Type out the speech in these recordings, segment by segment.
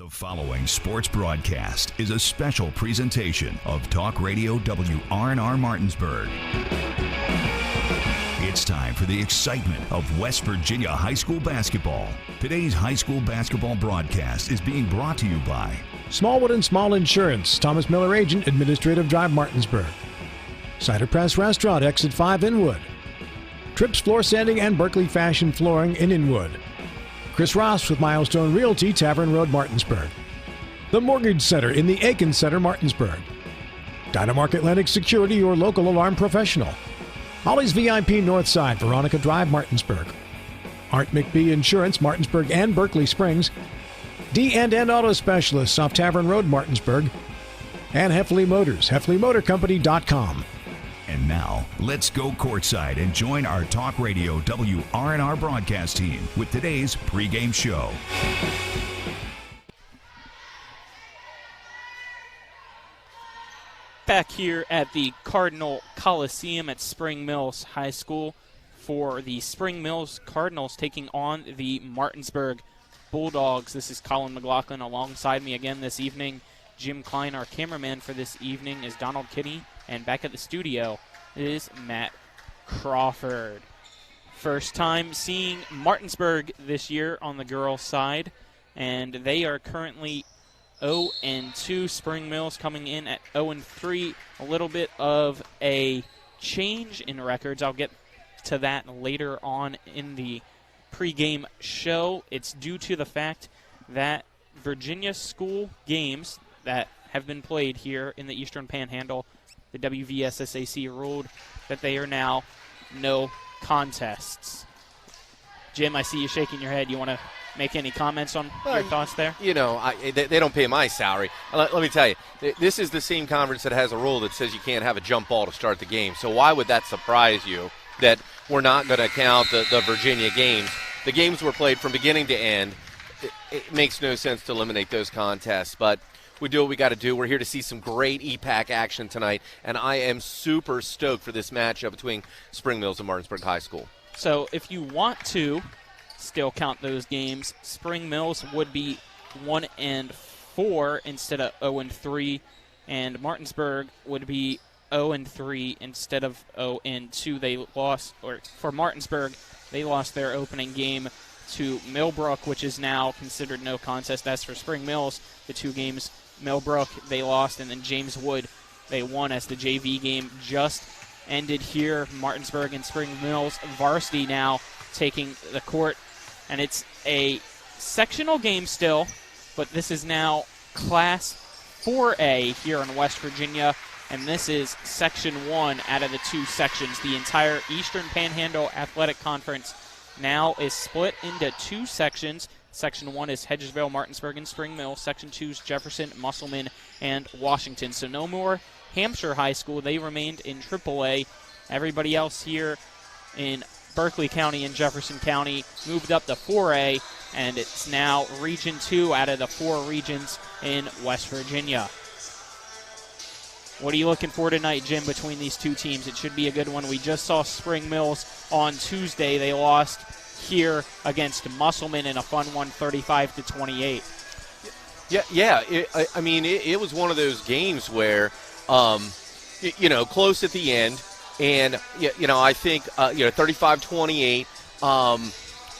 The following sports broadcast is a special presentation of Talk Radio WRNR Martinsburg. It's time for the excitement of West Virginia high school basketball. Today's high school basketball broadcast is being brought to you by Smallwood & Small Insurance, Thomas Miller Agent, Administrative Drive, Martinsburg. Cider Press Restaurant, Exit 5, Inwood. Trips Floor Sanding and Berkeley Fashion Flooring in Inwood. Chris Ross with Milestone Realty, Tavern Road, Martinsburg. The Mortgage Center in the Aiken Center, Martinsburg. Dynamark Atlantic Security, your local alarm professional. Holly's VIP Northside, Veronica Drive, Martinsburg. Art McBee Insurance, Martinsburg and Berkeley Springs. D&N Auto Specialists off Tavern Road, Martinsburg. And Heffley Motors, HeffleyMotorCompany.com. And now, let's go courtside and join our Talk Radio WRNR broadcast team with today's pregame show. Back here at the Cardinal Coliseum at Spring Mills High School for the Spring Mills Cardinals taking on the Martinsburg Bulldogs. This is Colin McLaughlin alongside me again this evening. Jim Klein, our cameraman for this evening, is Donald Kinney. And back at the studio is Matt Crawford. First time seeing Martinsburg this year on the girls' side, and they are currently 0-2. Spring Mills coming in at 0-3. A little bit of a change in records. I'll get to that later on in the pregame show. It's due to the fact that Virginia school games that have been played here in the Eastern Panhandle, the WVSSAC ruled that they are now no contests. Jim, I see you shaking your head. You want to make any comments on your thoughts there? You know, they don't pay my salary. Let me tell you, this is the same conference that has a rule that says you can't have a jump ball to start the game. So why would that surprise you that we're not going to count the Virginia games? The games were played from beginning to end. It makes no sense to eliminate those contests, but we do what we got to do. We're here to see some great EPAC action tonight, and I am super stoked for this matchup between Spring Mills and Martinsburg High School. So if you want to still count those games, Spring Mills would be 1-4 instead of 0-3, and Martinsburg would be 0-3 instead of 0-2. They lost, or for Martinsburg, they lost their opening game to Millbrook, which is now considered no contest. As for Spring Mills, the two games, Millbrook, they lost, and then James Wood, they won as the JV game just ended here. Martinsburg and Spring Mills varsity now taking the court, and it's a sectional game still, but this is now Class 4A here in West Virginia, and this is Section 1 out of the two sections. The entire Eastern Panhandle Athletic Conference now is split into two sections. Section 1 is Hedgesville, Martinsburg, and Spring Mill. Section 2 is Jefferson, Musselman, and Washington. So no more Hampshire High School. They remained in AAA. Everybody else here in Berkeley County and Jefferson County moved up to 4A, and it's now Region 2 out of the four regions in West Virginia. What are you looking for tonight, Jim, between these two teams? It should be a good one. We just saw Spring Mills on Tuesday. They lost here against Musselman in a fun one, 35-28. Yeah. It was one of those games where, close at the end, and I think 35-28.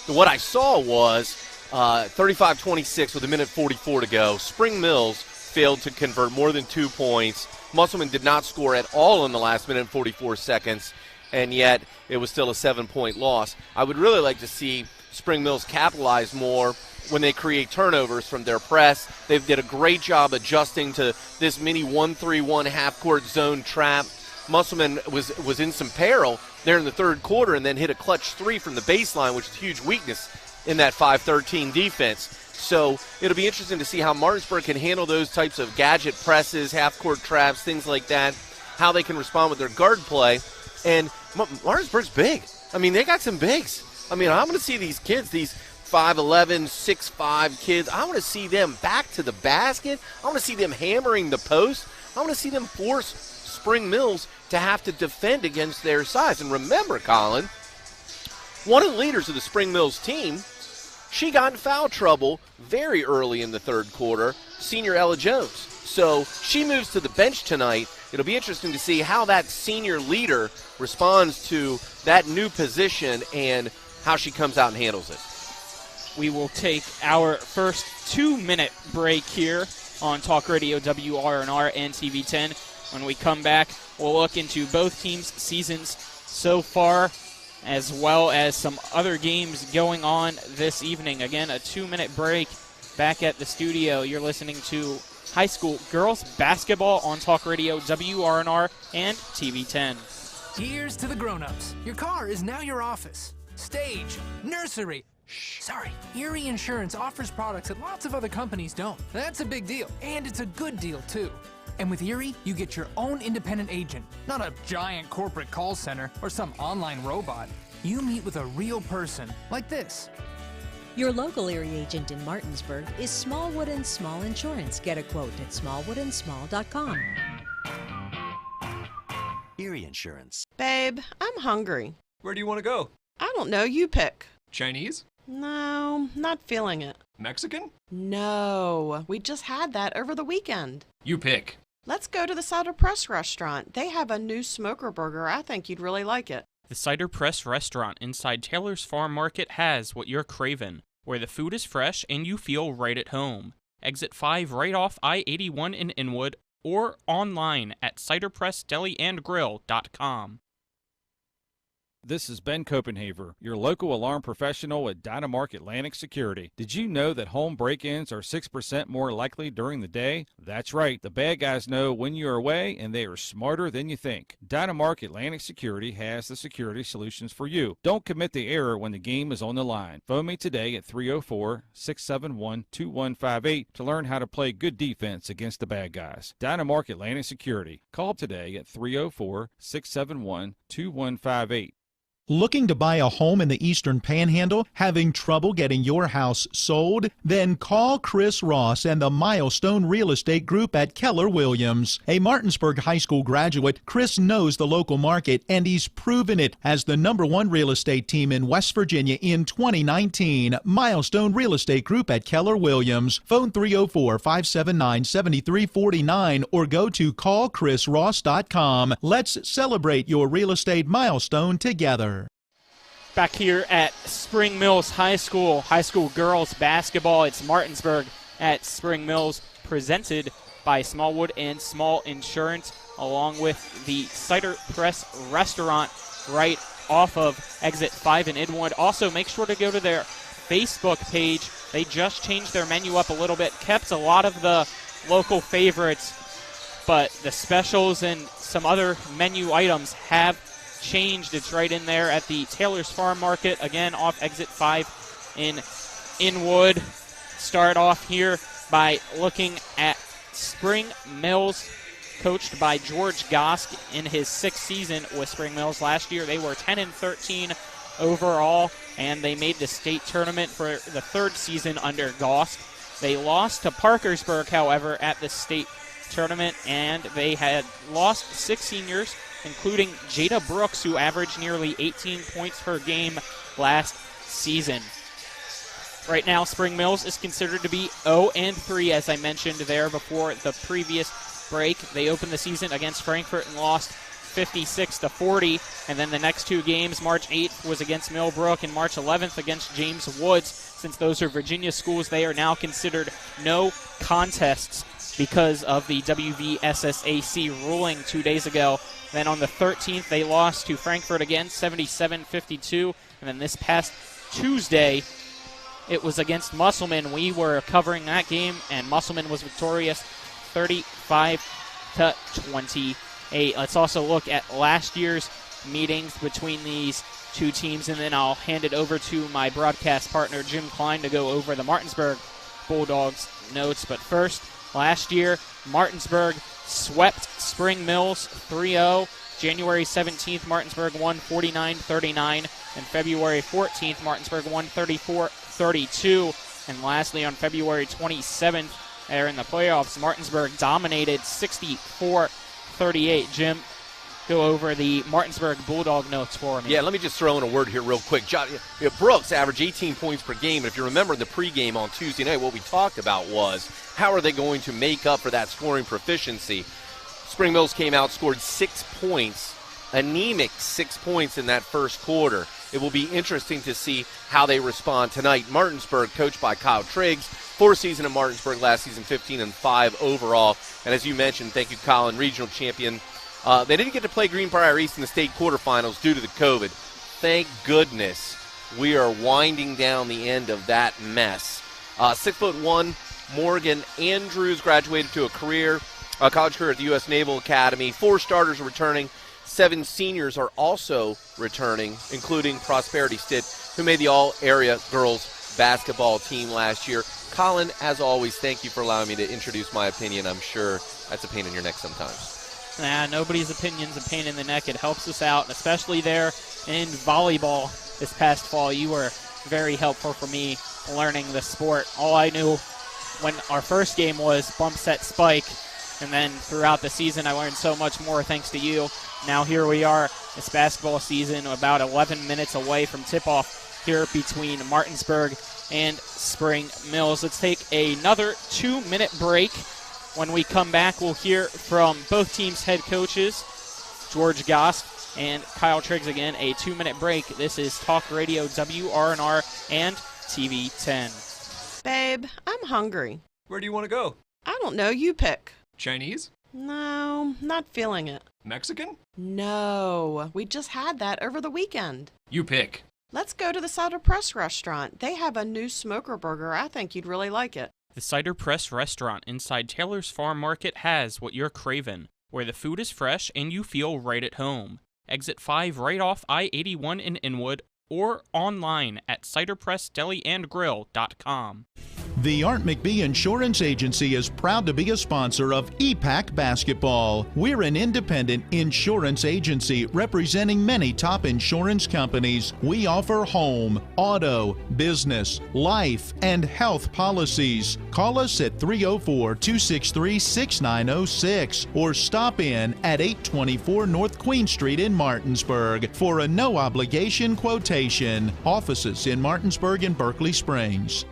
What I saw was 35-26 with a minute 44 to go. Spring Mills failed to convert more than 2 points. Musselman did not score at all in the last minute and 44 seconds, and yet it was still a 7-point loss. I would really like to see Spring Mills capitalize more when they create turnovers from their press. They did a great job adjusting to this mini 1-3-1 half-court zone trap. Musselman was in some peril there in the third quarter and then hit a clutch three from the baseline, which is a huge weakness in that 5-13 defense. So it'll be interesting to see how Martinsburg can handle those types of gadget presses, half-court traps, things like that, how they can respond with their guard play. And Martinsburg's big. I mean, they got some bigs. I mean, I'm going to see these kids, these 5'11", 6'5" kids, I want to see them back to the basket. I want to see them hammering the post. I want to see them force Spring Mills to have to defend against their size. And remember, Colin, one of the leaders of the Spring Mills team she got in foul trouble very early in the third quarter, senior Ella Jones. So she moves to the bench tonight. It'll be interesting to see how that senior leader responds to that new position and how she comes out and handles it. We will take our first 2-minute break here on Talk Radio WRNR and TV10. When we come back, we'll look into both teams' seasons so far, as well as some other games going on this evening. Again, a 2-minute break back at the studio. You're listening to high school girls basketball on Talk Radio WRNR and TV10. Here's to the grown-ups. Your car is now your office, stage, nursery. Sorry, Erie Insurance offers products that lots of other companies don't. That's a big deal, and it's a good deal, too. And with Erie, you get your own independent agent, not a giant corporate call center or some online robot. You meet with a real person, like this. Your local Erie agent in Martinsburg is Smallwood & Small Insurance. Get a quote at smallwoodandsmall.com. Erie Insurance. Babe, I'm hungry. Where do you want to go? I don't know, you pick. Chinese? No, not feeling it. Mexican? No, we just had that over the weekend. You pick. Let's go to the Cider Press restaurant. They have a new smoker burger. I think you'd really like it. The Cider Press restaurant inside Taylor's Farm Market has what you're craving, where the food is fresh and you feel right at home. Exit 5 right off I-81 in Inwood, or online at ciderpressdeliandgrill.com. This is Ben Copenhaver, your local alarm professional at Dynamark Atlantic Security. Did you know that home break-ins are 6% more likely during the day? That's right. The bad guys know when you're away, and they are smarter than you think. Dynamark Atlantic Security has the security solutions for you. Don't commit the error when the game is on the line. Phone me today at 304-671-2158 to learn how to play good defense against the bad guys. Dynamark Atlantic Security. Call today at 304-671-2158. Looking to buy a home in the Eastern Panhandle? Having trouble getting your house sold? Then call Chris Ross and the Milestone Real Estate Group at Keller Williams. A Martinsburg High School graduate, Chris knows the local market, and he's proven it as the #1 real estate team in West Virginia in 2019. Milestone Real Estate Group at Keller Williams. Phone 304-579-7349 or go to callchrisross.com. Let's celebrate your real estate milestone together. Back here at Spring Mills High School girls basketball. It's Martinsburg at Spring Mills, presented by Smallwood & Small Insurance, along with the Cider Press restaurant right off of Exit 5 in Inwood. Also, make sure to go to their Facebook page. They just changed their menu up a little bit, kept a lot of the local favorites, but the specials and some other menu items have changed. It's right in there at the Taylor's Farm Market, again off Exit 5 in Inwood. Start off here by looking at Spring Mills, coached by George Gosk in his 6th season with Spring Mills. Last year they were 10-13 overall, and they made the state tournament for the 3rd season under Gosk. They lost to Parkersburg, however, at the state tournament, and they had lost 6 seniors, including Jada Brooks, who averaged nearly 18 points per game last season. Right now, Spring Mills is considered to be 0-3, as I mentioned there before the previous break. They opened the season against Frankfort and lost 56-40, and then the next 2 games, March 8th was against Millbrook and March 11th against James Woods. Since those are Virginia schools, they are now considered no contests because of the WVSSAC ruling 2 days ago. Then on the 13th, they lost to Frankfort again, 77-52. And then this past Tuesday, it was against Musselman. We were covering that game, and Musselman was victorious 35-28. Let's also look at last year's meetings between these two teams, and then I'll hand it over to my broadcast partner, Jim Klein, to go over the Martinsburg Bulldogs notes. But first, last year, Martinsburg swept Spring Mills 3-0. January 17th, Martinsburg won 49-39. And February 14th, Martinsburg won 34-32. And lastly, on February 27th, there in the playoffs, Martinsburg dominated 64-38. Jim, go over the Martinsburg Bulldog notes for me. Yeah, let me just throw in a word here real quick. Brooks averaged 18 points per game. And if you remember in the pregame on Tuesday night, what we talked about was how are they going to make up for that scoring proficiency. Spring Mills came out, scored 6 points, anemic 6 points in that first quarter. It will be interesting to see how they respond tonight. Martinsburg, coached by Kyle Triggs, 4th season in Martinsburg, last season 15-5 overall. And as you mentioned, thank you, Colin, regional champion. They didn't get to play Greenbrier East in the state quarterfinals due to the COVID. Thank goodness we are winding down the end of that mess. 6'1", Morgan Andrews graduated to a college career at the U.S. Naval Academy. 4 starters are returning. 7 seniors are also returning, including Prosperity Stitt, who made the all-area girls basketball team last year. Colin, as always, thank you for allowing me to introduce my opinion. I'm sure that's a pain in your neck sometimes. Nobody's opinion's a pain in the neck. It helps us out, especially there in volleyball this past fall. You were very helpful for me learning the sport. All I knew when our first game was bump, set, spike, and then throughout the season I learned so much more thanks to you. Now here we are, this basketball season, about 11 minutes away from tip-off here between Martinsburg and Spring Mills. Let's take another 2-minute break. When we come back, we'll hear from both teams' head coaches, George Goss and Kyle Triggs again. A 2-minute break. This is Talk Radio WRNR and TV 10. Babe, I'm hungry. Where do you want to go? I don't know. You pick. Chinese? No, not feeling it. Mexican? No, we just had that over the weekend. You pick. Let's go to the Cider Press restaurant. They have a new smoker burger. I think you'd really like it. The Cider Press restaurant inside Taylor's Farm Market has what you're craving, where the food is fresh and you feel right at home. Exit 5 right off I-81 in Inwood, or online at ciderpressdeliandgrill.com. The Art McBee Insurance Agency is proud to be a sponsor of EPAC Basketball. We're an independent insurance agency representing many top insurance companies. We offer home, auto, business, life, and health policies. Call us at 304-263-6906 or stop in at 824 North Queen Street in Martinsburg for a no-obligation quotation. Offices in Martinsburg and Berkeley Springs.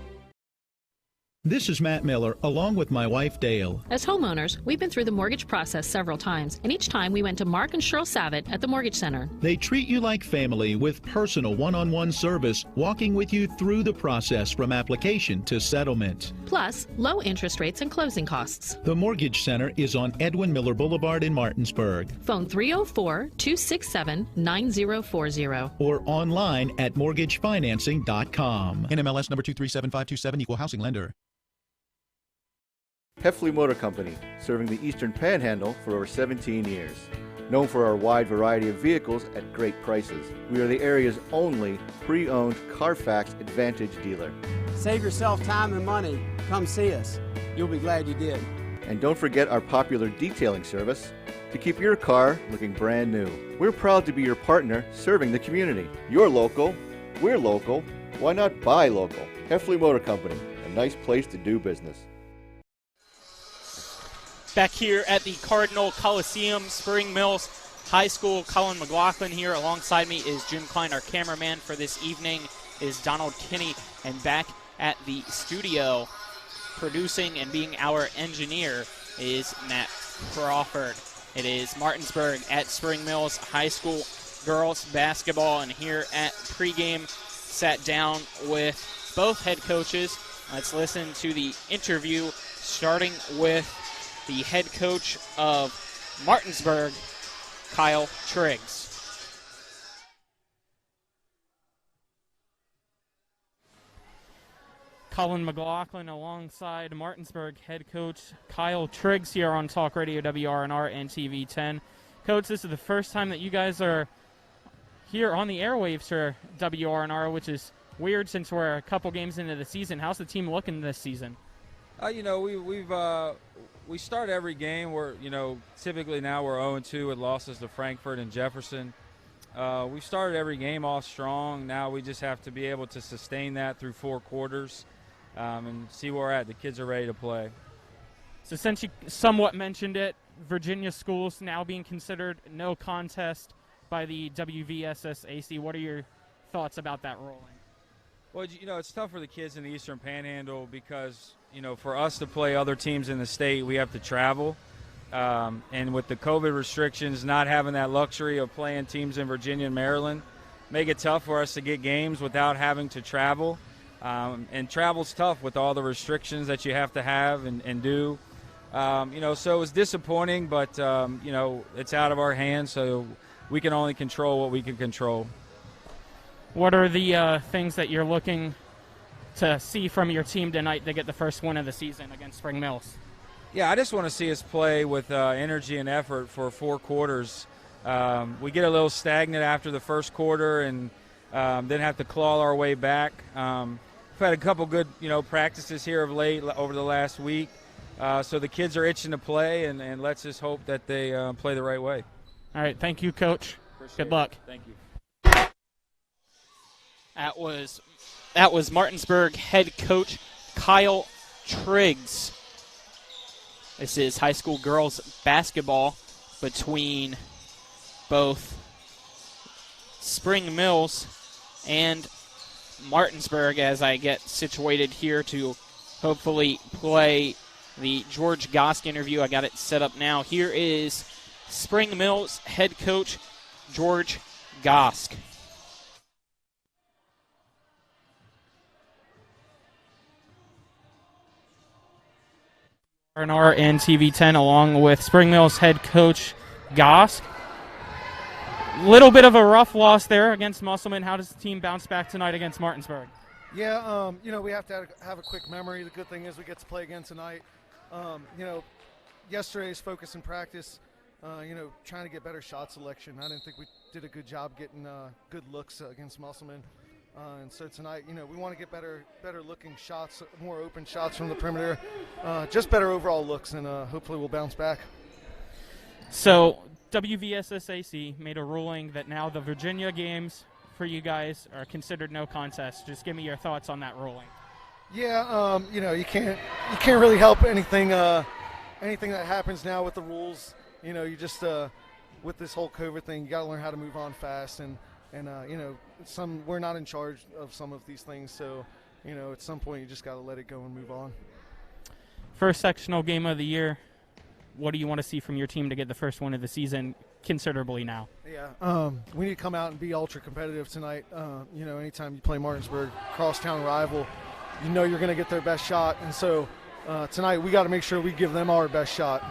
This is Matt Miller, along with my wife, Dale. As homeowners, we've been through the mortgage process several times, and each time we went to Mark and Cheryl Savitt at the Mortgage Center. They treat you like family with personal one-on-one service, walking with you through the process from application to settlement. Plus, low interest rates and closing costs. The Mortgage Center is on Edwin Miller Boulevard in Martinsburg. Phone 304-267-9040. Or online at mortgagefinancing.com. NMLS number 237527, equal housing lender. Heffley Motor Company, serving the Eastern Panhandle for over 17 years. Known for our wide variety of vehicles at great prices, we are the area's only pre-owned Carfax Advantage dealer. Save yourself time and money. Come see us. You'll be glad you did. And don't forget our popular detailing service to keep your car looking brand new. We're proud to be your partner serving the community. You're local, we're local, why not buy local? Heffley Motor Company, a nice place to do business. Back here at the Cardinal Coliseum, Spring Mills High School. Colin McLaughlin here. Alongside me is Jim Klein, our cameraman for this evening, is Donald Kinney. And back at the studio, producing and being our engineer, is Matt Crawford. It is Martinsburg at Spring Mills High School girls basketball. And here at pregame, sat down with both head coaches. Let's listen to the interview, starting with the head coach of Martinsburg, Kyle Triggs. Colin McLaughlin alongside Martinsburg head coach Kyle Triggs here on Talk Radio WRNR and TV 10. Coach, this is the first time that you guys are here on the airwaves for WRNR, which is weird since we're a couple games into the season. How's the team looking this season? We start every game. Typically now we're 0-2 with losses to Frankfort and Jefferson. We started every game off strong. Now we just have to be able to sustain that through 4 quarters and see where we're at. The kids are ready to play. So since you somewhat mentioned it, Virginia schools now being considered no contest by the WVSSAC. What are your thoughts about that ruling? Well, it's tough for the kids in the Eastern Panhandle because, for us to play other teams in the state, we have to travel. And with the COVID restrictions, not having that luxury of playing teams in Virginia and Maryland, make it tough for us to get games without having to travel. And travel's tough with all the restrictions that you have to have and do. So it was disappointing, but, it's out of our hands, so we can only control what we can control. What are the things that you're looking to see from your team tonight to get the first win of the season against Spring Mills? Yeah, I just want to see us play with energy and effort for 4 quarters. We get a little stagnant after the first quarter and then have to claw our way back. We've had a couple good, practices here of late over the last week. So the kids are itching to play, and let's just hope that they play the right way. All right, thank you, Coach. Good luck. Thank you. That was Martinsburg head coach Kyle Triggs. This is high school girls basketball between both Spring Mills and Martinsburg as I get situated here to hopefully play the George Gosk interview. I got it set up now. Here is Spring Mills head coach George Gosk. R&R and TV10 along with Spring Mills head coach Gosk. Little bit of a rough loss there against Musselman. How does the team bounce back tonight against Martinsburg? Yeah, we have to have a quick memory. The good thing is we get to play again tonight. Yesterday's focus in practice, trying to get better shot selection. I didn't think we did a good job getting good looks against Musselman. And so tonight, we want to get better looking shots, more open shots from the perimeter, just better overall looks, and hopefully we'll bounce back. So WVSSAC made a ruling that now the Virginia games for you guys are considered no contest. Just give me your thoughts on that ruling. Yeah, you can't really help anything that happens now with the rules. You just with this whole COVID thing, you got to learn how to move on fast, and we're not in charge of some of these things, so at some point you just got to let it go and move on. First sectional game of the year. What do you want to see from your team to get the first one of the season considerably now? Yeah, we need to come out and be ultra competitive tonight. Anytime you play Martinsburg, crosstown rival, you're going to get their best shot, and so tonight we got to make sure we give them our best shot.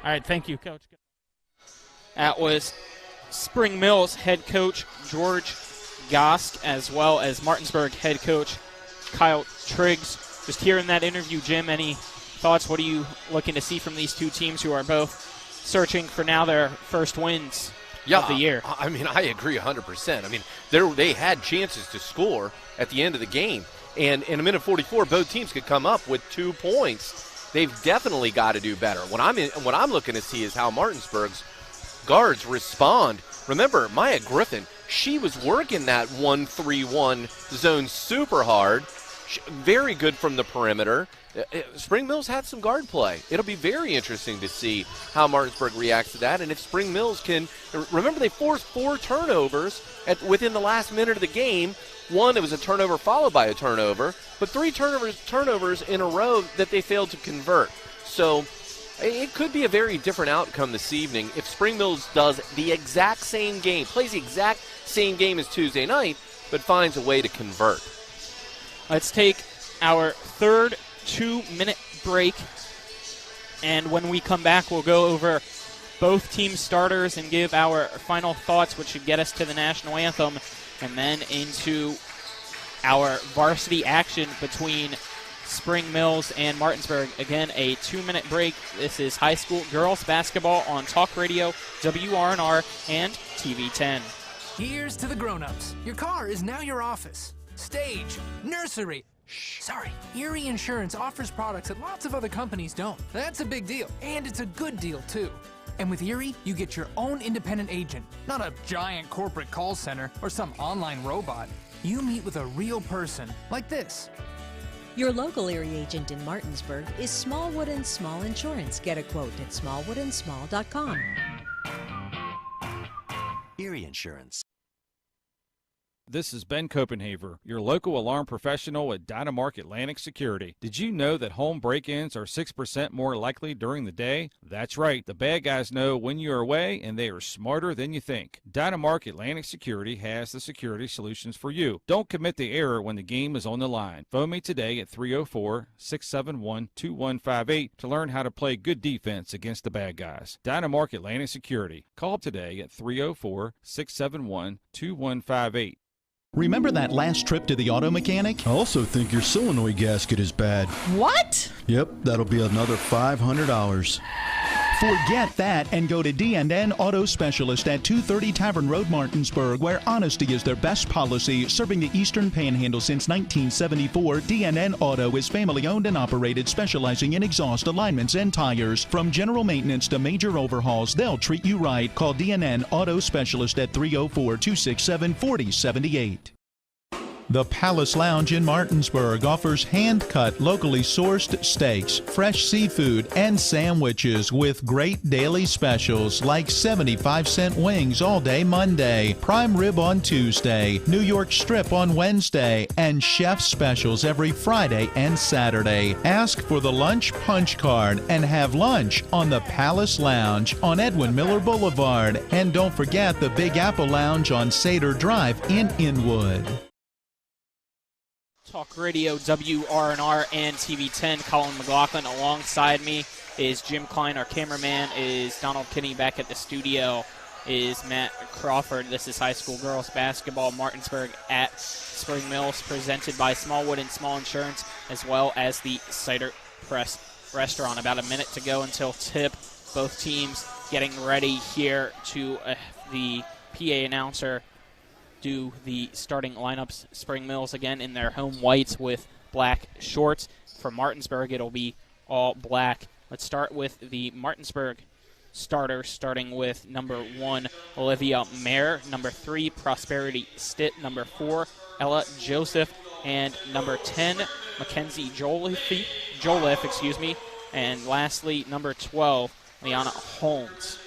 All right, thank you, Coach. That was Spring Mills head coach George Gosk, as well as Martinsburg head coach Kyle Triggs. Just hearing that interview, Jim, any thoughts? What are you looking to see from these two teams who are both searching for now their first wins of the year? I agree 100%. They had chances to score at the end of the game, and in a minute 44, both teams could come up with 2 points. They've definitely got to do better. What I'm looking to see is how Martinsburg's guards respond. Remember, Maya Griffin, she was working that 1-3-1 zone super hard. Very good from the perimeter. Spring Mills had some guard play. It'll be very interesting to see how Martinsburg reacts to that, and if Spring Mills can. Remember, they forced 4 turnovers within the last minute of the game. One, it was a turnover followed by a turnover, but 3 turnovers in a row that they failed to convert. So it could be a very different outcome this evening if Spring Mills does the exact same game, plays the exact same game as Tuesday night, but finds a way to convert. Let's take our third 2-minute break, and when we come back, we'll go over both team starters and give our final thoughts, which should get us to the national anthem, and then into our varsity action between Spring Mills and Martinsburg. Again, a 2-minute break. This is high school girls basketball on Talk Radio, WRNR, and TV10. Here's to the grown-ups. Your car is now your office, stage, nursery. Erie Insurance offers products that lots of other companies don't. That's a big deal, and it's a good deal, too. And with Erie, you get your own independent agent, not a giant corporate call center or some online robot. You meet with a real person, like this. Your local Erie agent in Martinsburg is Smallwood and Small Insurance. Get a quote at smallwoodandsmall.com. Erie Insurance. This is Ben Copenhaver, your local alarm professional at Dynamark Atlantic Security. Did you know that home break-ins are 6% more likely during the day? That's right. The bad guys know when you're away, and they are smarter than you think. Dynamark Atlantic Security has the security solutions for you. Don't commit the error when the game is on the line. Phone me today at 304-671-2158 to learn how to play good defense against the bad guys. Dynamark Atlantic Security. Call today at 304-671-2158. Remember that last trip to the auto mechanic? I also think your solenoid gasket is bad. What? Yep, that'll be another $500. Forget that and go to D&N Auto Specialist at 230 Tavern Road, Martinsburg, where honesty is their best policy. Serving the Eastern Panhandle since 1974, D&N Auto is family-owned and operated, specializing in exhaust alignments and tires. From general maintenance to major overhauls, they'll treat you right. Call D&N Auto Specialist at 304-267-4078. The Palace Lounge in Martinsburg offers hand-cut, locally sourced steaks, fresh seafood, and sandwiches with great daily specials like 75-cent wings all day Monday, prime rib on Tuesday, New York strip on Wednesday, and chef specials every Friday and Saturday. Ask for the lunch punch card and have lunch on the Palace Lounge on Edwin Miller Boulevard. And don't forget the Big Apple Lounge on Sater Drive in Inwood. Talk Radio, WRNR, and TV10. Colin McLaughlin alongside me is Jim Klein. Our cameraman is Donald Kinney. Back at the studio is Matt Crawford. This is high school girls basketball, Martinsburg at Spring Mills, presented by Smallwood and Small Insurance, as well as the Cider Press Restaurant. About a minute to go until tip. Both teams getting ready here to the PA announcer do the starting lineups. Spring Mills again in their home whites with black shorts. For Martinsburg, it'll be all black. Let's start with the Martinsburg starters, starting with number 1, Olivia Mayer, number 3, Prosperity Stitt, number 4, Ella Joseph, and number 10, Mackenzie Joliffe, and lastly, number 12, Liana Holmes.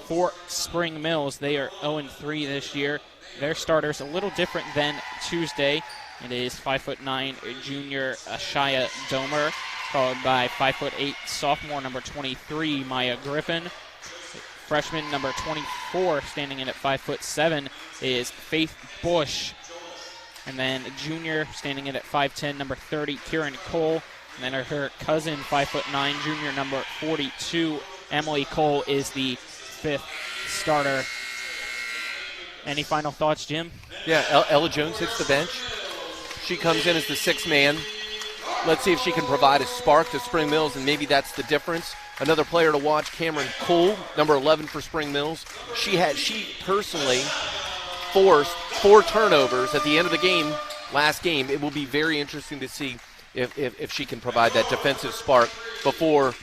For Spring Mills, they are 0-3 this year. Their starters a little different than Tuesday. It is 5'9" junior Ashaya Domer, followed by 5'8" sophomore number 23 Maya Griffin. Freshman number 24, standing in at 5'7", is Faith Bush. And then junior standing in at 5'10", number 30 Kieran Cole. And then her cousin, 5'9", junior number 42 Emily Cole, is the 5th starter. Any final thoughts, Jim? Yeah, Ella Jones hits the bench. She comes in as the 6th man. Let's see if she can provide a spark to Spring Mills, and maybe that's the difference. Another player to watch, Cameron Cole, number 11 for Spring Mills. She personally forced 4 turnovers at the end of the game, last game. It will be very interesting to see if she can provide that defensive spark before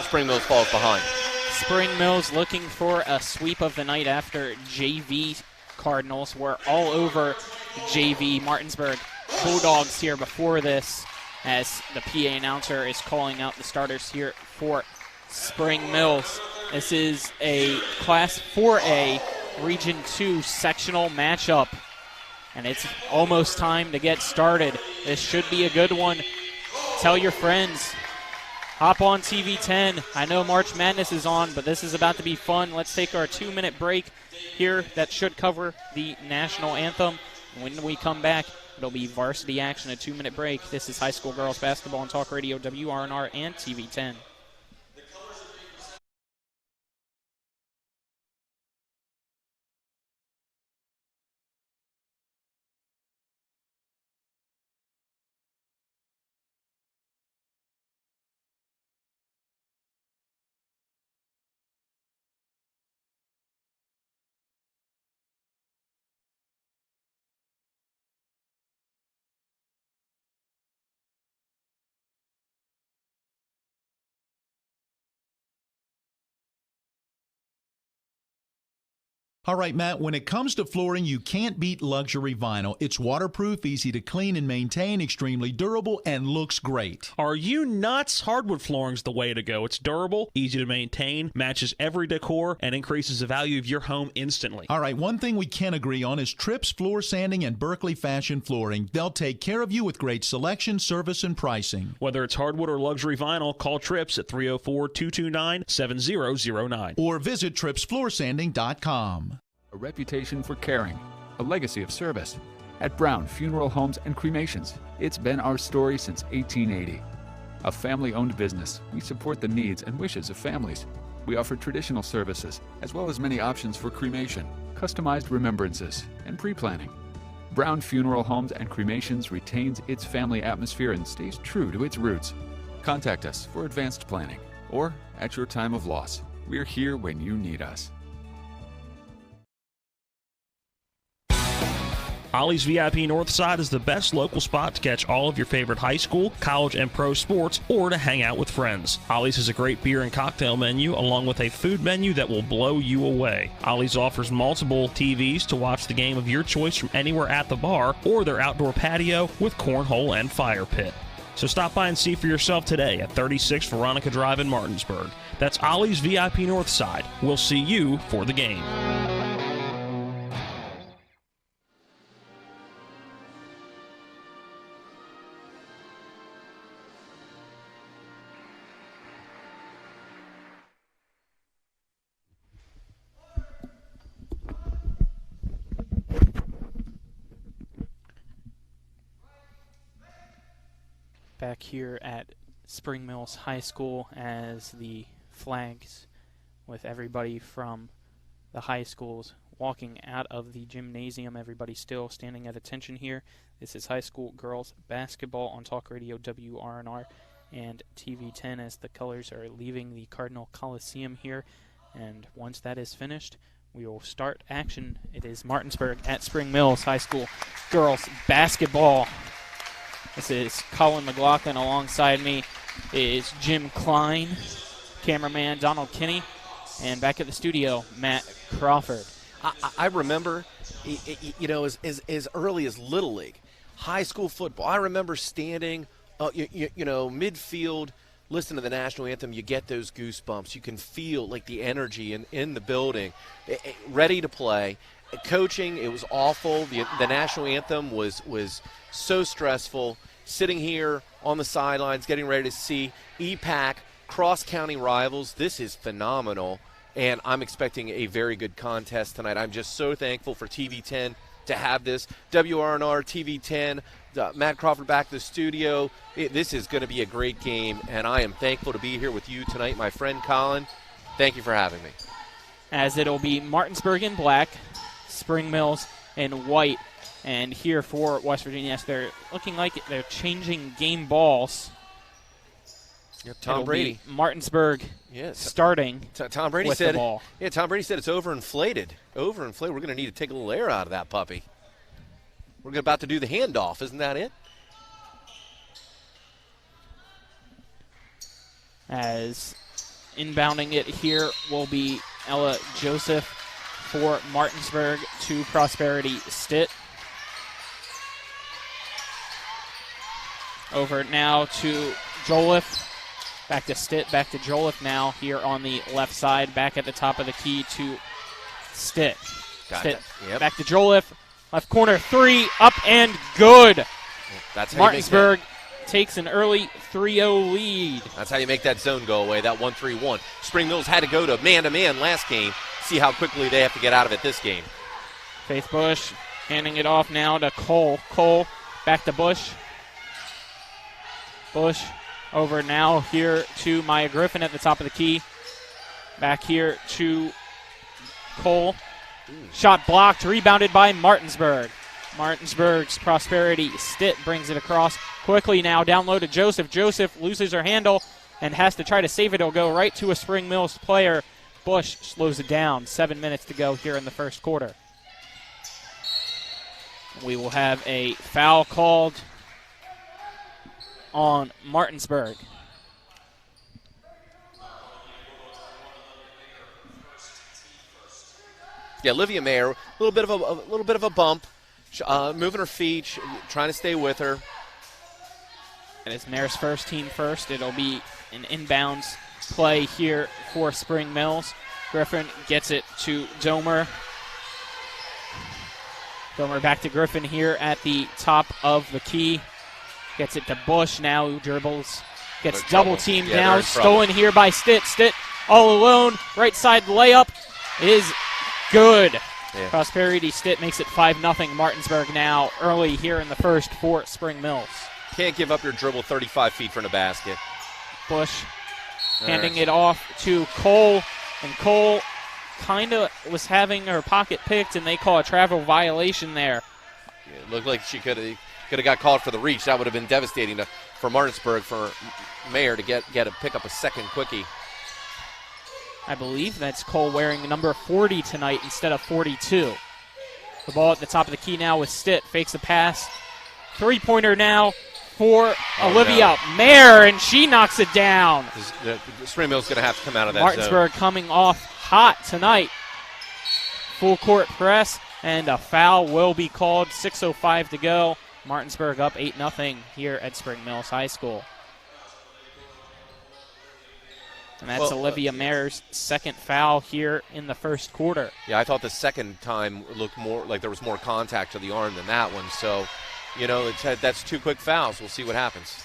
Spring Mills falls behind. Spring Mills looking for a sweep of the night after JV Cardinals were all over JV Martinsburg Bulldogs here before this, as the PA announcer is calling out the starters here for Spring Mills. This is a Class 4A Region 2 sectional matchup, and it's almost time to get started. This should be a good one. Tell your friends. Hop on TV10. I know March Madness is on, but this is about to be fun. Let's take our 2-minute break here that should cover the national anthem. When we come back, it'll be varsity action, a 2-minute break. This is high school girls basketball on Talk Radio, WRNR, and TV10. All right, Matt, when it comes to flooring, you can't beat luxury vinyl. It's waterproof, easy to clean and maintain, extremely durable, and looks great. Are you nuts? Hardwood flooring's the way to go. It's durable, easy to maintain, matches every decor, and increases the value of your home instantly. All right, one thing we can agree on is Trips Floor Sanding and Berkeley Fashion Flooring. They'll take care of you with great selection, service, and pricing. Whether it's hardwood or luxury vinyl, call Trips at 304-229-7009. Or visit tripsfloorsanding.com. A reputation for caring, a legacy of service. At Brown Funeral Homes and Cremations, it's been our story since 1880. A family-owned business, we support the needs and wishes of families. We offer traditional services, as well as many options for cremation, customized remembrances, and pre-planning. Brown Funeral Homes and Cremations retains its family atmosphere and stays true to its roots. Contact us for advanced planning, or at your time of loss. We're here when you need us. Ollie's VIP Northside is the best local spot to catch all of your favorite high school, college, and pro sports, or to hang out with friends. Ollie's has a great beer and cocktail menu, along with a food menu that will blow you away. Ollie's offers multiple TVs to watch the game of your choice from anywhere at the bar, or their outdoor patio with cornhole and fire pit. So stop by and see for yourself today at 36 Veronica Drive in Martinsburg. That's Ollie's VIP Northside. We'll see you for the game. Back here at Spring Mills High School as the flags with everybody from the high schools walking out of the gymnasium. Everybody still standing at attention here. This is high school girls basketball on Talk Radio WRNR and TV 10 as the colors are leaving the Cardinal Coliseum here. And once that is finished, we will start action. It is Martinsburg at Spring Mills High School girls basketball. This is Colin McLaughlin. Alongside me is Jim Klein, cameraman Donald Kinney, and back at the studio, Matt Crawford. I remember, as early as Little League, high school football. I remember standing, midfield, listen to the national anthem. You get those goosebumps. You can feel like the energy in the building, ready to play. Coaching, it was awful. The national anthem was so stressful. Sitting here on the sidelines, getting ready to see EPAC cross-county rivals. This is phenomenal, and I'm expecting a very good contest tonight. I'm just so thankful for TV 10 to have this. WRNR, TV 10, Matt Crawford back to the studio. This is going to be a great game, and I am thankful to be here with you tonight, my friend Colin. Thank you for having me. As it'll be Martinsburg in black, Spring Mills in white. And here for West Virginia, yes, they're looking like they're changing game balls. Yep, Tom Brady. Martinsburg starting Tom Brady with said, the ball. Yeah, Tom Brady said it's overinflated. Overinflated. We're going to need to take a little air out of that puppy. We're about to do the handoff. Isn't that it? As inbounding it here will be Ella Joseph for Martinsburg to Prosperity Stitt. Over now to Joliffe. Back to Stitt, back to Joliffe now here on the left side. Back at the top of the key to Stitt. Stitt back to Joliffe. Left corner three, up and good. That's how Martinsburg takes an early 3-0 lead. That's how you make that zone go away, that 1-3-1. Spring Mills had to go to man-to-man last game. See how quickly they have to get out of it this game. Faith Bush handing it off now to Cole. Cole back to Bush. Bush over now here to Maya Griffin at the top of the key. Back here to Cole. Shot blocked, rebounded by Martinsburg. Martinsburg's Prosperity Stitt brings it across quickly now. Down low to Joseph. Joseph loses her handle and has to try to save it. It'll go right to a Spring Mills player. Bush slows it down. 7 minutes to go here in the first quarter. We will have a foul called on Martinsburg. Yeah, Olivia Mayer, a little bit of a bump, moving her feet, trying to stay with her. And it's Mayer's first, team first. It'll be an inbounds play here for Spring Mills. Griffin gets it to Domer. Domer back to Griffin here at the top of the key. Gets it to Bush now, who dribbles. Gets double teamed now. Stolen here by Stitt. Stitt all alone. Right side layup is good. Yeah. Prosperity Stitt makes it 5-0. Martinsburg now early here in the first for Spring Mills. Can't give up your dribble 35 feet from the basket. Bush handing it off to Cole. And Cole kind of was having her pocket picked, and they call a travel violation there. Yeah, it looked like she could have got called for the reach. That would have been devastating for Martinsburg, for Mayer to pick up a second quickie. I believe that's Cole wearing number 40 tonight instead of 42. The ball at the top of the key now with Stitt. Fakes a pass. Three-pointer now for Olivia Mayer, and she knocks it down. Spring Mill's going to have to come out of that Martinsburg zone. Coming off hot tonight. Full court press, and a foul will be called. 6:05 to go. Martinsburg up 8-0 here at Spring Mills High School. And that's Olivia Mayer's second foul here in the first quarter. Yeah, I thought the second time looked more like there was more contact to the arm than that one. So, that's two quick fouls. We'll see what happens.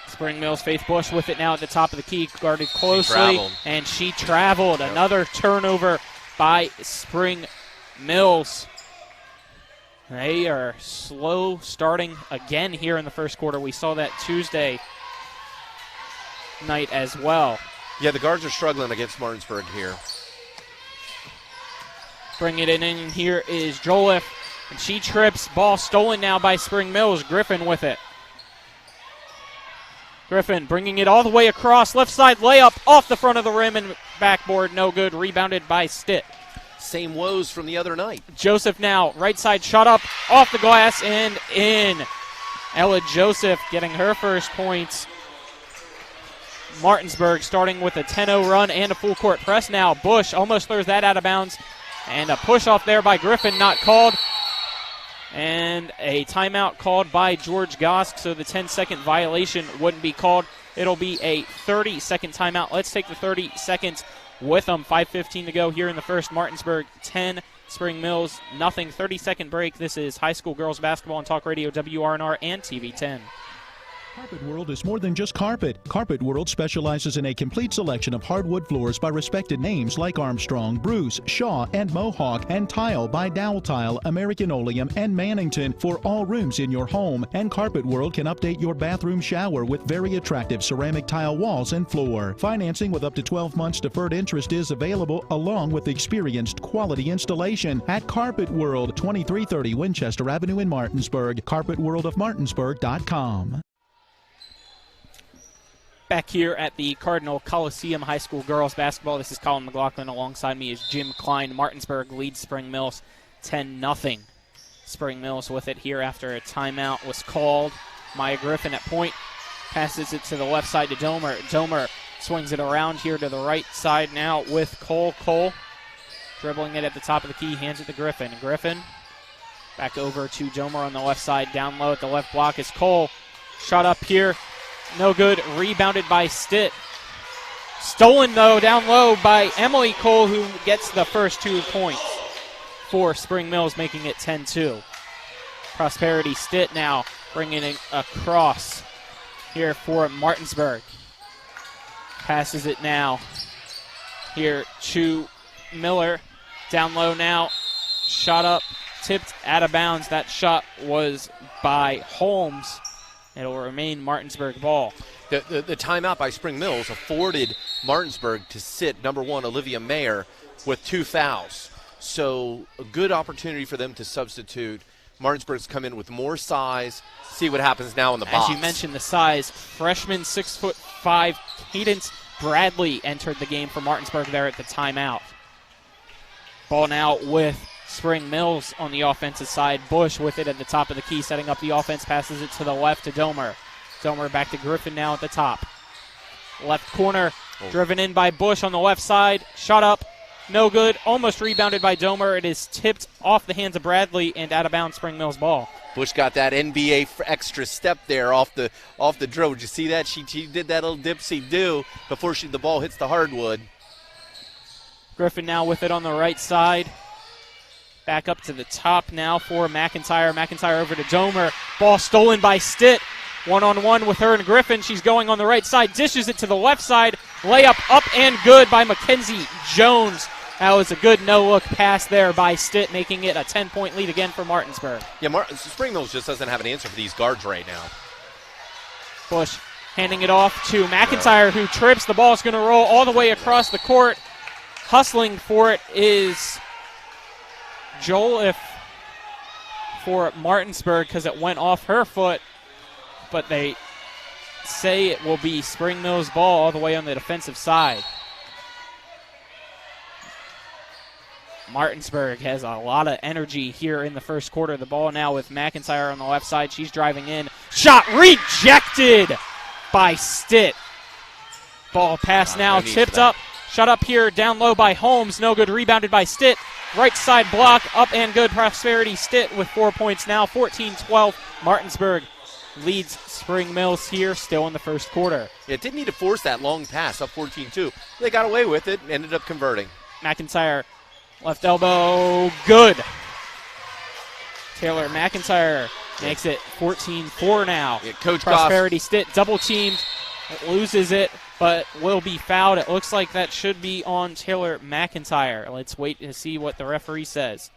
Spring Mills, Faith Bush with it now at the top of the key, guarded closely. She traveled. Yep. Another turnover by Spring Mills. They are slow starting again here in the first quarter. We saw that Tuesday night as well. Yeah, the guards are struggling against Martinsburg here. Bringing it in here is Joliffe, and she trips. Ball stolen now by Spring Mills. Griffin with it. Griffin bringing it all the way across. Left side layup off the front of the rim and backboard. No good. Rebounded by Stitt. Same woes from the other night. Joseph now. Right side shot up off the glass and in. Ella Joseph getting her first points. Martinsburg starting with a 10-0 run and a full court press now. Bush almost throws that out of bounds. And a push off there by Griffin, not called. And a timeout called by George Gosk, so the 10-second violation wouldn't be called. It'll be a 30-second timeout. Let's take the 30 seconds with them. 5:15 to go here in the first. Martinsburg 10, Spring Mills nothing. 30-second break. This is high school girls basketball on Talk Radio WRNR and TV 10. Carpet World is more than just carpet. Carpet World specializes in a complete selection of hardwood floors by respected names like Armstrong, Bruce, Shaw, and Mohawk, and tile by Dowell Tile, American Oleum, and Mannington for all rooms in your home. And Carpet World can update your bathroom shower with very attractive ceramic tile walls and floor. Financing with up to 12 months deferred interest is available, along with experienced quality installation at Carpet World, 2330 Winchester Avenue in Martinsburg. CarpetWorldofMartinsburg.com. Back here at the Cardinal Coliseum High School girls basketball, this is Colin McLaughlin. Alongside me is Jim Klein. Martinsburg leads Spring Mills 10-0. Spring Mills with it here after a timeout was called. Maya Griffin at point, passes it to the left side to Domer. Domer swings it around here to the right side now with Cole. Cole dribbling it at the top of the key, hands it to Griffin. Griffin back over to Domer on the left side. Down low at the left block is Cole. Shot up here. No good. Rebounded by Stitt. Stolen, though, down low by Emily Cole, who gets the first 2 points for Spring Mills, making it 10-2. Prosperity Stitt now bringing it across here for Martinsburg. Passes it now here to Miller. Down low now. Shot up. Tipped out of bounds. That shot was by Holmes. It'll remain Martinsburg ball. The timeout by Spring Mills afforded Martinsburg to sit number 1 Olivia Mayer with 2 fouls. So a good opportunity for them to substitute. Martinsburg's come in with more size. See what happens now in the box. As you mentioned, the size. Freshman 6'5" Cadence Bradley entered the game for Martinsburg there at the timeout. Ball now with Spring Mills on the offensive side. Bush with it at the top of the key, setting up the offense, passes it to the left to Domer. Domer back to Griffin now at the top. Left corner, driven in by Bush on the left side. Shot up, No good. Almost rebounded by Domer. It is tipped off the hands of Bradley and out of bounds. Spring Mills ball. Bush got that NBA extra step there off the drill. Did you see that? She did that little dipsy-do before the ball hits the hardwood. Griffin now with it on the right side. Back up to the top now for McIntyre. McIntyre over to Domer. Ball stolen by Stitt. One-on-one with her and Griffin. She's going on the right side. Dishes it to the left side. Layup up and good by Mackenzie Jones. That was a good no-look pass there by Stitt, making it a 10-point lead again for Martinsburg. Yeah, Spring Mills just doesn't have an answer for these guards right now. Bush handing it off to McIntyre, who trips. The ball's going to roll all the way across the court. Hustling for it is Joel for Martinsburg because it went off her foot, but they say it will be Spring Mills ball all the way on the defensive side. Martinsburg has a lot of energy here in the first quarter. The ball now with McIntyre on the left side. She's driving in. Shot rejected by Stitt. Ball pass now tipped up. Shot up here down low by Holmes. No good. Rebounded by Stitt. Right side block. Up and good. Prosperity Stitt with 4 points now. 14-12. Martinsburg leads Spring Mills here still in the first quarter. Yeah, it didn't need to force that long pass up 14-2. They got away with it and ended up converting. McIntyre. Left elbow, good. Taylor McIntyre makes it 14-4 now. Yeah, Coach Prosperity Stitt double teamed, loses it, but will be fouled. It looks like that should be on Taylor McIntyre. Let's wait to see what the referee says.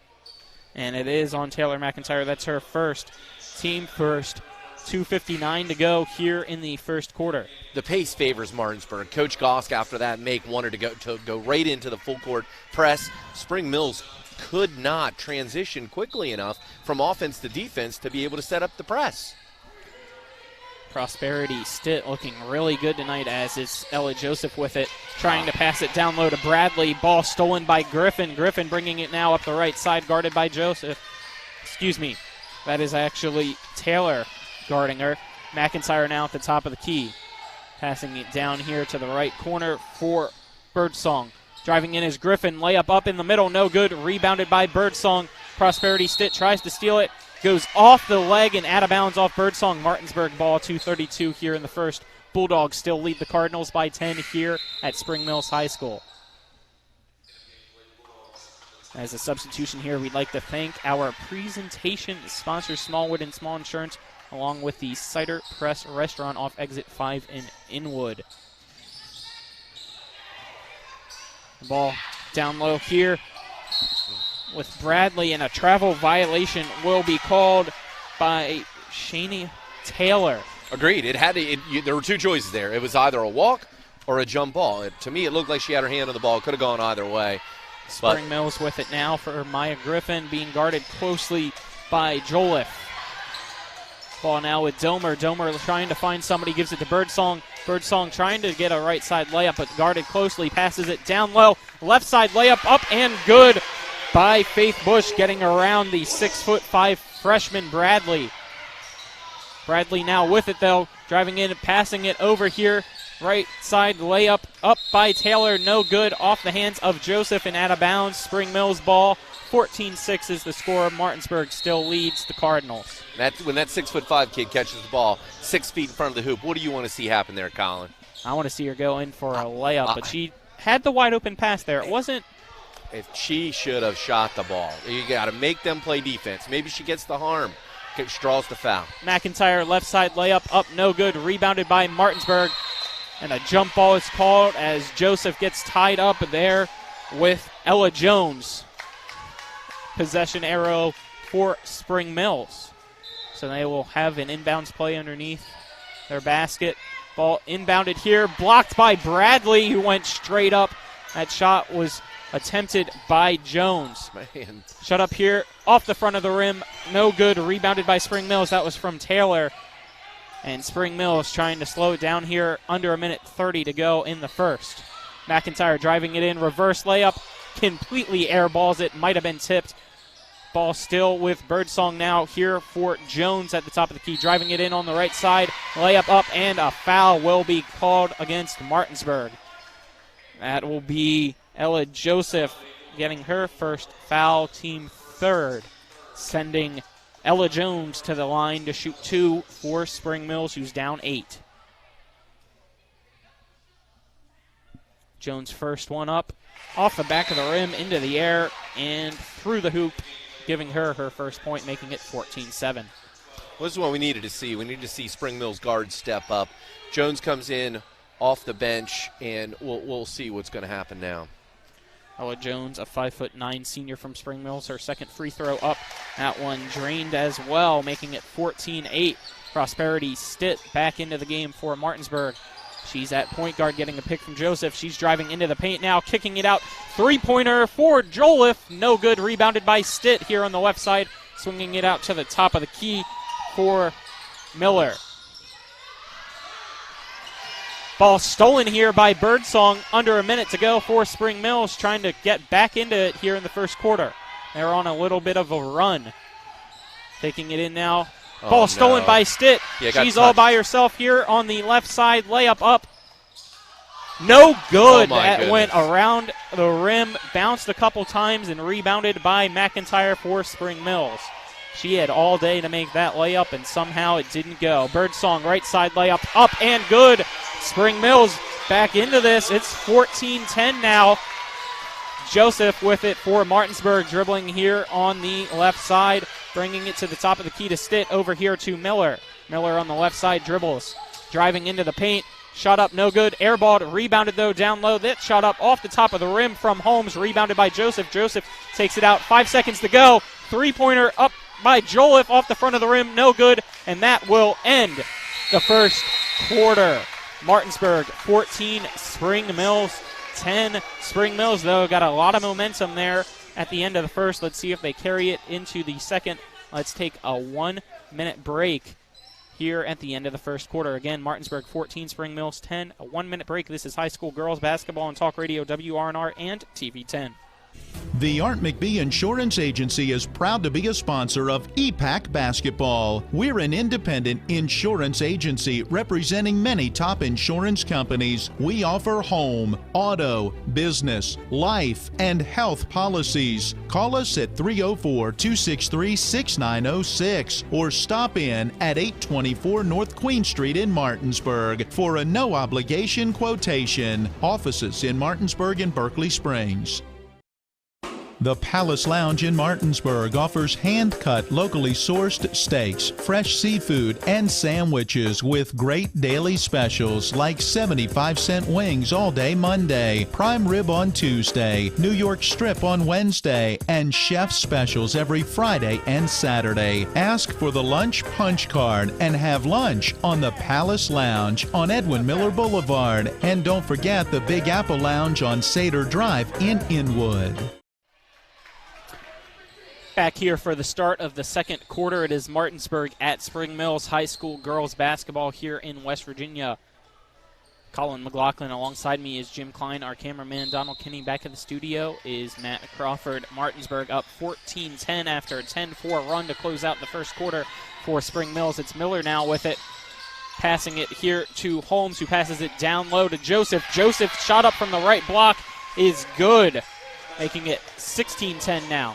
And it is on Taylor McIntyre. That's her first, team first. 2:59 to go here in the first quarter. The pace favors Martinsburg. Coach Gosk after that make wanted to go right into the full court press. Spring Mills could not transition quickly enough from offense to defense to be able to set up the press. Prosperity Stitt looking really good tonight, as is Ella Joseph with it, trying to pass it down low to Bradley. Ball stolen by Griffin. Griffin bringing it now up the right side, guarded by Joseph. Excuse me, that is actually Taylor guarding her. McIntyre now at the top of the key. Passing it down here to the right corner for Birdsong. Driving in is Griffin. Layup up in the middle. No good. Rebounded by Birdsong. Prosperity Stitt tries to steal it. Goes off the leg and out of bounds off Birdsong. Martinsburg ball. 2:32 here in the first. Bulldogs still lead the Cardinals by 10 here at Spring Mills High School. As a substitution here, we'd like to thank our presentation sponsors, Smallwood and Small Insurance, along with the Cider Press Restaurant off Exit 5 in Inwood. The ball down low here with Bradley, and a travel violation will be called by Shani Taylor. Agreed. There were two choices there. It was either a walk or a jump ball. To me, it looked like she had her hand on the ball. It could have gone either way. Spring Mills with it now for Maya Griffin, being guarded closely by Jolliffe. Ball now with Domer. Domer trying to find somebody, gives it to Birdsong. Birdsong trying to get a right side layup, but guarded closely. Passes it down low. Left side layup up and good by Faith Bush, getting around the 6'5" freshman Bradley. Bradley now with it though, driving in and passing it over here. Right side layup up by Taylor, no good, off the hands of Joseph and out of bounds. Spring Mills ball. 14-6 is the score. Martinsburg still leads the Cardinals. When that 6'5" kid catches the ball 6 feet in front of the hoop, what do you want to see happen there, Colin? I want to see her go in for a layup, but she had the wide open pass there. It wasn't. If she should have shot the ball. You got to make them play defense. Maybe she gets the harm. She draws the foul. McIntyre left side layup up, no good. Rebounded by Martinsburg. And a jump ball is called as Joseph gets tied up there with Ella Jones. Possession arrow for Spring Mills. So they will have an inbounds play underneath their basket. Ball inbounded here, blocked by Bradley, who went straight up. That shot was attempted by Jones. Man. Shut up here, off the front of the rim, no good. Rebounded by Spring Mills. That was from Taylor. And Spring Mills trying to slow it down here. Under a minute 30 to go in the first. McIntyre driving it in, reverse layup, completely airballs it, might have been tipped. Ball still with Birdsong now here for Jones at the top of the key. Driving it in on the right side, layup up, and a foul will be called against Martinsburg. That will be Ella Joseph getting her first foul, team third, sending Ella Jones to the line to shoot 2 for Spring Mills, who's down 8. Jones' first one up, off the back of the rim, into the air, and through the hoop, giving her her first point, making it 14-7. Well, this is what we needed to see. We needed to see Spring Mills guards step up. Jones comes in off the bench, and we'll see what's going to happen now. Ella Jones, a 5'9" senior from Spring Mills, her second free throw up. That one drained as well, making it 14-8. Prosperity Stitt back into the game for Martinsburg. She's at point guard getting a pick from Joseph. She's driving into the paint now, kicking it out. Three-pointer for Joliffe. No good. Rebounded by Stitt here on the left side. Swinging it out to the top of the key for Miller. Ball stolen here by Birdsong. Under a minute to go for Spring Mills, trying to get back into it here in the first quarter. They're on a little bit of a run. Taking it in now. Ball stolen by Stitt. She's all by herself here on the left side. Layup up. No good. That went around the rim, bounced a couple times, and rebounded by McIntyre for Spring Mills. She had all day to make that layup, and somehow it didn't go. Birdsong, right side layup, up and good. Spring Mills back into this. It's 14-10 now. Joseph with it for Martinsburg, dribbling here on the left side, bringing it to the top of the key to Stitt, over here to Miller. Miller on the left side dribbles, driving into the paint. Shot up, no good. Airballed, rebounded though down low. That shot up off the top of the rim from Holmes, rebounded by Joseph. Joseph takes it out. 5 seconds to go. Three-pointer up by Joliffe off the front of the rim, no good. And that will end the first quarter. Martinsburg 14, Spring Mills 10. Spring Mills, though, got a lot of momentum there at the end of the first. Let's see if they carry it into the second. Let's take a 1-minute break here at the end of the first quarter. Again, Martinsburg 14, Spring Mills 10. A 1-minute break. This is high school girls basketball on Talk Radio WRNR and TV 10. The Art McBee Insurance Agency is proud to be a sponsor of EPAC Basketball. We're an independent insurance agency representing many top insurance companies. We offer home, auto, business, life, and health policies. Call us at 304-263-6906 or stop in at 824 North Queen Street in Martinsburg for a no-obligation quotation. Offices in Martinsburg and Berkeley Springs. The Palace Lounge in Martinsburg offers hand-cut, locally sourced steaks, fresh seafood, and sandwiches with great daily specials like 75-cent wings all day Monday, prime rib on Tuesday, New York strip on Wednesday, and chef specials every Friday and Saturday. Ask for the lunch punch card and have lunch on the Palace Lounge on Edwin Miller Boulevard. And don't forget the Big Apple Lounge on Sater Drive in Inwood. Back here for the start of the second quarter. It is Martinsburg at Spring Mills High School girls basketball here in West Virginia. Colin McLaughlin alongside me is Jim Klein. Our cameraman Donald Kinney back in the studio is Matt Crawford. Martinsburg up 14-10 after a 10-4 run to close out the first quarter for Spring Mills. It's Miller now with it, passing it here to Holmes, who passes it down low to Joseph. Joseph shot up from the right block is good, making it 16-10 now.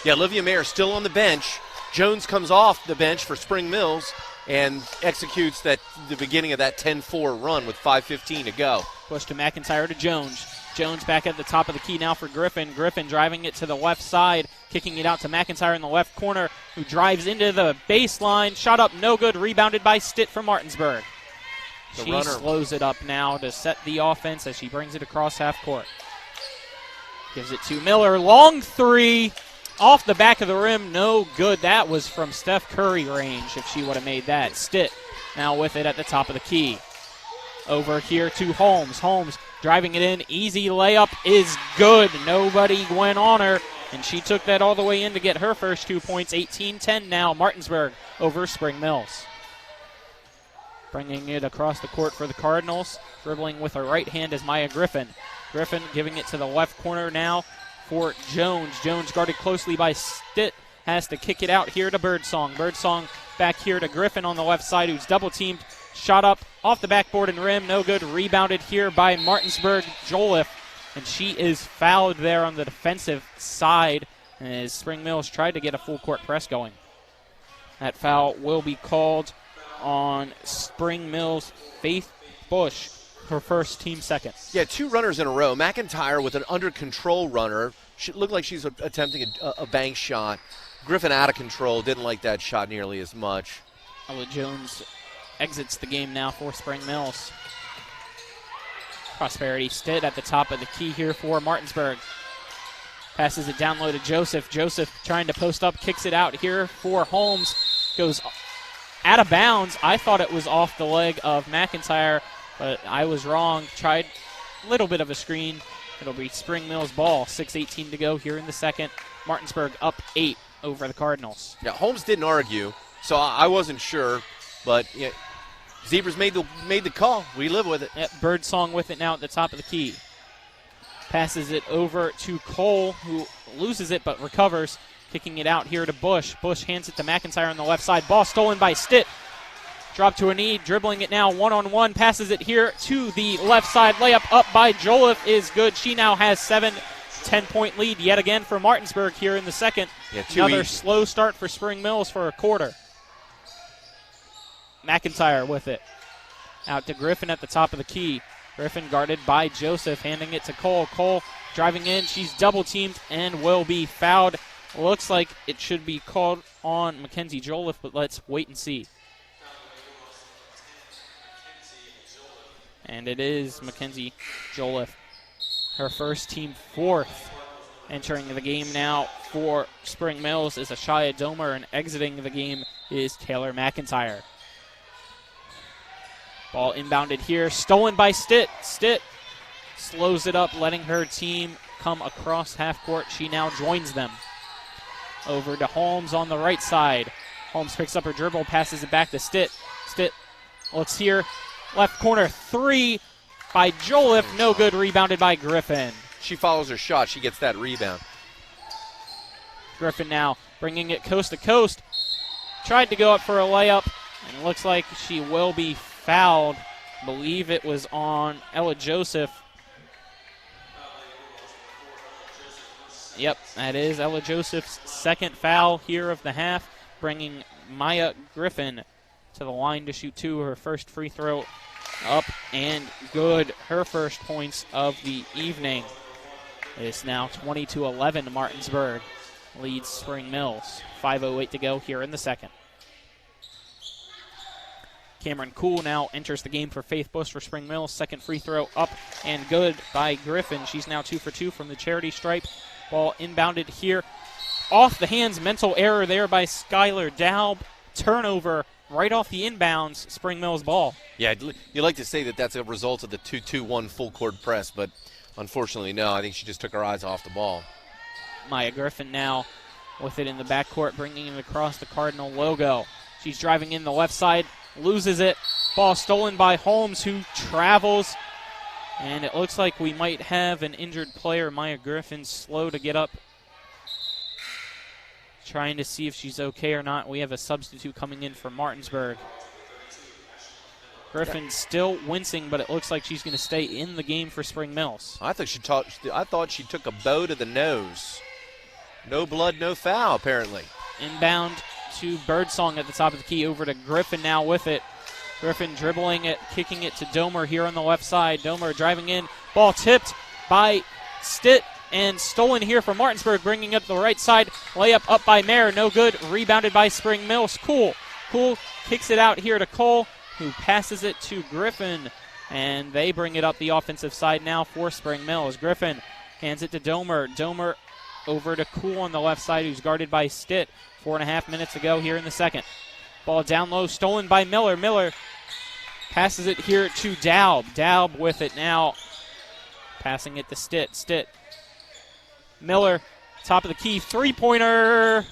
Yeah, Olivia Mayer still on the bench. Jones comes off the bench for Spring Mills and executes the beginning of that 10-4 run with 5:15 to go. Push to McIntyre to Jones. Jones back at the top of the key now for Griffin. Griffin driving it to the left side, kicking it out to McIntyre in the left corner, who drives into the baseline. Shot up, no good. Rebounded by Stitt from Martinsburg. She slows it up now to set the offense as she brings it across half court. Gives it to Miller. Long three. Off the back of the rim, no good. That was from Steph Curry range if she would have made that. Stitt now with it at the top of the key. Over here to Holmes. Holmes driving it in. Easy layup is good. Nobody went on her, and she took that all the way in to get her first 2 points. 18-10 now. Martinsburg over Spring Mills. Bringing it across the court for the Cardinals. Dribbling with her right hand is Maya Griffin. Griffin giving it to the left corner now for Jones. Jones guarded closely by Stitt. Has to kick it out here to Birdsong. Birdsong back here to Griffin on the left side, who's double-teamed. Shot up off the backboard and rim. No good. Rebounded here by Martinsburg. Joliffe and she is fouled there on the defensive side as Spring Mills tried to get a full court press going. That foul will be called on Spring Mills' Faith Bush, her first, team second. Yeah, 2 runners in a row. McIntyre with an under-control runner. She looked like she's attempting a bank shot. Griffin out of control, didn't like that shot nearly as much. Ella Jones exits the game now for Spring Mills. Prosperity Stitt at the top of the key here for Martinsburg. Passes it down low to Joseph. Joseph trying to post up, kicks it out here for Holmes. Goes out of bounds. I thought it was off the leg of McIntyre, but I was wrong. Tried a little bit of a screen. It'll be Spring Mills ball. 6:18 to go here in the second. Martinsburg up 8 over the Cardinals. Yeah, Holmes didn't argue, so I wasn't sure, but yeah, Zebras made the call. We live with it. Yep, Birdsong with it now at the top of the key. Passes it over to Cole, who loses it but recovers. Kicking it out here to Bush. Bush hands it to McIntyre on the left side. Ball stolen by Stitt. Drop to a knee, dribbling it now one-on-one. Passes it here to the left side. Layup up by Joliffe is good. She now has 10-point lead yet again for Martinsburg here in the second. Yeah, another slow start for Spring Mills for a quarter. McIntyre with it. Out to Griffin at the top of the key. Griffin guarded by Joseph, handing it to Cole. Cole driving in. She's double-teamed and will be fouled. Looks like it should be called on Mackenzie Joliffe, but let's wait and see. And it is Mackenzie Joliffe, her first, team fourth. Entering the game now for Spring Mills is Ashaya Domer, and exiting the game is Taylor McIntyre. Ball inbounded here, stolen by Stitt. Stitt slows it up, letting her team come across half court. She now joins them. Over to Holmes on the right side. Holmes picks up her dribble, passes it back to Stitt. Stitt looks here. Left corner, 3 by Joliffe. No good, rebounded by Griffin. She follows her shot. She gets that rebound. Griffin now bringing it coast to coast. Tried to go up for a layup, and looks like she will be fouled. I believe it was on Ella Joseph. Yep, that is Ella Joseph's second foul here of the half, bringing Maya Griffin to the line to shoot 2. Her first free throw up and good. Her first points of the evening. It's now 20-11. Martinsburg leads Spring Mills. 5:08 to go here in the second. Cameron Cool now enters the game for Faith Bush for Spring Mills. Second free throw up and good by Griffin. She's now 2 for 2 from the charity stripe. Ball inbounded here. Off the hands, mental error there by Skylar Daub. Turnover right off the inbounds, Spring Mills ball. Yeah, you like to say that that's a result of the 2-2-1 full court press, but unfortunately no. I think she just took her eyes off the ball. Maya Griffin now with it in the backcourt, bringing it across the Cardinal logo. She's driving in the left side, loses it. Ball stolen by Holmes, who travels. And it looks like we might have an injured player. Maya Griffin slow to get up. Trying to see if she's okay or not. We have a substitute coming in for Martinsburg. Griffin still wincing, but it looks like she's going to stay in the game for Spring Mills. I thought she took a bow to the nose. No blood, no foul, apparently. Inbound to Birdsong at the top of the key. Over to Griffin now with it. Griffin dribbling it, kicking it to Domer here on the left side. Domer driving in. Ball tipped by Stitt and stolen here from Martinsburg, bringing it to the right side. Layup up by Mayer, no good. Rebounded by Spring Mills. Cool kicks it out here to Cole, who passes it to Griffin. And they bring it up the offensive side now for Spring Mills. Griffin hands it to Domer. Domer over to Cool on the left side, who's guarded by Stitt. 4.5 minutes to go here in the second. Ball down low, stolen by Miller. Miller passes it here to Daub. Daub with it now. Passing it to Stitt. Stitt. Miller, top of the key. Three-pointer.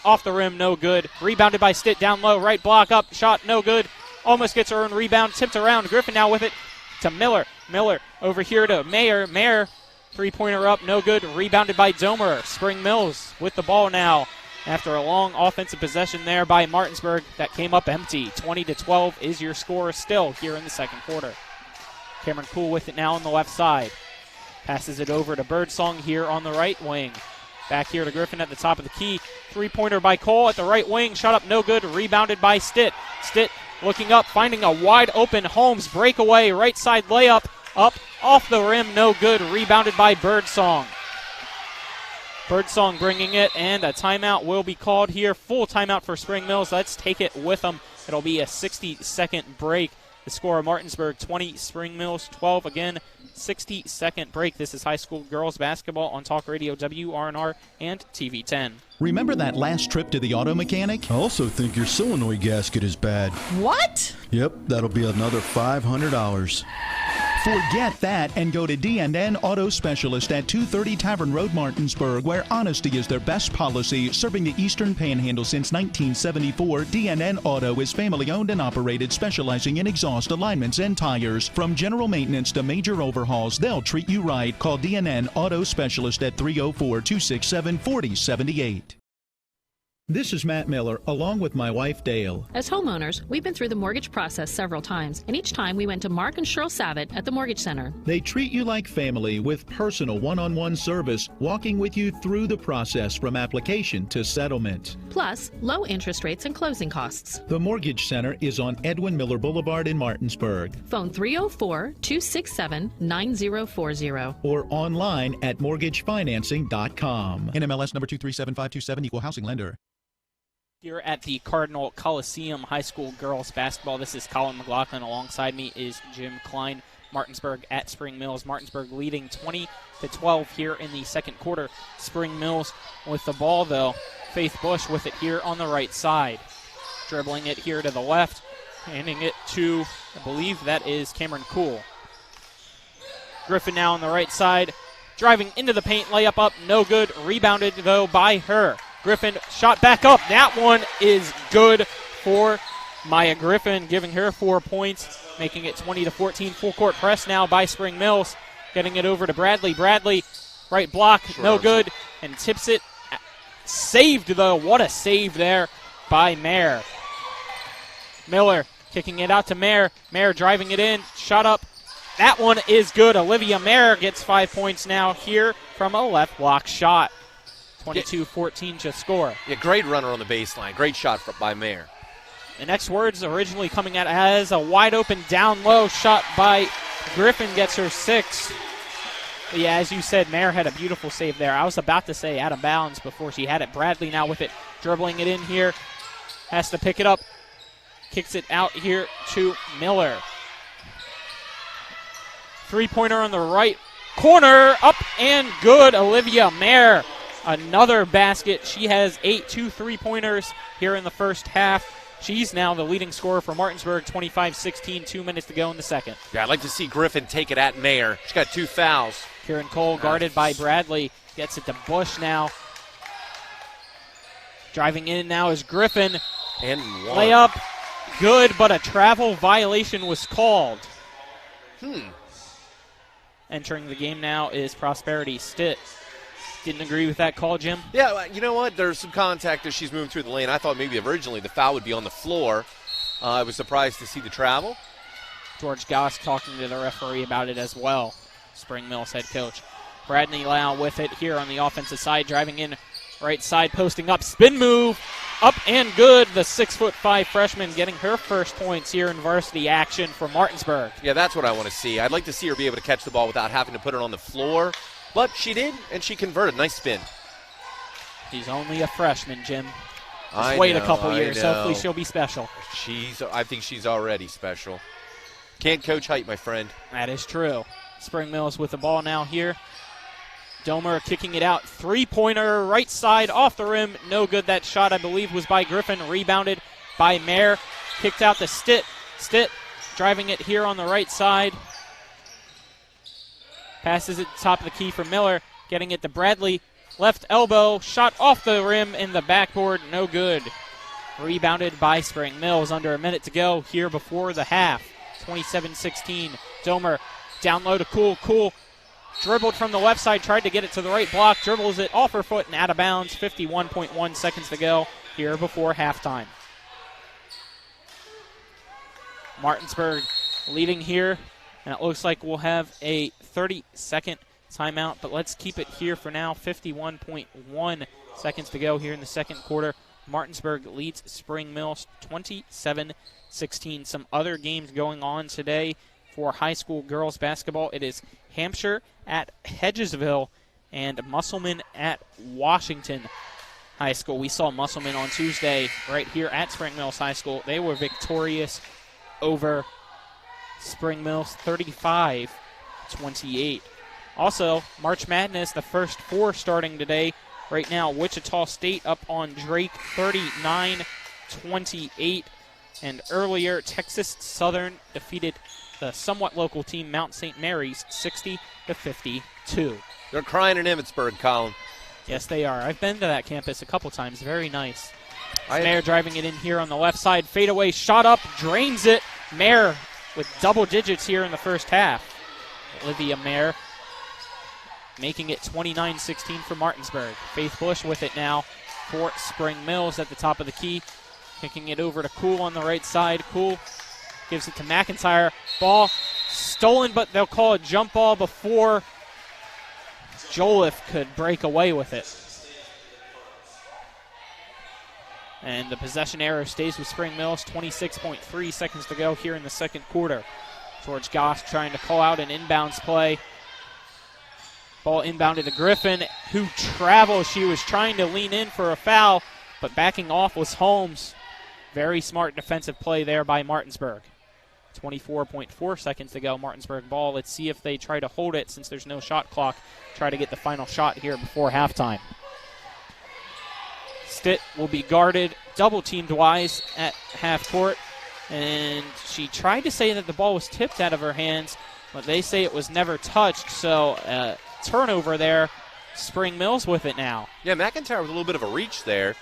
Off the rim, no good. Rebounded by Stitt down low. Right block up. Shot, no good. Almost gets her own rebound. Tipped around. Griffin now with it to Miller. Miller over here to Mayer. Mayer, three-pointer up, no good. Rebounded by Domer. Spring Mills with the ball now. After a long offensive possession there by Martinsburg that came up empty. 20-12 is your score still here in the second quarter. Cameron Cool with it now on the left side. Passes it over to Birdsong here on the right wing. Back here to Griffin at the top of the key. Three-pointer by Cole at the right wing. Shot up, no good. Rebounded by Stitt. Stitt looking up, finding a wide open Holmes breakaway. Right side layup. Up, off the rim, no good. Rebounded by Birdsong. Birdsong bringing it, and a timeout will be called here. Full timeout for Spring Mills. Let's take it with them. It'll be a 60-second break. The score of Martinsburg 20, Spring Mills 12. Again, 60-second break. This is high school girls basketball on Talk Radio WRNR and TV 10. Remember that last trip to the auto mechanic? I also think your solenoid gasket is bad. What? Yep, that'll be another $500. Forget that and go to D&N Auto Specialist at 230 Tavern Road, Martinsburg, where honesty is their best policy. Serving the Eastern Panhandle since 1974, D&N Auto is family-owned and operated, specializing in exhaust alignments and tires. From general maintenance to major overhauls, they'll treat you right. Call D&N Auto Specialist at 304-267-4078. This is Matt Miller, along with my wife, Dale. As homeowners, we've been through the mortgage process several times, and each time we went to Mark and Cheryl Savitt at the Mortgage Center. They treat you like family with personal one-on-one service, walking with you through the process from application to settlement. Plus, low interest rates and closing costs. The Mortgage Center is on Edwin Miller Boulevard in Martinsburg. Phone 304-267-9040. Or online at mortgagefinancing.com. NMLS number 237527, equal housing lender. Here at the Cardinal Coliseum High School girls basketball, this is Colin McLaughlin. Alongside me is Jim Klein. Martinsburg at Spring Mills. Martinsburg leading 20-12 here in the second quarter. Spring Mills with the ball, though. Faith Bush with it here on the right side. Dribbling it here to the left. Handing it to, I believe that is Cameron Cool. Griffin now on the right side. Driving into the paint, layup up, no good. Rebounded, though, by her. Griffin shot back up. That one is good for Maya Griffin, giving her 4 points, making it 20-14. Full court press now by Spring Mills. Getting it over to Bradley. Bradley, right block, no good, and tips it. Saved, though. What a save there by Mayer. Miller kicking it out to Mayer. Mayer driving it in. Shot up. That one is good. Olivia Mayer gets 5 points now here from a left block shot. 22-14 to score. Yeah, great runner on the baseline. Great shot by Mayer. The next words originally coming out as a wide open down low shot by Griffin, gets her 6. But yeah, as you said, Mayer had a beautiful save there. I was about to say out of bounds before she had it. Bradley now with it, dribbling it in here. Has to pick it up. Kicks it out here to Miller. Three-pointer on the right corner. Up and good. Olivia Mayer. Another basket. She has 2 3-pointers here in the first half. She's now the leading scorer for Martinsburg, 25-16, 2 minutes to go in the second. Yeah, I'd like to see Griffin take it at Mayer. She's got 2 fouls. Kieran Cole guarded by Bradley. Gets it to Bush now. Driving in now is Griffin. And one. Layup, good, but a travel violation was called. Entering the game now is Prosperity Stitt. Didn't agree with that call, Jim? Yeah, you know what? There's some contact as she's moving through the lane. I thought maybe originally the foul would be on the floor. I was surprised to see the travel. George Goss talking to the referee about it as well. Spring Mills head coach. Bradley Lau with it here on the offensive side, driving in right side, posting up, spin move, up and good. The 6'5" freshman getting her first points here in varsity action for Martinsburg. Yeah, that's what I want to see. I'd like to see her be able to catch the ball without having to put it on the floor. But she did, and she converted. Nice spin. She's only a freshman, Jim. Just wait a couple years. Hopefully she'll be special. I think she's already special. Can't coach height, my friend. That is true. Spring Mills with the ball now here. Domer kicking it out. Three-pointer, right side, off the rim. No good. That shot, I believe, was by Griffin. Rebounded by Mayer. Kicked out to Stitt. Stitt driving it here on the right side. Passes it top of the key for Miller. Getting it to Bradley. Left elbow. Shot off the rim in the backboard. No good. Rebounded by Spring Mills. Under a minute to go here before the half. 27-16. Domer down low to Cool. Cool dribbled from the left side. Tried to get it to the right block. Dribbles it off her foot and out of bounds. 51.1 seconds to go here before halftime. Martinsburg leading here. And it looks like we'll have a 30-second timeout, but let's keep it here for now. 51.1 seconds to go here in the second quarter. Martinsburg leads Spring Mills 27-16. Some other games going on today for high school girls basketball. It is Hampshire at Hedgesville and Musselman at Washington High School. We saw Musselman on Tuesday right here at Spring Mills High School. They were victorious over Spring Mills 35-28. Also, March Madness, the first four starting today. Right now, Wichita State up on Drake 39-28. And earlier, Texas Southern defeated the somewhat local team Mount St. Mary's 60-52. They're crying in Emmitsburg, Colin. Yes, they are. I've been to that campus a couple times. Very nice. Mayer driving it in here on the left side. Fadeaway shot up, drains it. Mayer with double digits here in the first half. Olivia Mayer making it 29-16 for Martinsburg. Faith Bush with it now for Spring Mills at the top of the key. Kicking it over to Kuhl on the right side. Kuhl gives it to McIntyre. Ball stolen, but they'll call a jump ball before Joliffe could break away with it. And the possession arrow stays with Spring Mills. 26.3 seconds to go here in the second quarter. George Goss trying to call out an inbounds play. Ball inbounded to Griffin, who travels. She was trying to lean in for a foul, but backing off was Holmes. Very smart defensive play there by Martinsburg. 24.4 seconds to go. Martinsburg ball. Let's see if they try to hold it since there's no shot clock. Try to get the final shot here before halftime. Stitt will be guarded, double-teamed Wise at half court. And she tried to say that the ball was tipped out of her hands, but they say it was never touched, so turnover there. Spring Mills with it now. Yeah, McIntyre with a little bit of a reach there,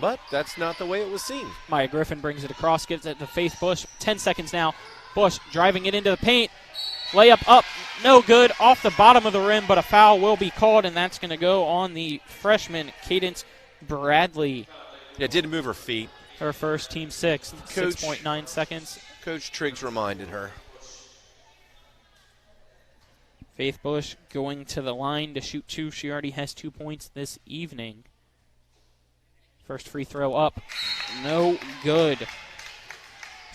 but that's not the way it was seen. Maya Griffin brings it across, gives it to Faith Bush. 10 seconds now. Bush driving it into the paint. Layup up, no good, off the bottom of the rim, but a foul will be called, and that's going to go on the freshman, Cadence Bradley. Yeah, didn't move her feet. Her first, team sixth, 6.9 seconds. Coach Triggs reminded her. Faith Bush going to the line to shoot two. She already has 2 points this evening. First free throw up, no good.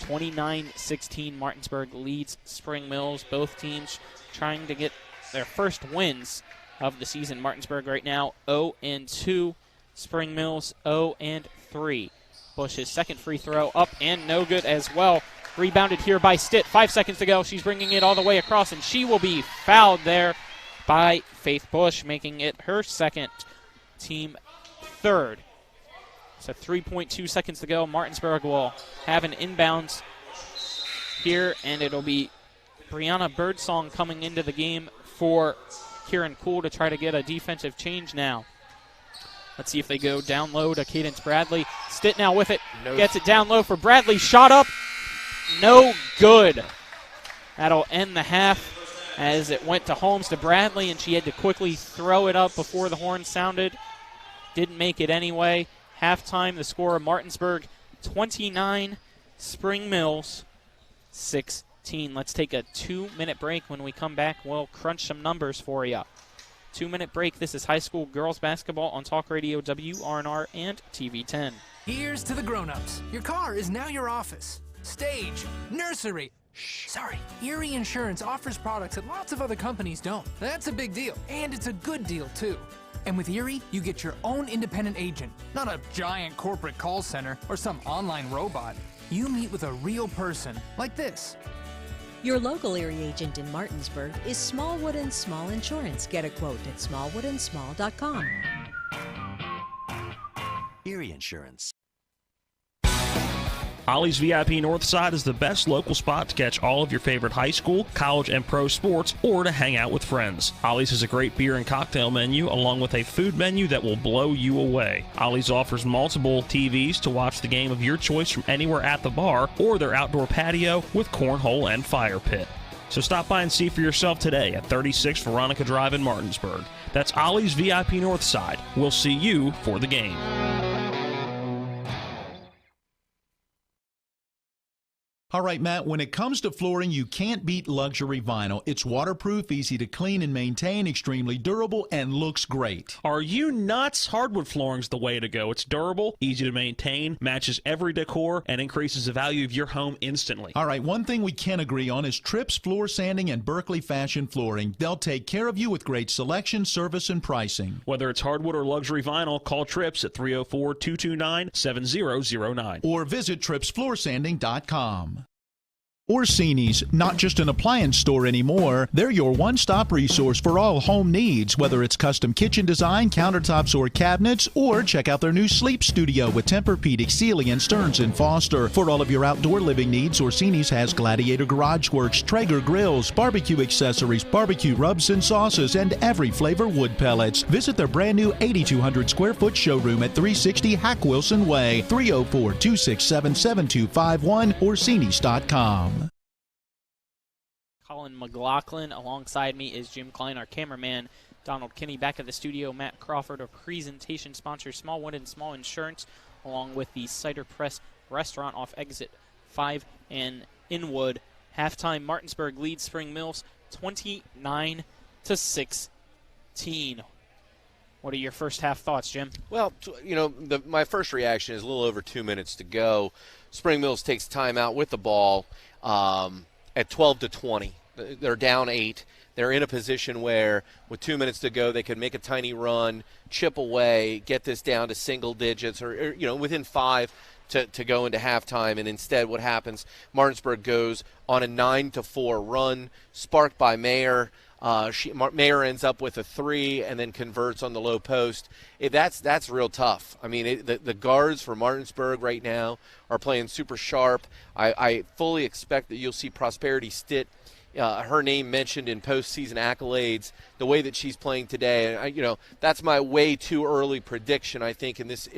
29-16, Martinsburg leads Spring Mills. Both teams trying to get their first wins of the season. Martinsburg right now 0-2. Spring Mills 0-3. Bush's second free throw up and no good as well. Rebounded here by Stitt. 5 seconds to go. She's bringing it all the way across, and she will be fouled there by Faith Bush, making it her second, team third. So 3.2 seconds to go. Martinsburg will have an inbounds here, and it'll be Brianna Birdsong coming into the game for Kieran Kuhl to try to get a defensive change now. Let's see if they go down low to Cadence Bradley. Stitt now with it. Gets it down low for Bradley. Shot up. No good. That'll end the half as it went to Holmes to Bradley, and she had to quickly throw it up before the horn sounded. Didn't make it anyway. Halftime, the score of Martinsburg 29, Spring Mills 16. Let's take a 2-minute break. When we come back, we'll crunch some numbers for you. 2-minute break. This is high school girls basketball on Talk Radio WRNR and TV 10. Here's to the grown-ups. Your car is now your office. Stage, nursery. Sorry, Erie Insurance offers products that lots of other companies don't. That's a big deal, and it's a good deal, too. And with Erie, you get your own independent agent, not a giant corporate call center or some online robot. You meet with a real person, like this. Your local Erie agent in Martinsburg is Smallwood & Small Insurance. Get a quote at smallwoodandsmall.com. Erie Insurance. Ollie's VIP Northside is the best local spot to catch all of your favorite high school, college, and pro sports, or to hang out with friends. Ollie's has a great beer and cocktail menu, along with a food menu that will blow you away. Ollie's offers multiple TVs to watch the game of your choice from anywhere at the bar, or their outdoor patio with cornhole and fire pit. So stop by and see for yourself today at 36 Veronica Drive in Martinsburg. That's Ollie's VIP Northside. We'll see you for the game. All right, Matt, when it comes to flooring, you can't beat luxury vinyl. It's waterproof, easy to clean and maintain, extremely durable, and looks great. Are you nuts? Hardwood flooring's the way to go. It's durable, easy to maintain, matches every decor, and increases the value of your home instantly. All right, one thing we can agree on is Trips Floor Sanding and Berkeley Fashion Flooring. They'll take care of you with great selection, service, and pricing. Whether it's hardwood or luxury vinyl, call Trips at 304-229-7009. Or visit tripsfloorsanding.com. Orsini's, not just an appliance store anymore. They're your one-stop resource for all home needs, whether it's custom kitchen design, countertops, or cabinets, or check out their new sleep studio with Tempur-Pedic, Sealy, and Stearns & Foster. For all of your outdoor living needs, Orsini's has Gladiator Garage Works, Traeger grills, barbecue accessories, barbecue rubs and sauces, and every flavor wood pellets. Visit their brand new 8,200 square foot showroom at 360 Hack Wilson Way, 304-267-7251, Orsinis.com. Colin McLaughlin. Alongside me is Jim Klein, our cameraman. Donald Kinney back at the studio. Matt Crawford, our presentation sponsor, Smallwood and Small Insurance, along with the Cider Press Restaurant off exit 5 and Inwood. Halftime, Martinsburg leads Spring Mills 29-16. What are your first half thoughts, Jim? Well, my first reaction is a little over 2 minutes to go. Spring Mills takes time out with the ball at 12-20. They're down 8. They're in a position where, with 2 minutes to go, they could make a tiny run, chip away, get this down to single digits, or within 5 to go into halftime. And instead, what happens? Martinsburg goes on a 9-4 run, sparked by Mayer. Mayer ends up with a 3 and then converts on the low post. That's real tough. I mean, the guards for Martinsburg right now are playing super sharp. I fully expect that you'll see Prosperity Stitt, her name mentioned in postseason accolades, the way that she's playing today. And that's my way too early prediction, I think, in this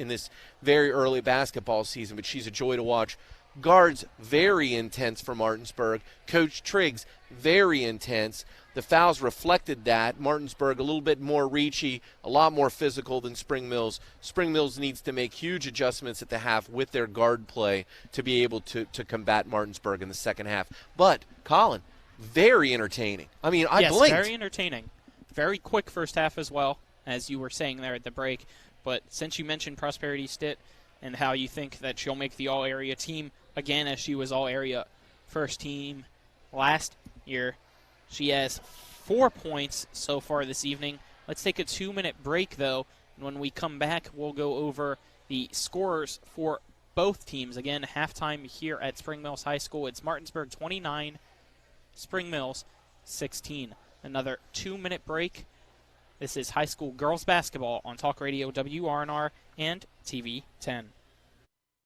very early basketball season. But she's a joy to watch. Guards, very intense for Martinsburg. Coach Triggs, very intense. The fouls reflected that. Martinsburg a little bit more reachy, a lot more physical than Spring Mills. Spring Mills needs to make huge adjustments at the half with their guard play to be able to combat Martinsburg in the second half. But, Colin, very entertaining. I mean, I blinked. Yes, very entertaining. Very quick first half as well, as you were saying there at the break. But since you mentioned Prosperity Stitt and how you think that she'll make the all-area team again, as she was all-area first team last year, she has 4 points so far this evening. Let's take a 2-minute break, though, and when we come back, we'll go over the scores for both teams. Again, halftime here at Spring Mills High School. It's Martinsburg 29, Spring Mills 16. Another 2-minute break. This is high school girls basketball on Talk Radio WRNR and TV 10.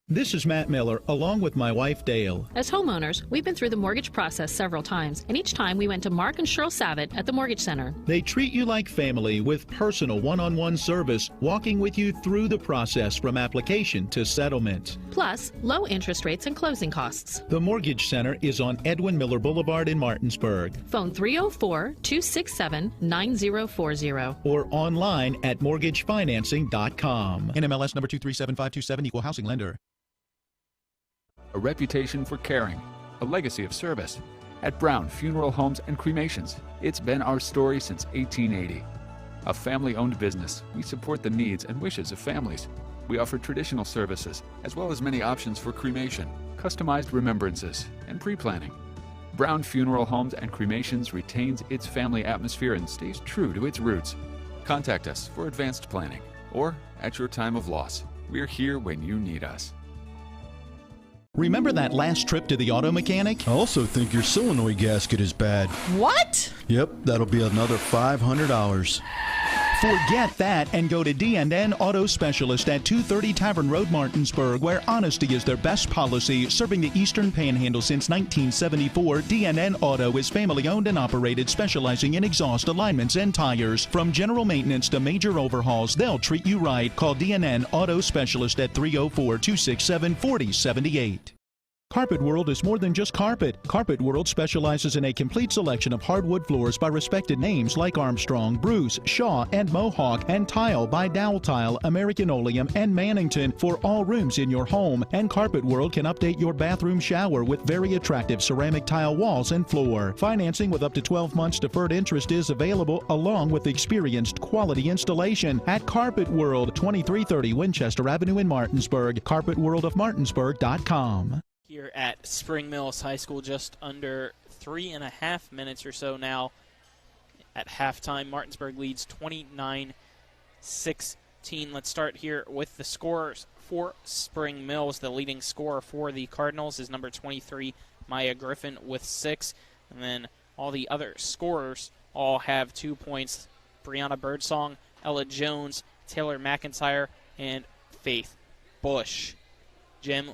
This is Matt Miller, along with my wife, Dale. As homeowners, we've been through the mortgage process several times, and each time we went to Mark and Cheryl Savitt at the Mortgage Center. They treat you like family with personal one-on-one service, walking with you through the process from application to settlement. Plus, low interest rates and closing costs. The Mortgage Center is on Edwin Miller Boulevard in Martinsburg. Phone 304-267-9040. Or online at mortgagefinancing.com. NMLS number 237527, equal housing lender. A reputation for caring, a legacy of service. At Brown Funeral Homes and Cremations, it's been our story since 1880. A family-owned business, we support the needs and wishes of families. We offer traditional services, as well as many options for cremation, customized remembrances, and pre-planning. Brown Funeral Homes and Cremations retains its family atmosphere and stays true to its roots. Contact us for advanced planning, or at your time of loss. We're here when you need us. Remember that last trip to the auto mechanic? I also think your solenoid gasket is bad. What? Yep, that'll be another $500. Forget that and go to D&N Auto Specialist at 230 Tavern Road, Martinsburg, where honesty is their best policy. Serving the Eastern Panhandle since 1974, D&N Auto is family-owned and operated, specializing in exhaust alignments and tires. From general maintenance to major overhauls, they'll treat you right. Call D&N Auto Specialist at 304-267-4078. Carpet World is more than just carpet. Carpet World specializes in a complete selection of hardwood floors by respected names like Armstrong, Bruce, Shaw, and Mohawk, and tile by Dowell Tile, American Oleum, and Mannington for all rooms in your home. And Carpet World can update your bathroom shower with very attractive ceramic tile walls and floor. Financing with up to 12 months deferred interest is available, along with experienced quality installation at Carpet World, 2330 Winchester Avenue in Martinsburg. CarpetWorldofMartinsburg.com. Here at Spring Mills High School, just under 3.5 minutes or so now at halftime. Martinsburg leads 29-16. Let's start here with the scorers for Spring Mills. The leading scorer for the Cardinals is number 23, Maya Griffin, with 6. And then all the other scorers all have 2 points. Brianna Birdsong, Ella Jones, Taylor McIntyre, and Faith Bush. Jim,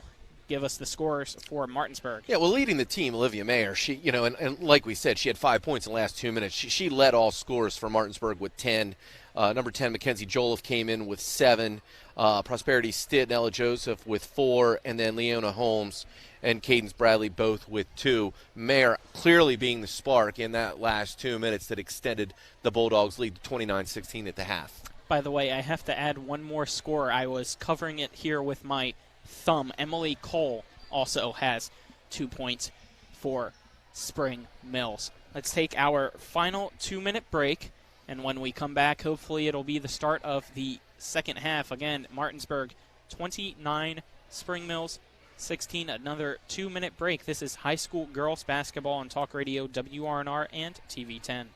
give us the scores for Martinsburg. Yeah, well, leading the team, Olivia Mayer, she, and like we said, she had 5 points in the last 2 minutes. She led all scorers for Martinsburg with 10. Number 10, Mackenzie Joliffe, came in with 7. Prosperity Stitt and Ella Joseph with 4. And then Leona Holmes and Cadence Bradley both with 2. Mayer clearly being the spark in that last 2 minutes that extended the Bulldogs' lead to 29-16 at the half. By the way, I have to add one more score. I was covering it here with my thumb. Emily Cole also has 2 points for Spring Mills. Let's take our final 2-minute break, and when we come back, hopefully it'll be the start of the second half. Again, Martinsburg 29, Spring Mills 16. Another 2-minute break. This is high school girls basketball on Talk Radio WRNR and TV 10.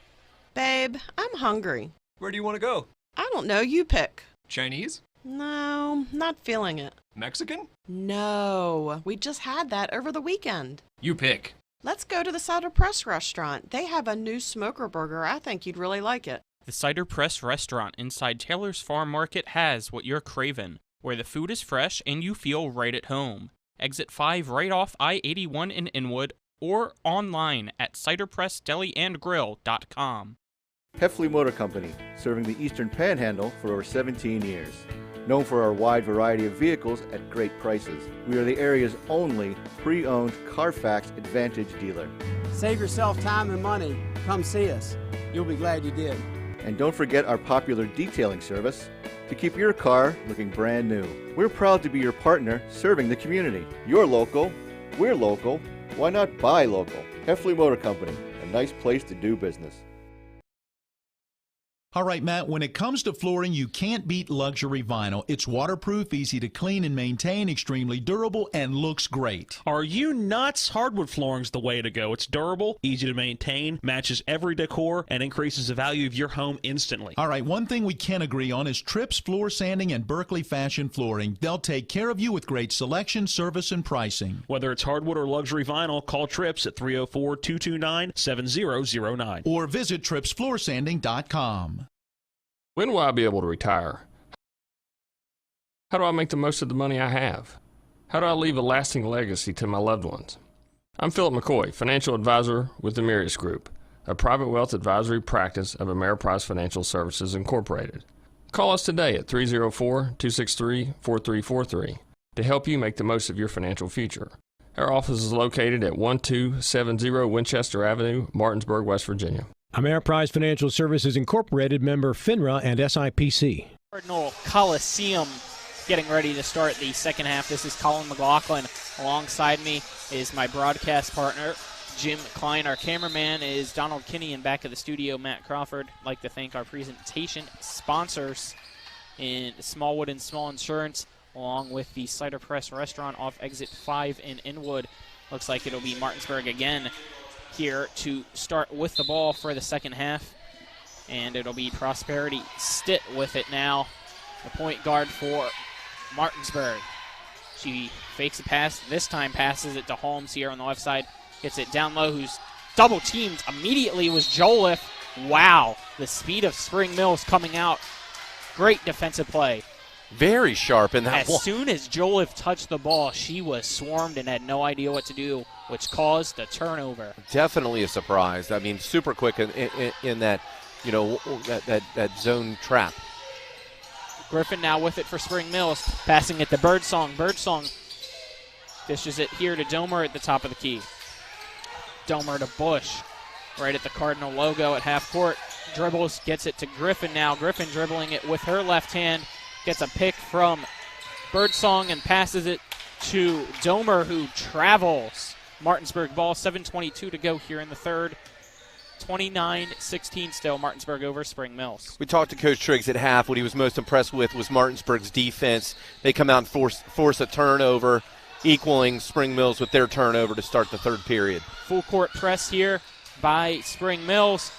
Babe, I'm hungry. Where do you want to go? I don't know. You pick. Chinese? No, not feeling it. Mexican? No, we just had that over the weekend. You pick. Let's go to the Cider Press restaurant. They have a new smoker burger. I think you'd really like it. The Cider Press restaurant inside Taylor's Farm Market has what you're craving, where the food is fresh and you feel right at home. Exit 5 right off I-81 in Inwood, or online at ciderpressdeliandgrill.com. Heffley Motor Company, serving the Eastern Panhandle for over 17 years. Known for our wide variety of vehicles at great prices. We are the area's only pre-owned Carfax Advantage dealer. Save yourself time and money. Come see us. You'll be glad you did. And don't forget our popular detailing service to keep your car looking brand new. We're proud to be your partner serving the community. You're local, we're local, why not buy local? Heffley Motor Company, a nice place to do business. All right, Matt, when it comes to flooring, you can't beat luxury vinyl. It's waterproof, easy to clean and maintain, extremely durable, and looks great. Are you nuts? Hardwood flooring's the way to go. It's durable, easy to maintain, matches every decor, and increases the value of your home instantly. All right, one thing we can agree on is Tripp's Floor Sanding and Berkeley Fashion Flooring. They'll take care of you with great selection, service, and pricing. Whether it's hardwood or luxury vinyl, call Tripp's at 304-229-7009. Or visit TrippsFloorSanding.com. When will I be able to retire? How do I make the most of the money I have? How do I leave a lasting legacy to my loved ones? I'm Philip McCoy, financial advisor with the Mirius Group, a private wealth advisory practice of Ameriprise Financial Services Incorporated. Call us today at 304-263-4343 to help you make the most of your financial future. Our office is located at 1270 Winchester Avenue, Martinsburg, West Virginia. Ameriprise Financial Services Incorporated, member FINRA and SIPC. Cardinal Coliseum getting ready to start the second half. This is Colin McLaughlin. Alongside me is my broadcast partner, Jim Klein. Our cameraman is Donald Kinney, and back at the studio, Matt Crawford. I'd like to thank our presentation sponsors in Smallwood and Small Insurance, along with the Cider Press restaurant off exit 5 in Inwood. Looks like it'll be Martinsburg again here to start with the ball for the second half, and it'll be Prosperity Stitt with it now, the point guard for Martinsburg. She fakes a pass, this time passes it to Holmes here on the left side, gets it down low, who's double teamed immediately was Joliffe. Wow, the speed of Spring Mills coming out. Great defensive play. Very sharp in that one. As soon as Joliffe touched the ball, she was swarmed and had no idea what to do, which caused the turnover. Definitely a surprise. I mean, super quick in that, that zone trap. Griffin now with it for Spring Mills, passing it to Birdsong. Birdsong Dishes it here to Domer at the top of the key. Domer to Bush, right at the Cardinal logo at half court. Dribbles, gets it to Griffin now. Griffin dribbling it with her left hand. Gets a pick from Birdsong and passes it to Domer, who travels. Martinsburg ball, 7:22 to go here in the third. 29-16 still, Martinsburg over Spring Mills. We talked to Coach Triggs at half. What he was most impressed with was Martinsburg's defense. They come out and force a turnover, equaling Spring Mills with their turnover to start the third period. Full court press here by Spring Mills.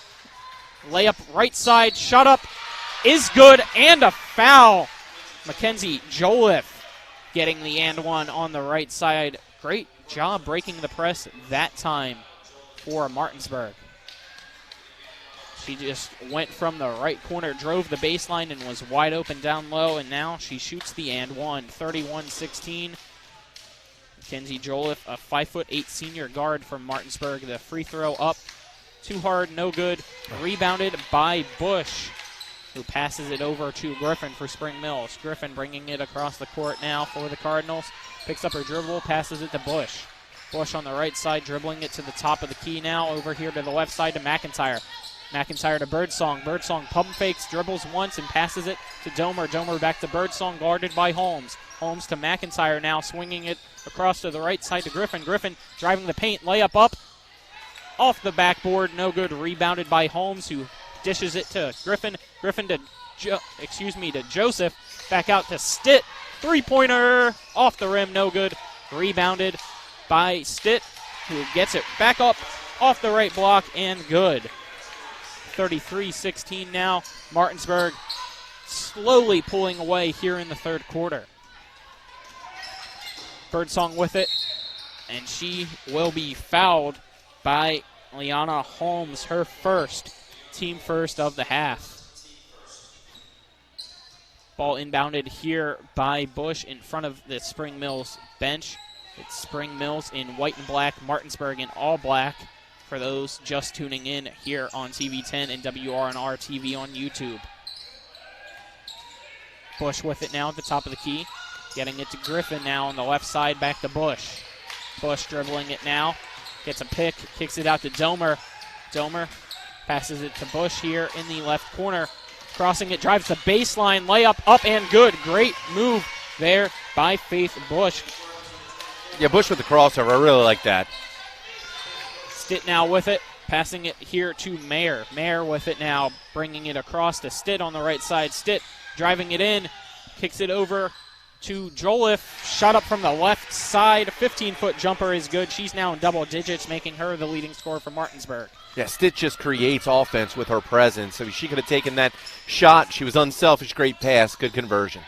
Layup right side, shot up is good, and a foul. Mackenzie Joliffe getting the and one on the right side. Great job breaking the press that time for Martinsburg. She just went from the right corner, drove the baseline, and was wide open down low, and now she shoots the and one, 31-16. Mackenzie Joliffe, a 5'8" senior guard from Martinsburg. The free throw up, too hard, no good. Rebounded by Bush, who passes it over to Griffin for Spring Mills. Griffin bringing it across the court now for the Cardinals. Picks up her dribble, passes it to Bush. Bush on the right side, dribbling it to the top of the key now. Over here to the left side to McIntyre. McIntyre to Birdsong. Birdsong pump fakes, dribbles once, and passes it to Domer. Domer back to Birdsong, guarded by Holmes. Holmes to McIntyre now, swinging it across to the right side to Griffin. Griffin driving the paint, layup up. Off the backboard, no good. Rebounded by Holmes, who dishes it to Griffin. Griffin to Joseph. Back out to Stitt. Three-pointer off the rim, no good. Rebounded by Stitt, who gets it back up off the right block and good. 33-16 now. Martinsburg slowly pulling away here in the third quarter. Birdsong with it, and she will be fouled by Liana Holmes, her first, team first of the half. Ball inbounded here by Bush in front of the Spring Mills bench. It's Spring Mills in white and black, Martinsburg in all black for those just tuning in here on TV10 and WRNR TV on YouTube. Bush with it now at the top of the key. Getting it to Griffin now on the left side, back to Bush. Bush dribbling it now. Gets a pick, kicks it out to Domer. Domer passes it to Bush here in the left corner. Crossing it, drives the baseline, layup up and good. Great move there by Faith Bush. Yeah, Bush with the crossover. I really like that. Stitt now with it, passing it here to Mayer. Mayer with it now, bringing it across to Stitt on the right side. Stitt driving it in, kicks it over to Joliffe. Shot up from the left side. 15-foot jumper is good. She's now in double digits, making her the leading scorer for Martinsburg. Yeah, Stitt just creates offense with her presence. So she could have taken that shot. She was unselfish. Great pass. Good conversion.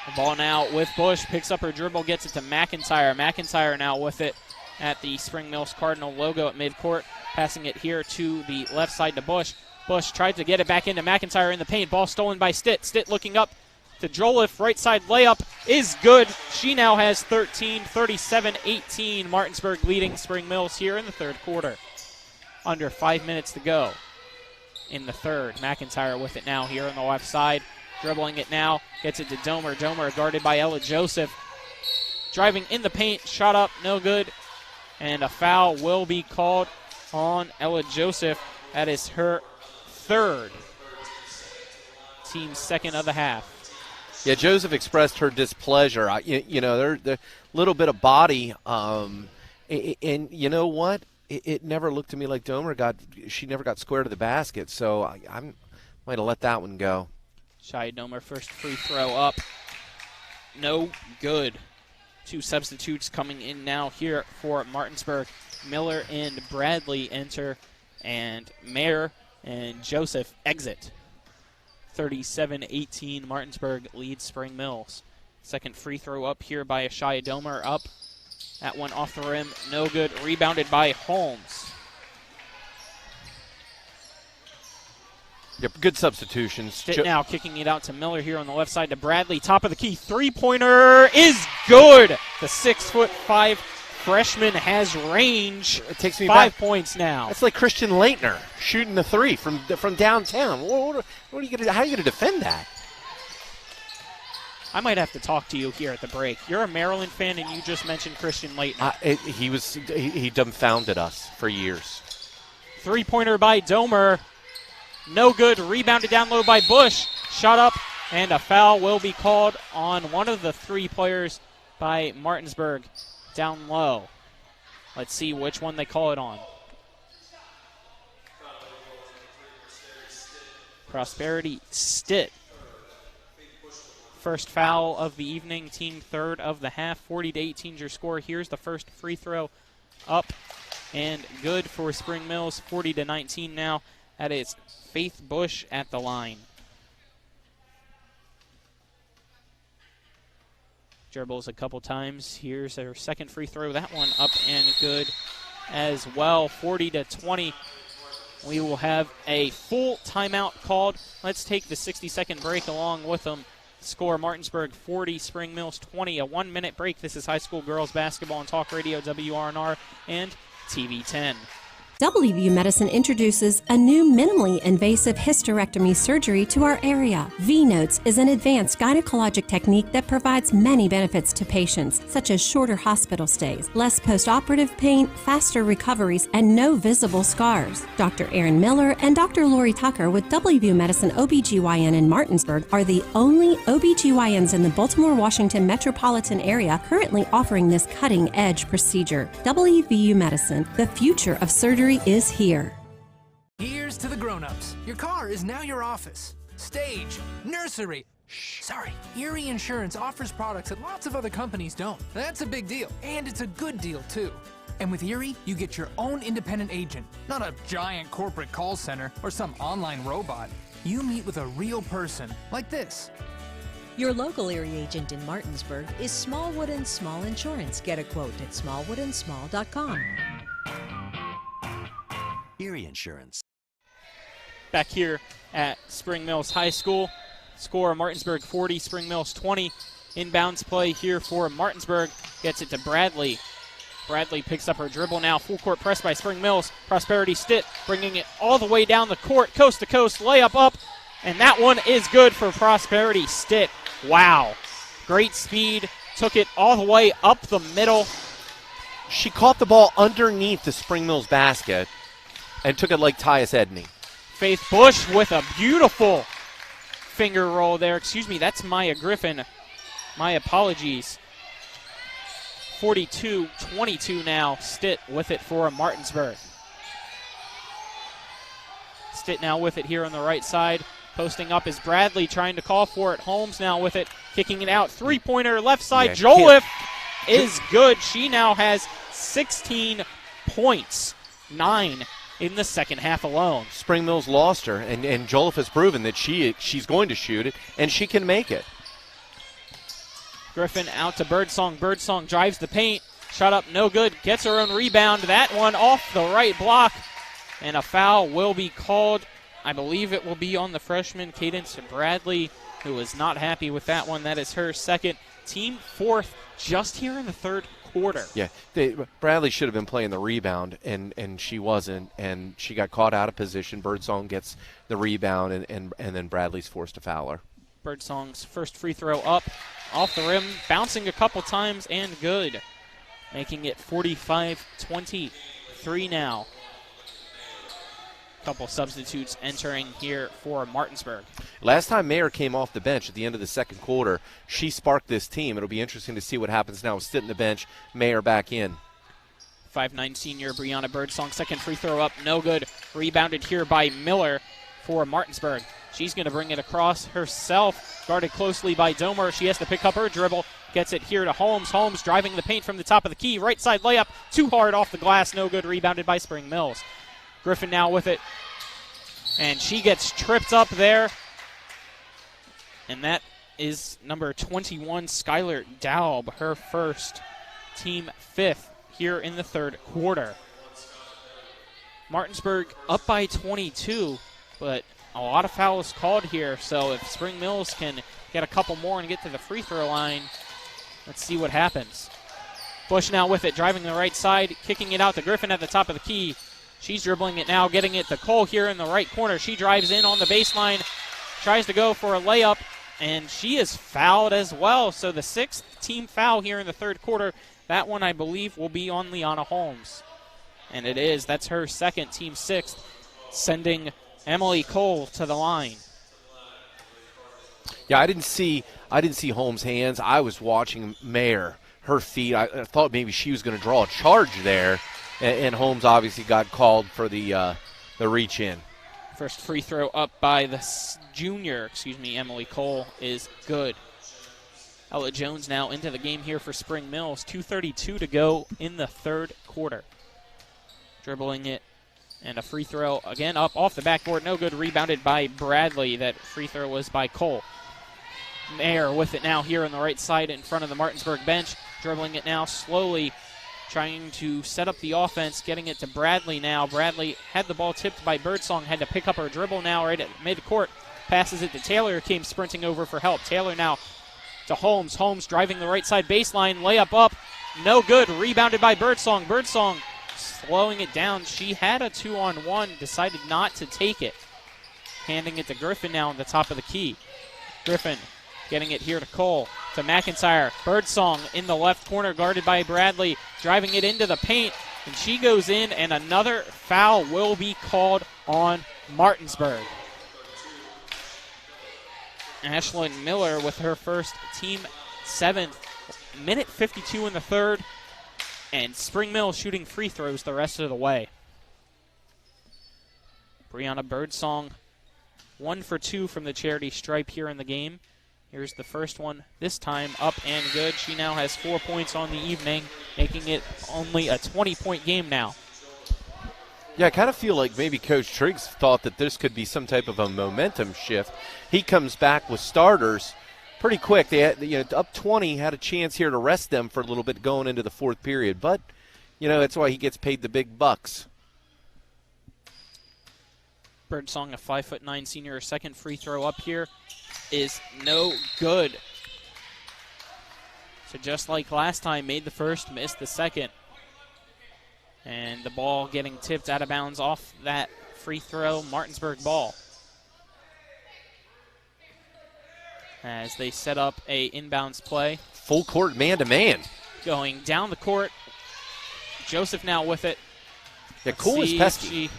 The ball now with Bush. Picks up her dribble, gets it to McIntyre. McIntyre now with it at the Spring Mills Cardinal logo at midcourt. Passing it here to the left side to Bush. Bush tried to get it back into McIntyre in the paint. Ball stolen by Stitt. Stitt looking up to Joliffe. Right side layup is good. She now has 13, 37-18. Martinsburg leading Spring Mills here in the third quarter. Under 5 minutes to go in the third. McIntyre with it now here on the left side. Dribbling it now. Gets it to Domer. Domer guarded by Ella Joseph. Driving in the paint. Shot up. No good. And a foul will be called on Ella Joseph. That is her third. Team's second of the half. Yeah, Joseph expressed her displeasure. They're a little bit of body. And you know what? It never looked to me like she never got square to the basket. So I might have let that one go. Shia Domer, first free throw up. No good. Two substitutes coming in now here for Martinsburg. Miller and Bradley enter, and Mayer and Joseph exit. 37-18, Martinsburg leads Spring Mills. Second free throw up here by Shia Domer, up. That one off the rim, no good. Rebounded by Holmes. Yep, good substitutions. Stitt now kicking it out to Miller here on the left side to Bradley. Top of the key, three-pointer is good. The 6'5" freshman has range. It takes me 5 back. points now. That's like Christian Leitner shooting the three from downtown. What are you gonna? How are you gonna defend that? I might have to talk to you here at the break. You're a Maryland fan, and you just mentioned Christian Leighton. He dumbfounded us for years. Three-pointer by Domer. No good. Rebounded down low by Bush. Shot up, and a foul will be called on one of the three players by Martinsburg down low. Let's see which one they call it on. Prosperity Stitt. First foul of the evening, team third of the half. 40-18 is your score. Here's the first free throw up and good for Spring Mills. 40-19 now. That is Faith Bush at the line. Dribbles a couple times. Here's her second free throw. That one up and good as well. 40-20. We will have a full timeout called. Let's take the 60-second break along with them. Score Martinsburg 40, Spring Mills 20. A 1-minute break. This is high school girls basketball on Talk Radio, WRNR, and TV 10. WVU Medicine introduces a new minimally invasive hysterectomy surgery to our area. V-Notes is an advanced gynecologic technique that provides many benefits to patients, such as shorter hospital stays, less post-operative pain, faster recoveries, and no visible scars. Dr. Aaron Miller and Dr. Lori Tucker with WVU Medicine OBGYN in Martinsburg are the only OBGYNs in the Baltimore, Washington metropolitan area currently offering this cutting-edge procedure. WVU Medicine, the future of surgery is here. Here's to the grown-ups. Your car is now your office. Stage, nursery. Sorry, Erie Insurance offers products that lots of other companies don't. That's a big deal, and it's a good deal, too. And with Erie, you get your own independent agent, not a giant corporate call center or some online robot. You meet with a real person, like this. Your local Erie agent in Martinsburg is Smallwood & Small Insurance. Get a quote at smallwoodandsmall.com. Erie Insurance. Back here at Spring Mills High School. Score Martinsburg 40, Spring Mills 20. Inbounds play here for Martinsburg. Gets it to Bradley. Bradley picks up her dribble now. Full court press by Spring Mills. Prosperity Stitt bringing it all the way down the court. Coast to coast. Layup up. And that one is good for Prosperity Stitt. Wow. Great speed. Took it all the way up the middle. She caught the ball underneath the Spring Mills basket and took it like Tyus Edney. Faith Bush with a beautiful finger roll there. Excuse me, that's Maya Griffin. My apologies. 42-22 now. Stitt with it for Martinsburg. Stitt now with it here on the right side. Posting up is Bradley trying to call for it. Holmes now with it, kicking it out. Three-pointer left side. Joliffe is good. She now has 16 points. 9 in the second half alone. Spring Mills lost her, and Joliffe has proven that she's going to shoot it, and she can make it. Griffin out to Birdsong. Birdsong drives the paint. Shot up, no good. Gets her own rebound. That one off the right block. And a foul will be called. I believe it will be on the freshman Cadence Bradley, who is not happy with that one. That is her second. Team fourth just here in the third quarter. Yeah, Bradley should have been playing the rebound, and she wasn't, and she got caught out of position. Birdsong gets the rebound, and then Bradley's forced to foul her. Birdsong's first free throw up, off the rim, bouncing a couple times, and good. Making it 45-23 now. Couple substitutes entering here for Martinsburg. Last time Mayer came off the bench at the end of the second quarter, she sparked this team. It'll be interesting to see what happens now with Stitt on the bench, Mayer back in. 5'9" senior Brianna Birdsong, second free throw up, no good. Rebounded here by Miller for Martinsburg. She's going to bring it across herself, guarded closely by Domer. She has to pick up her dribble, gets it here to Holmes. Holmes driving the paint from the top of the key, right side layup, too hard off the glass, no good, rebounded by Spring Mills. Griffin now with it, and she gets tripped up there. And that is number 21, Skylar Daub, her first, team fifth here in the third quarter. Martinsburg up by 22, but a lot of fouls called here, so if Spring Mills can get a couple more and get to the free throw line, let's see what happens. Bush now with it, driving the right side, kicking it out to Griffin at the top of the key. She's dribbling it now, getting it to Cole here in the right corner. She drives in on the baseline, tries to go for a layup, and she is fouled as well. So the 6th team foul here in the third quarter. That one, I believe, will be on Liana Holmes. And it is. That's her second, team 6th, sending Emily Cole to the line. Yeah, I didn't see Holmes' hands. I was watching Mayer, her feet. I thought maybe she was going to draw a charge there, and Holmes obviously got called for the reach in. First free throw up by the junior, Emily Cole, is good. Ella Jones now into the game here for Spring Mills. 2:32 to go in the third quarter. Dribbling it, and a free throw again up off the backboard. No good. Rebounded by Bradley. That free throw was by Cole. Mayer with it now here on the right side in front of the Martinsburg bench. Dribbling it now slowly, trying to set up the offense, getting it to Bradley now. Bradley had the ball tipped by Birdsong, had to pick up her dribble now right at midcourt. Passes it to Taylor, came sprinting over for help. Taylor now to Holmes. Holmes driving the right side baseline, layup up, no good. Rebounded by Birdsong. Birdsong slowing it down. She had a 2-on-1, decided not to take it. Handing it to Griffin now on the top of the key. Griffin getting it here to Cole, to McIntyre. Birdsong in the left corner, guarded by Bradley, driving it into the paint, and she goes in, and another foul will be called on Martinsburg. Ashlyn Miller with her first, team 7th. Minute 52 in the third, and Spring Mill shooting free throws the rest of the way. Brianna Birdsong, 1 for 2 from the charity stripe here in the game. Here's the first one, this time up and good. She now has 4 points on the evening, making it only a 20-point game now. Yeah, I kind of feel like maybe Coach Triggs thought that this could be some type of a momentum shift. He comes back with starters pretty quick. They had, up 20, had a chance here to rest them for a little bit going into the fourth period. But, that's why he gets paid the big bucks. Birdsong, a 5'9" senior, her second free throw up here is no good. So just like last time, made the first, missed the second. And the ball getting tipped out of bounds off that free throw, Martinsburg ball. As they set up a inbounds play. Full court man-to-man. Going down the court. Joseph now with it. Yeah, Cool is pesky. She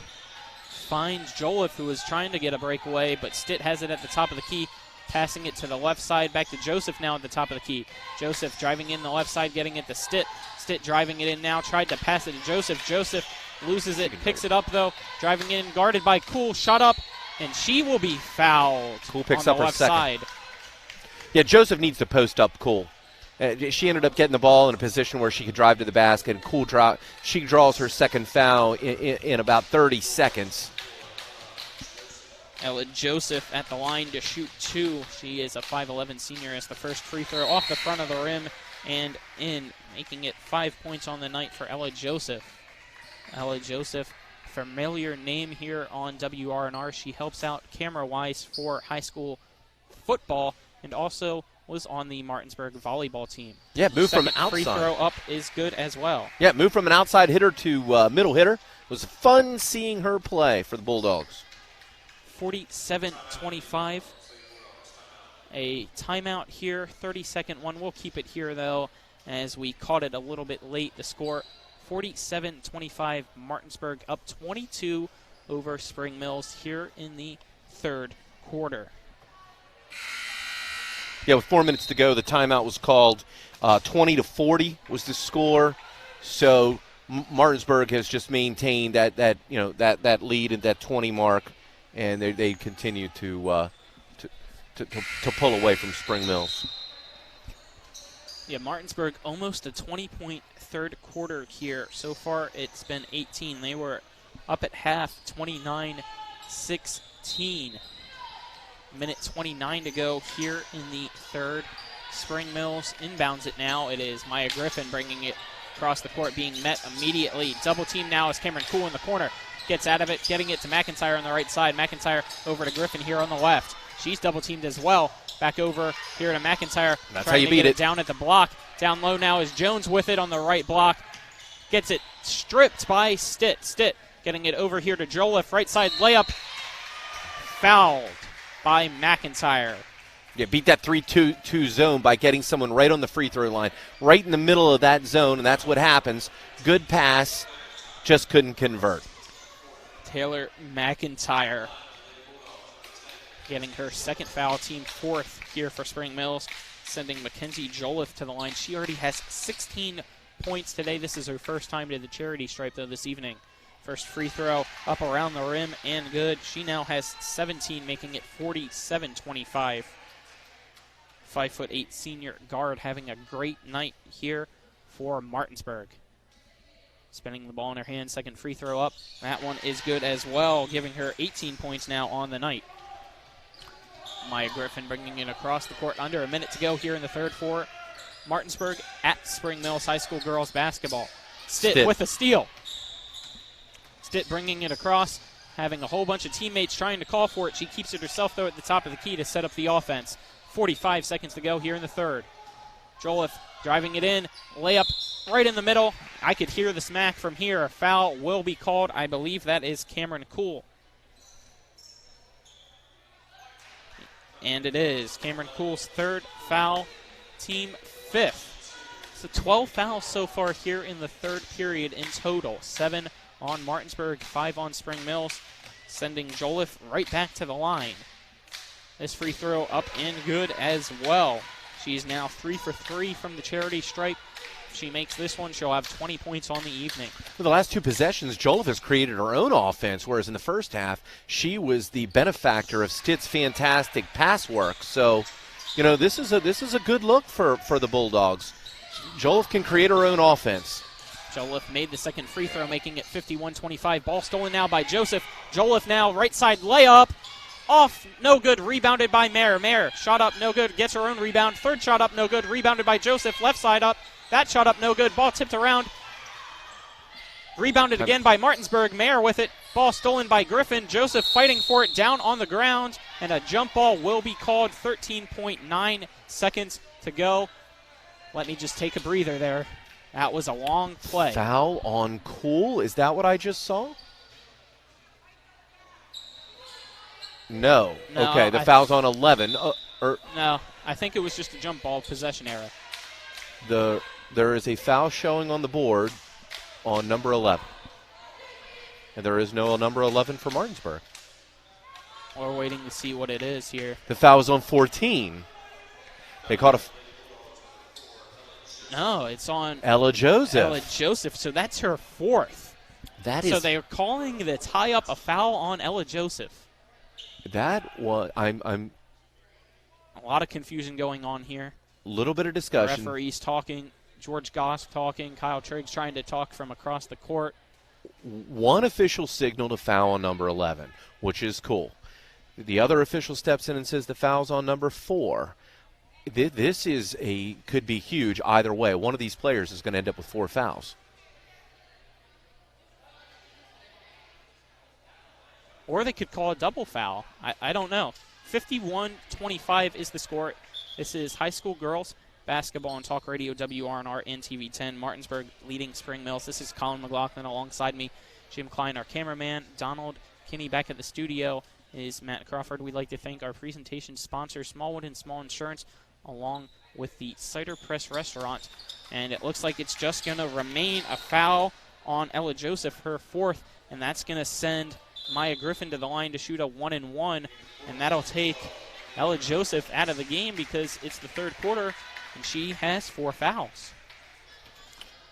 finds Joliffe, who was trying to get a breakaway, but Stitt has it at the top of the key. Passing it to the left side, back to Joseph now at the top of the key. Joseph driving in the left side, getting it to Stitt. Stitt driving it in now, tried to pass it to Joseph. Joseph loses it, picks it up though. Driving in, guarded by Cool, shot up, and she will be fouled. Cool picks on up the her left second. side. Yeah, Joseph needs to post up Cool. She ended up getting the ball in a position where she could drive to the basket. And Cool she draws her second foul in about 30 seconds. Ella Joseph at the line to shoot 2. She is a 5'11" senior as the first free throw off the front of the rim and in, making it 5 points on the night for Ella Joseph. Ella Joseph, familiar name here on WRNR. She helps out camera-wise for high school football and also was on the Martinsburg volleyball team. Yeah, move from outside. Free throw up is good as well. Yeah, move from an outside hitter to middle hitter. It was fun seeing her play for the Bulldogs. 47-25. A timeout here, 30-second one. We'll keep it here, though, as we caught it a little bit late. The score, 47-25, Martinsburg up 22 over Spring Mills here in the third quarter. Yeah, with 4 minutes to go, the timeout was called. 20-40 was the score. So Martinsburg has just maintained that lead at that 20 mark. And they continue to pull away from Spring Mills. Yeah, Martinsburg almost a 20-point third quarter here. So far, it's been 18. They were up at half, 29-16. Minute 29 to go here in the third. Spring Mills inbounds it now. It is Maya Griffin bringing it across the court, being met immediately. Double team now is Cameron Cool in the corner. Gets out of it, getting it to McIntyre on the right side. McIntyre over to Griffin here on the left. She's double-teamed as well. Back over here to McIntyre. That's how you beat it. Down at the block. Down low now is Jones with it on the right block. Gets it stripped by Stitt. Stitt getting it over here to Joliffe. Right side layup. Fouled by McIntyre. Yeah, beat that 3-2 zone by getting someone right on the free throw line, right in the middle of that zone, and that's what happens. Good pass, just couldn't convert. Taylor McIntyre getting her second foul, team fourth here for Spring Mills, sending Mackenzie Jolliffe to the line. She already has 16 points today. This is her first time to the charity stripe, though, this evening. First free throw up around the rim and good. She now has 17, making it 47-25. 5'8" senior guard having a great night here for Martinsburg. Spinning the ball in her hand, second free throw up. That one is good as well, giving her 18 points now on the night. Maya Griffin bringing it across the court. Under a minute to go here in the third for Martinsburg at Spring Mills High School girls basketball. Stitt with a steal. Stitt bringing it across, having a whole bunch of teammates trying to call for it. She keeps it herself, though, at the top of the key to set up the offense. 45 seconds to go here in the third. Jolliffe driving it in, layup right in the middle. I could hear the smack from here. A foul will be called. I believe that is Cameron Cool. And it is Cameron Cool's third foul, team fifth. So 12 fouls so far here in the third period in total. 7 on Martinsburg, 5 on Spring Mills, sending Jolliffe right back to the line. This free throw up and good as well. She's now 3 for 3 from the charity stripe. If she makes this one, she'll have 20 points on the evening. For the last two possessions, Jolliffe has created her own offense, whereas in the first half, she was the benefactor of Stitt's fantastic pass work. So, this is a good look for the Bulldogs. Jolliffe can create her own offense. Jolliffe made the second free throw, making it 51-25. Ball stolen now by Joseph. Jolliffe now right side layup. Off, no good, rebounded by Mayer. Mayer, shot up, no good, gets her own rebound. Third shot up, no good, rebounded by Joseph. Left side up, that shot up, no good. Ball tipped around. Rebounded again by Martinsburg. Mayer with it. Ball stolen by Griffin. Joseph fighting for it down on the ground. And a jump ball will be called. 13.9 seconds to go. Let me just take a breather there. That was a long play. Foul on Cool? Is that what I just saw? No. Okay, the foul's on 11. No, I think it was just a jump ball possession error. There is a foul showing on the board on number 11. And there is no number 11 for Martinsburg. We're waiting to see what it is here. The foul is on 14. They caught a... No, it's on Ella Joseph. Ella Joseph, so that's her fourth. So they're calling the tie-up a foul on Ella Joseph. That was... I'm a lot of confusion going on here. A little bit of discussion. The referees talking. George Goss talking. Kyle Triggs trying to talk from across the court. One official signaled a foul on number 11, which is cool. The other official steps in and says the foul's on number 4. This could be huge either way. One of these players is going to end up with 4 fouls. Or they could call a double foul. I don't know. 51-25 is the score. This is high school girls basketball on Talk Radio, WRNR, and TV10. Martinsburg leading Spring Mills. This is Colin McLaughlin alongside me. Jim Klein, our cameraman. Donald Kinney back at the studio is Matt Crawford. We'd like to thank our presentation sponsor, Smallwood and Small Insurance, along with the Cider Press Restaurant. And it looks like it's just going to remain a foul on Ella Joseph, her fourth, and that's going to send Maya Griffin to the line to shoot a 1-and-1, and that'll take Ella Joseph out of the game because it's the third quarter, and she has 4 fouls.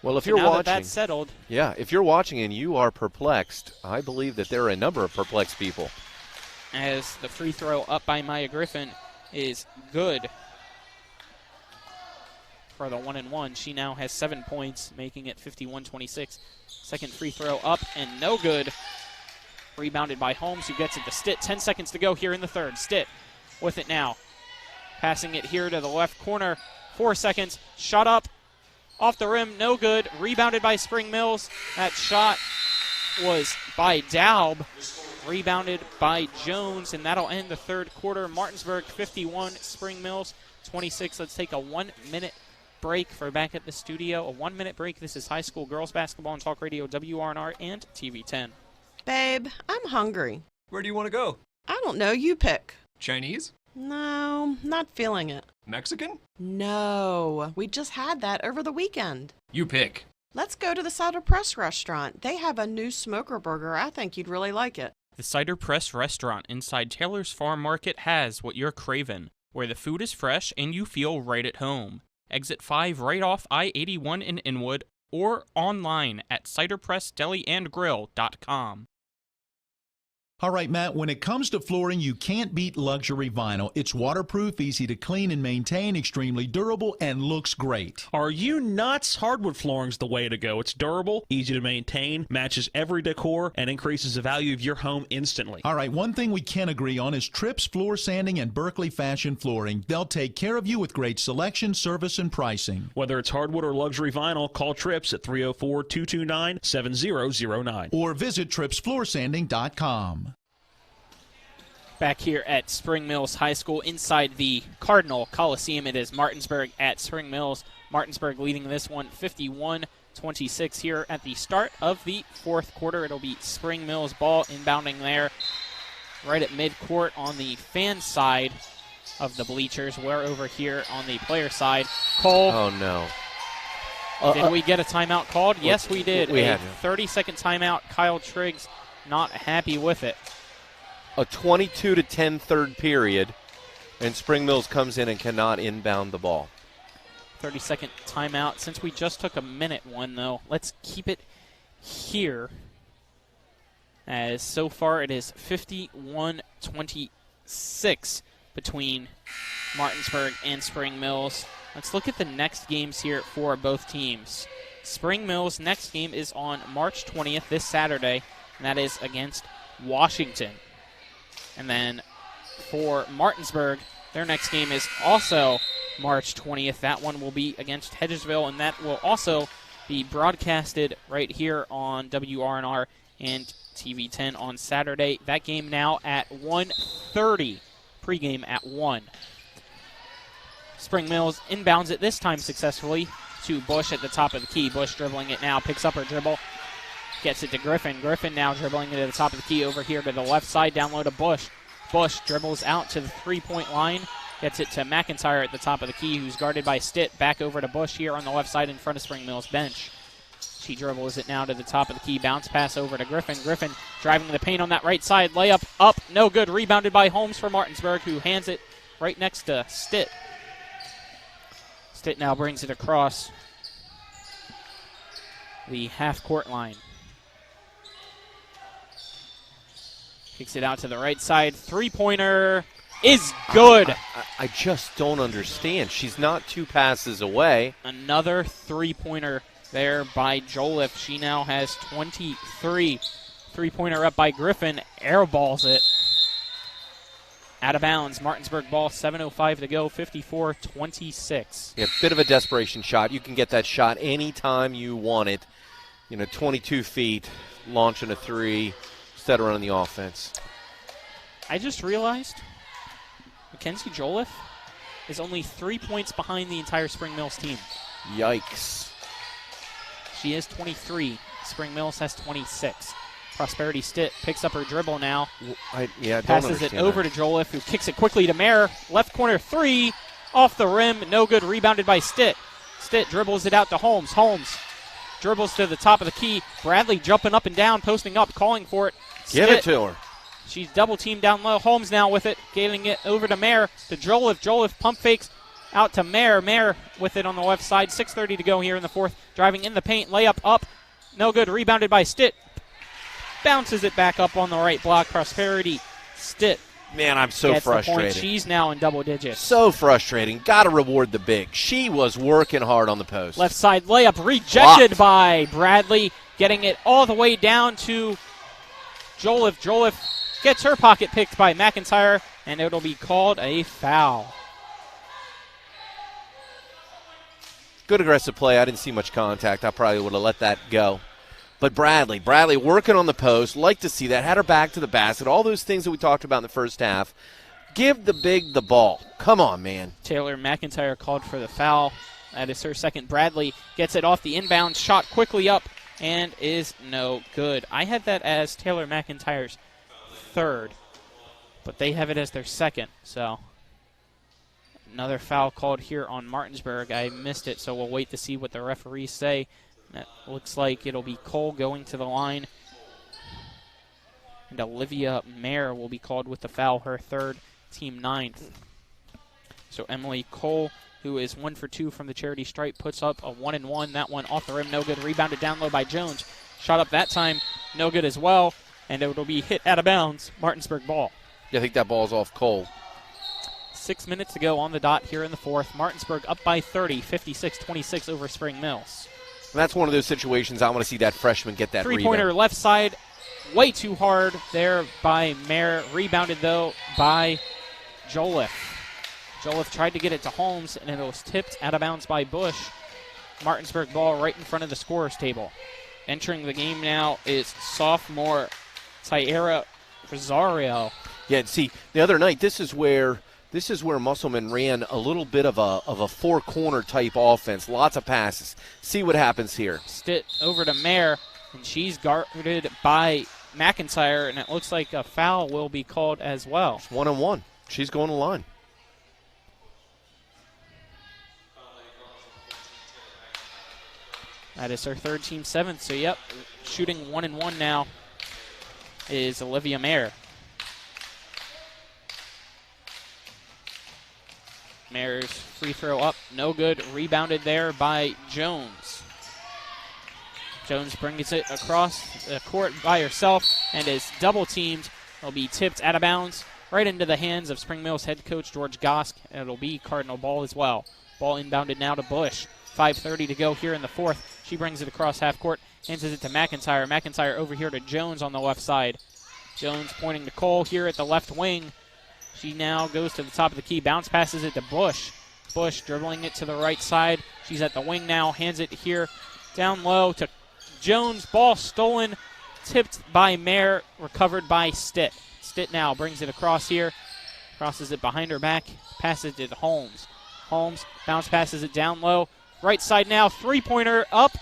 Well, if so you're now watching, that's settled. Yeah, if you're watching and you are perplexed, I believe that there are a number of perplexed people. As the free throw up by Maya Griffin is good for the 1-and-1. She now has 7 points, making it 51-26. Second free throw up and no good. Rebounded by Holmes, who gets it to Stitt. 10 seconds to go here in the third. Stitt with it now. Passing it here to the left corner. 4 seconds. Shot up. Off the rim. No good. Rebounded by Spring Mills. That shot was by Daub. Rebounded by Jones, and that'll end the third quarter. Martinsburg 51, Spring Mills 26. Let's take a 1-minute break for back at the studio. A 1-minute break. This is high school girls basketball on Talk Radio, WRNR, and TV10. Babe, I'm hungry. Where do you want to go? I don't know. You pick. Chinese? No, not feeling it. Mexican? No, we just had that over the weekend. You pick. Let's go to the Cider Press restaurant. They have a new smoker burger. I think you'd really like it. The Cider Press restaurant inside Taylor's Farm Market has what you're craving, where the food is fresh and you feel right at home. Exit 5 right off I-81 in Inwood or online at ciderpressdeliandgrill.com. All right, Matt, when it comes to flooring, you can't beat luxury vinyl. It's waterproof, easy to clean and maintain, extremely durable, and looks great. Are you nuts? Hardwood flooring's the way to go. It's durable, easy to maintain, matches every decor, and increases the value of your home instantly. All right, one thing we can agree on is Trips Floor Sanding and Berkeley Fashion Flooring. They'll take care of you with great selection, service, and pricing. Whether it's hardwood or luxury vinyl, call Trips at 304-229-7009. Or visit tripsfloorsanding.com. Back here at Spring Mills High School inside the Cardinal Coliseum. It is Martinsburg at Spring Mills. Martinsburg leading this one 51-26 here at the start of the fourth quarter. It'll be Spring Mills ball inbounding there right at midcourt on the fan side of the bleachers. We're over here on the player side. Cole. Oh, no. Did we get a timeout called? Yes, we did. We a had 30-second timeout. Kyle Triggs not happy with it. A 22-10 third period, and Spring Mills comes in and cannot inbound the ball. 30-second timeout. Since we just took a minute one, though, let's keep it here. As so far it is 51-26 between Martinsburg and Spring Mills. Let's look at the next games here for both teams. Spring Mills' next game is on March 20th, this Saturday, and that is against Washington. And then for Martinsburg, their next game is also March 20th. That one will be against Hedgesville, and that will also be broadcasted right here on WRNR and TV10 on Saturday. That game now at 1:30, pregame at 1. Spring Mills inbounds it this time successfully to Bush at the top of the key. Bush dribbling it now, picks up her dribble. Gets it to Griffin. Griffin now dribbling it at the top of the key over here to the left side, down low to Bush. Bush dribbles out to the three-point line. Gets it to McIntyre at the top of the key, who's guarded by Stitt. Back over to Bush here on the left side in front of Spring Mills' bench. She dribbles it now to the top of the key. Bounce pass over to Griffin. Griffin driving the paint on that right side. Layup up, no good. Rebounded by Holmes for Martinsburg, who hands it right next to Stitt. Stitt now brings it across the half-court line. Kicks it out to the right side. Three-pointer is good. I just don't understand. She's not 2 passes away. Another three-pointer there by Joliffe. She now has 23. Three-pointer up by Griffin. Airballs it. Out of bounds. Martinsburg ball, 7:05 to go, 54-26. Yeah, bit of a desperation shot. You can get that shot anytime you want it. 22 feet, launching a three. Instead of running the offense. I just realized Mackenzie Joliffe is only 3 points behind the entire Spring Mills team. Yikes. She is 23. Spring Mills has 26. Prosperity Stitt picks up her dribble now. Passes it over to Joliffe, who kicks it quickly to Mayer. Left corner three. Off the rim. No good. Rebounded by Stitt. Stitt dribbles it out to Holmes. Holmes dribbles to the top of the key. Bradley jumping up and down, posting up, calling for it. Give it to her. She's double-teamed down low. Holmes now with it, getting it over to Mayer, to Joliffe. Joliffe pump fakes out to Mayer. Mayer with it on the left side. 6:30 to go here in the fourth. Driving in the paint. Layup up. No good. Rebounded by Stitt. Bounces it back up on the right block. Prosperity Stitt. Man, I'm so frustrated. She's now in double digits. So frustrating. Got to reward the big. She was working hard on the post. Left side layup rejected by Bradley. Getting it all the way down to Joliffe. Joliffe gets her pocket picked by McIntyre, and it'll be called a foul. Good aggressive play. I didn't see much contact. I probably would have let that go. But Bradley working on the post. Like to see that. Had her back to the basket. All those things that we talked about in the first half. Give the big the ball. Come on, man. Taylor McIntyre called for the foul. That is her second. Bradley gets it off the inbound. Shot quickly up and is no good. I had that as Taylor McIntyre's third, but they have it as their second. So Another foul called here on Martinsburg. I missed it, so we'll wait to see what the referees say. That looks like it'll be Cole going to the line. And Olivia Mayer will be called with the foul, her third, team 9th. So Emily Cole, who is 1 for 2 from the charity stripe, puts up a 1-and-1. That one off the rim, no good. Rebounded down low by Jones. Shot up that time, no good as well. And it'll be hit out of bounds. Martinsburg ball. Yeah, I think that ball's off Cole. 6 minutes to go on the dot here in the fourth. Martinsburg up by 30, 56-26 over Spring Mills. And that's one of those situations I want to see that freshman get that Three-pointer rebound. left side, way too hard there by Mayer. Rebounded, though, by Joliffe. Joliffe tried to get it to Holmes, and it was tipped out of bounds by Bush. Martinsburg ball right in front of the scorer's table. Entering the game now is sophomore Tyara Rosario. Yeah, and see, the other night, this is where Musselman ran a little bit of a four-corner type offense. Lots of passes. See what happens here. Stitt over to Mayer, and she's guarded by McIntyre, and it looks like a foul will be called as well. It's 1-on-1. She's going to line. That is her third, team 7th. So, yep, shooting 1-and-1 now is Olivia Mayer. Mayer's free throw up, no good. Rebounded there by Jones. Jones brings it across the court by herself and is double teamed. It'll be tipped out of bounds right into the hands of Spring Mills head coach George Gosk, and it'll be Cardinal ball as well. Ball inbounded now to Bush. 5:30 to go here in the fourth. She brings it across half court, hands it to McIntyre. McIntyre over here to Jones on the left side. Jones pointing to Cole here at the left wing. She now goes to the top of the key, bounce passes it to Bush. Bush dribbling it to the right side. She's at the wing now, hands it here down low to Jones. Ball stolen, tipped by Mayer, recovered by Stitt. Stitt now brings it across here, crosses it behind her back, passes it to Holmes. Holmes bounce passes it down low. Right side now, three-pointer up,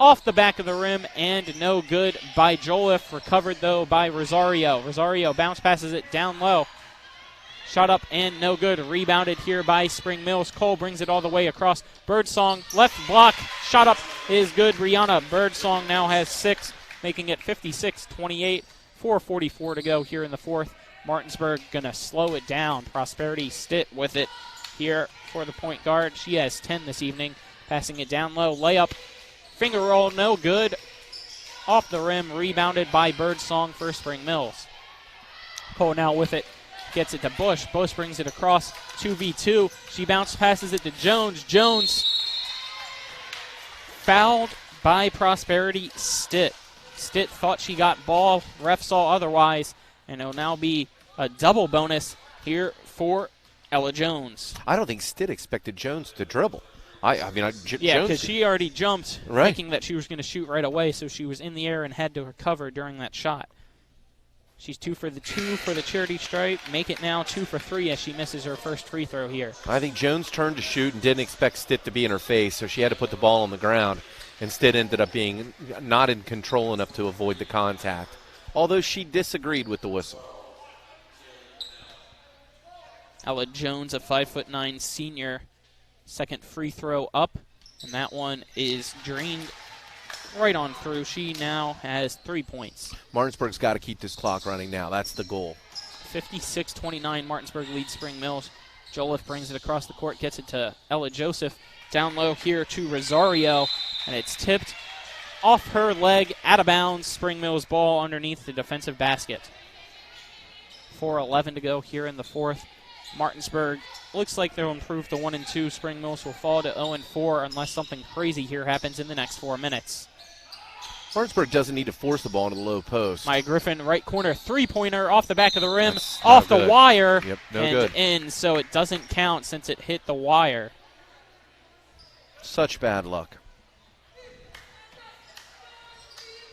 off the back of the rim, and no good by Joliffe. Recovered, though, by Rosario. Rosario bounce passes it down low. Shot up and no good. Rebounded here by Spring Mills. Cole brings it all the way across. Birdsong, left block. Shot up is good. Brianna Birdsong now has 6, making it 56-28. 4:44 to go here in the fourth. Martinsburg going to slow it down. Prosperity Stitt with it here for the point guard. She has 10 this evening. Passing it down low. Layup. Finger roll, no good. Off the rim. Rebounded by Birdsong for Spring Mills. Cole now with it. Gets it to Bush. Bush brings it across 2v2. She bounce passes it to Jones. Jones fouled by Prosperity Stitt. Stitt thought she got ball. Ref saw otherwise. And it'll now be a double bonus here for Ella Jones. I don't think Stitt expected Jones to dribble. Yeah, because she already jumped thinking that she was going to shoot right away, so she was in the air and had to recover during that shot. She's 2 for the charity stripe. Make it now 2 for 3 as she misses her first free throw here. I think Jones turned to shoot and didn't expect Stitt to be in her face, so she had to put the ball on the ground. And Stitt ended up being not in control enough to avoid the contact, although she disagreed with the whistle. Ella Jones, a 5'9" senior, second free throw up, and that one is drained right on through. She now has 3 points. Martinsburg's got to keep this clock running now. That's the goal. 56-29, Martinsburg leads Spring Mills. Joliffe brings it across the court, gets it to Ella Joseph. Down low here to Rosario, and it's tipped off her leg, out of bounds. Spring Mills ball underneath the defensive basket. 4:11 to go here in the fourth. Martinsburg looks like they'll improve to 1-2. Spring Mills will fall to 0-4 unless something crazy here happens in the next 4 minutes. Martinsburg doesn't need to force the ball into the low post. Maya Griffin, right corner, three-pointer off the back of the rim, off the wire, and good. In, so it doesn't count since it hit the wire. Such bad luck.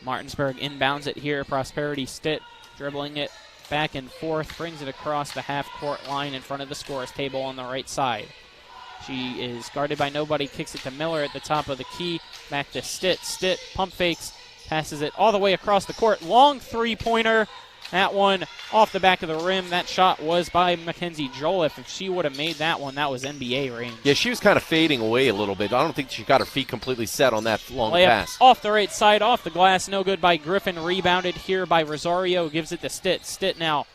Martinsburg inbounds it here. Prosperity Stitt dribbling it back and forth, brings it across the half-court line in front of the scorer's table on the right side. She is guarded by nobody, kicks it to Miller at the top of the key, back to Stitt. Stitt pump fakes, passes it all the way across the court. Long three-pointer, That one off the back of the rim. That shot was by Mackenzie Joliffe. If she would have made that one, that was NBA range. Yeah, she was kind of fading away a little bit. I don't think she got her feet completely set on that long Layup pass. Off the right side, off the glass. No good by Griffin. Rebounded here by Rosario. Gives it to Stitt. Stitt now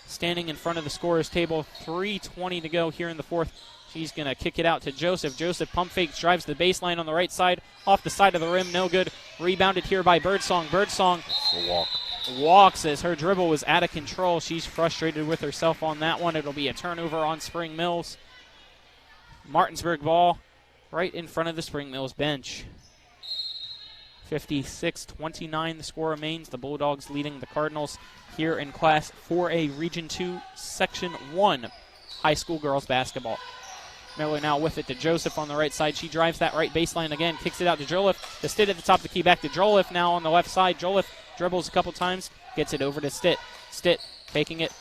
standing in front of the scorer's table. 3:20 to go here in the fourth. She's going to kick it out to Joseph. Joseph pump fakes, drives the baseline on the right side. Off the side of the rim, no good. Rebounded here by Birdsong. Birdsong walks as her dribble was out of control. She's frustrated with herself on that one. It'll be a turnover on Spring Mills. Martinsburg ball right in front of the Spring Mills bench. 56-29 the score remains. The Bulldogs leading the Cardinals here in Class 4A Region 2 Section 1 high school girls basketball. Miller now with it to Joseph on the right side. She drives that right baseline again, kicks it out to Joliffe. The Stitt at the top of the key, back to Joliffe now on the left side. Joliffe dribbles a couple times, gets it over to Stitt. Stitt taking it,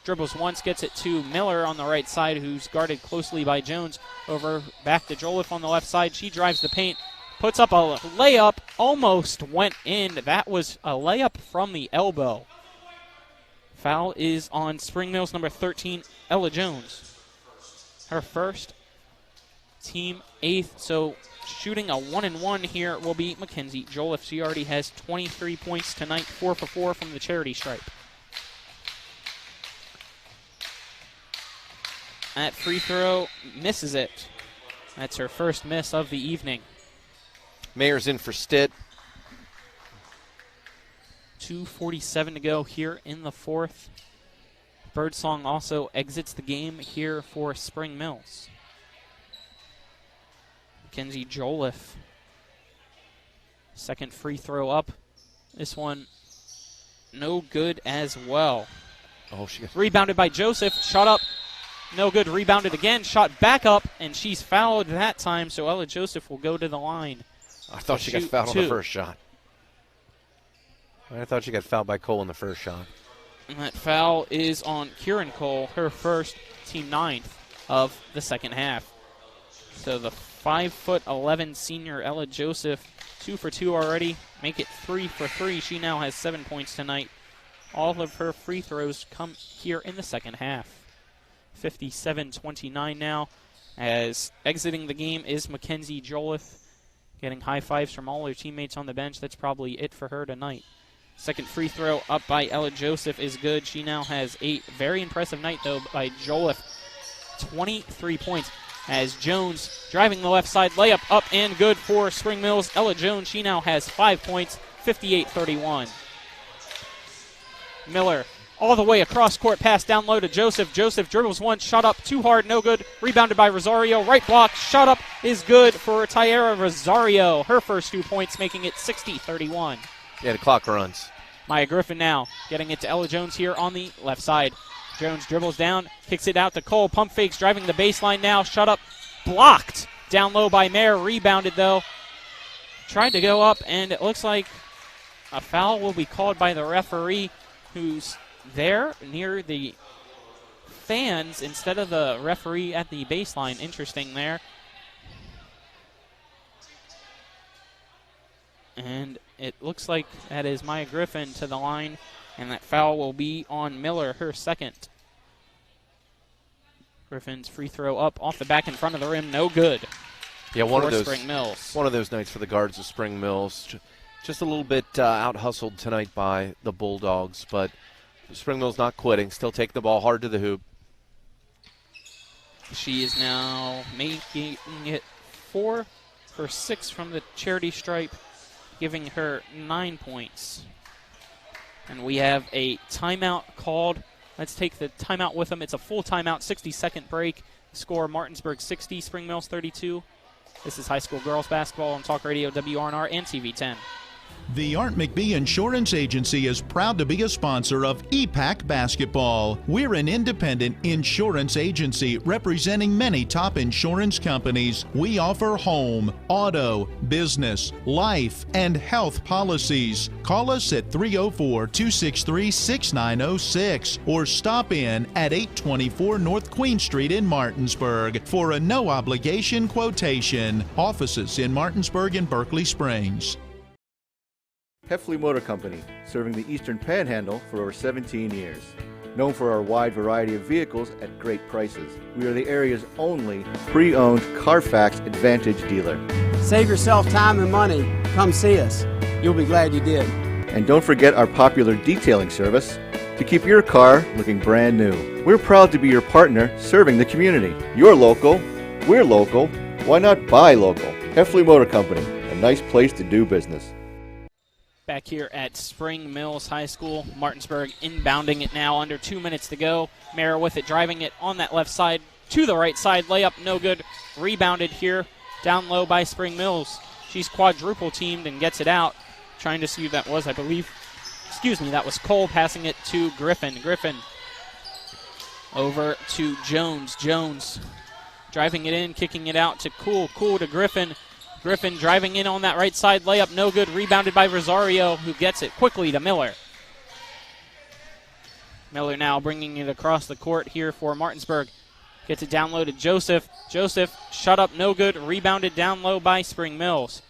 dribbles once, gets it to Miller on the right side, who's guarded closely by Jones. Over back to Joliffe on the left side. She drives the paint, puts up a layup, almost went in. That was a layup from the elbow. Foul is on Spring Mills number 13, Ella Jones. Her first, team 8th, so shooting a 1-and-1 here will be Mackenzie Joliffe. She already has 23 points tonight, 4 for 4 from the charity stripe. That free throw misses it. That's her first miss of the evening. Mayer's in for Stitt. 2:47 to go here in the fourth. Birdsong also exits the game here for Spring Mills. Mackenzie Joliffe. Second free throw up. This one no good as well. Oh, she got rebounded by Joseph. Shot up. No good. Rebounded again. Shot back up, and she's fouled that time, so Ella Joseph will go to the line. I thought she got fouled on the first shot. I thought she got fouled by Cole in the first shot. And that foul is on Kieran Cole, her first, team 9th of the second half. So the 5'11" senior Ella Joseph, 2 for 2 already, make it 3 for 3. She now has 7 points tonight. All of her free throws come here in the second half. 57-29 now, as exiting the game is Mackenzie Joliffe, getting high fives from all her teammates on the bench. That's probably it for her tonight. Second free throw up by Ella Joseph is good. She now has 8. Very impressive night, though, by Joliffe. 23 points as Jones driving the left side. Layup up and good for Spring Mills. Ella Jones, she now has 5 points, 58-31. Miller all the way across court, pass down low to Joseph. Joseph dribbles one, shot up too hard, no good. Rebounded by Rosario. Right block, shot up is good for Tyara Rosario. Her first 2 points, making it 60-31. Yeah, the clock runs. Maya Griffin now getting it to Ella Jones here on the left side. Jones dribbles down, kicks it out to Cole. Pump fakes, driving the baseline now. Shut up, blocked. Down low by Mayer, rebounded though. Tried to go up, and it looks like a foul will be called by the referee, who's there near the fans instead of the referee at the baseline. Interesting there. And it looks like that is Maya Griffin to the line, and that foul will be on Miller, her second. Griffin's free throw up off the back in front of the rim, no good. Yeah, one of those nights for the guards of Spring Mills. Just a little bit out-hustled tonight by the Bulldogs, but Spring Mills not quitting, still taking the ball hard to the hoop. She is now making it 4 for 6 from the charity stripe, giving her 9 points. And we have a timeout called. Let's take the timeout with them. It's a full timeout, 60-second break. Score Martinsburg 60, Spring Mills 32. This is high school girls basketball on Talk Radio, WRNR, and TV 10. The Art McBee Insurance Agency is proud to be a sponsor of EPAC Basketball. We're an independent insurance agency representing many top insurance companies. We offer home, auto, business, life, and health policies. Call us at 304-263-6906 or stop in at 824 North Queen Street in Martinsburg for a no-obligation quotation. Offices in Martinsburg and Berkeley Springs. Heffley Motor Company, serving the Eastern Panhandle for over 17 years. Known for our wide variety of vehicles at great prices, we are the area's only pre-owned Carfax Advantage dealer. Save yourself time and money. Come see us. You'll be glad you did. And don't forget our popular detailing service to keep your car looking brand new. We're proud to be your partner serving the community. You're local, we're local, why not buy local? Heffley Motor Company, a nice place to do business. Back here at Spring Mills High School, Martinsburg inbounding it now, under 2 minutes to go. Mara with it, driving it on that left side to the right side. Layup, no good. Rebounded here, down low by Spring Mills. She's quadruple teamed and gets it out. Trying to see who that was, I believe. That was Cole passing it to Griffin. Griffin over to Jones. Jones driving it in, kicking it out to Cool. Cool to Griffin. Griffin driving in on that right side. Layup no good. Rebounded by Rosario, who gets it quickly to Miller. Miller now bringing it across the court here for Martinsburg. Gets it down low to Joseph. Joseph shut up no good. Rebounded down low by Spring Mills.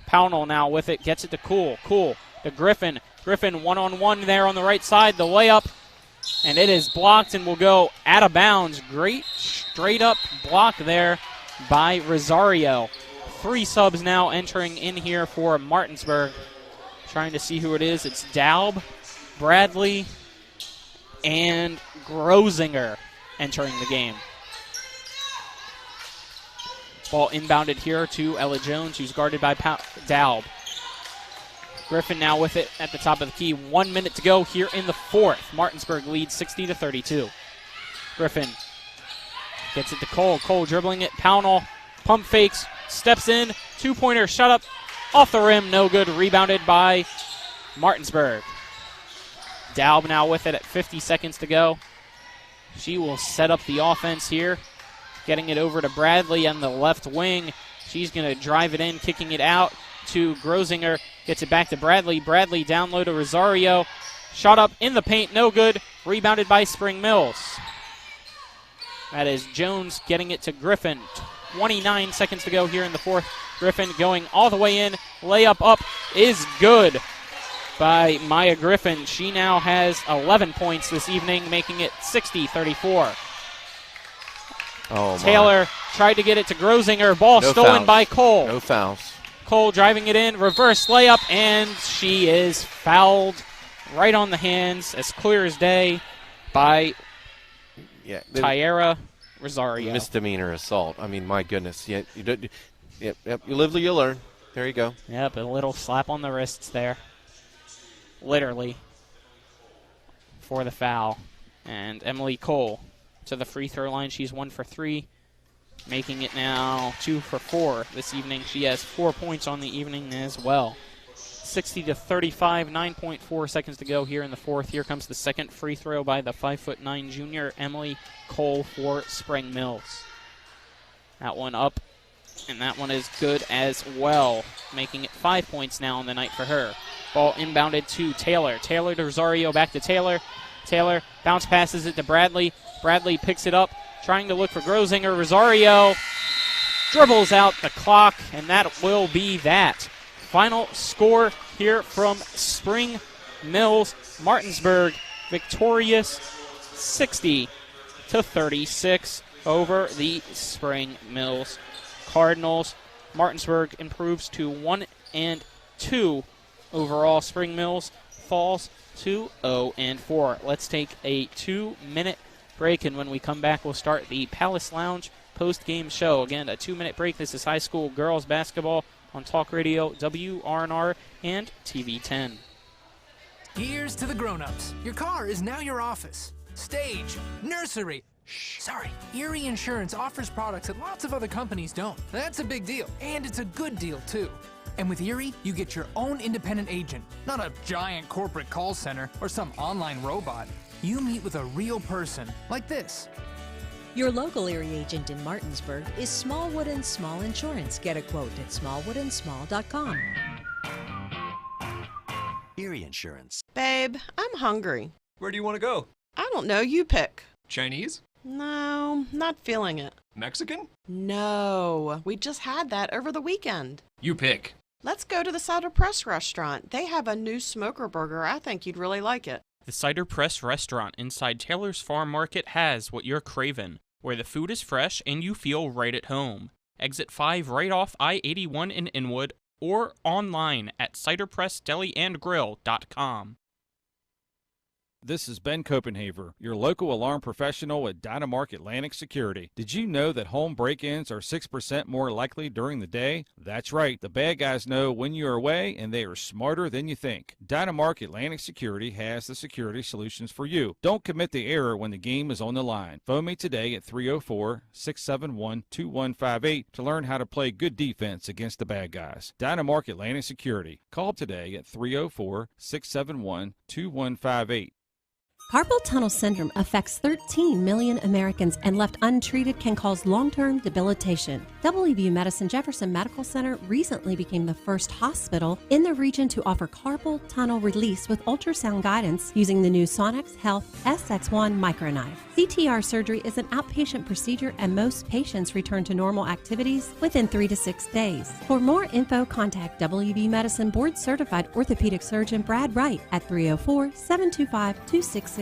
Pownell now with it. Gets it to Cool. Cool to Griffin. Griffin one-on-one there on the right side. The layup. And it is blocked and will go out of bounds. Great straight-up block there by Rosario. 3 subs now entering in here for Martinsburg. Trying to see who it is. It's Daub, Bradley, and Grosinger entering the game. Ball inbounded here to Ella Jones, who's guarded by Daub. Griffin now with it at the top of the key. 1 minute to go here in the fourth. Martinsburg leads 60-32. Griffin gets it to Cole. Cole dribbling it. Pownell pump fakes, steps in, 2-pointer shot up off the rim, no good. Rebounded by Martinsburg. Daub now with it at 50 seconds to go. She will set up the offense here. Getting it over to Bradley on the left wing. She's going to drive it in, kicking it out to Grosinger. Gets it back to Bradley. Bradley down low to Rosario. Shot up in the paint, no good. Rebounded by Spring Mills. That is Jones getting it to Griffin. 29 seconds to go here in the fourth. Griffin going all the way in. Layup up is good by Maya Griffin. She now has 11 points this evening, making it 60-34. Oh, Taylor tried to get it to Grosinger. Ball no stolen fouls. by Cole. No fouls. Cole driving it in. Reverse layup, and she is fouled right on the hands, as clear as day, by Tyara Rosario. Misdemeanor assault. I mean, my goodness. You live, you learn. There you go. Yep, a little slap on the wrists there. Literally. For the foul. And Emily Cole to the free throw line. She's 1 for 3, making it now 2 for 4 this evening. She has 4 points on the evening as well. 60-35, 9.4 seconds to go here in the fourth. Here comes the second free throw by the 5'9" junior Emily Cole for Spring Mills. That one up, and that one is good as well, making it 5 points now on the night for her. Ball inbounded to Taylor. Taylor to Rosario, back to Taylor. Taylor bounce passes it to Bradley. Bradley picks it up, trying to look for Grosinger. Rosario dribbles out the clock, and that will be that. Final score here from Spring Mills. Martinsburg victorious 60-36 over the Spring Mills Cardinals. Martinsburg improves to 1-2 overall. Spring Mills falls to 0-4. Let's take a 2-minute break, and when we come back, we'll start the Palace Lounge post-game show. Again, a 2-minute break. This is high school girls basketball on Talk Radio, WRNR, and TV 10. Here's to the grown-ups. Your car is now your office, stage, nursery. Erie Insurance offers products that lots of other companies don't. That's a big deal, and it's a good deal, too. And with Erie, you get your own independent agent, not a giant corporate call center or some online robot. You meet with a real person, like this. Your local Erie agent in Martinsburg is Smallwood & Small Insurance. Get a quote at smallwoodandsmall.com. Erie Insurance. Babe, I'm hungry. Where do you want to go? I don't know. You pick. Chinese? No, not feeling it. Mexican? No, we just had that over the weekend. You pick. Let's go to the Cider Press restaurant. They have a new smoker burger. I think you'd really like it. The Cider Press restaurant inside Taylor's Farm Market has what you're craving, where the food is fresh and you feel right at home. Exit 5 right off I-81 in Inwood or online at ciderpressdeliandgrill.com. This is Ben Copenhaver, your local alarm professional at Dynamark Atlantic Security. Did you know that home break-ins are 6% more likely during the day? That's right. The bad guys know when you're away, and they are smarter than you think. Dynamark Atlantic Security has the security solutions for you. Don't commit the error when the game is on the line. Phone me today at 304-671-2158 to learn how to play good defense against the bad guys. Dynamark Atlantic Security. Call today at 304-671-2158. Carpal tunnel syndrome affects 13 million Americans and left untreated can cause long-term debilitation. WVU Medicine Jefferson Medical Center recently became the first hospital in the region to offer carpal tunnel release with ultrasound guidance using the new Sonex Health SX1 microknife. CTR surgery is an outpatient procedure and most patients return to normal activities within 3 to 6 days. For more info, contact WVU Medicine Board Certified Orthopedic Surgeon Brad Wright at 304-725-2663.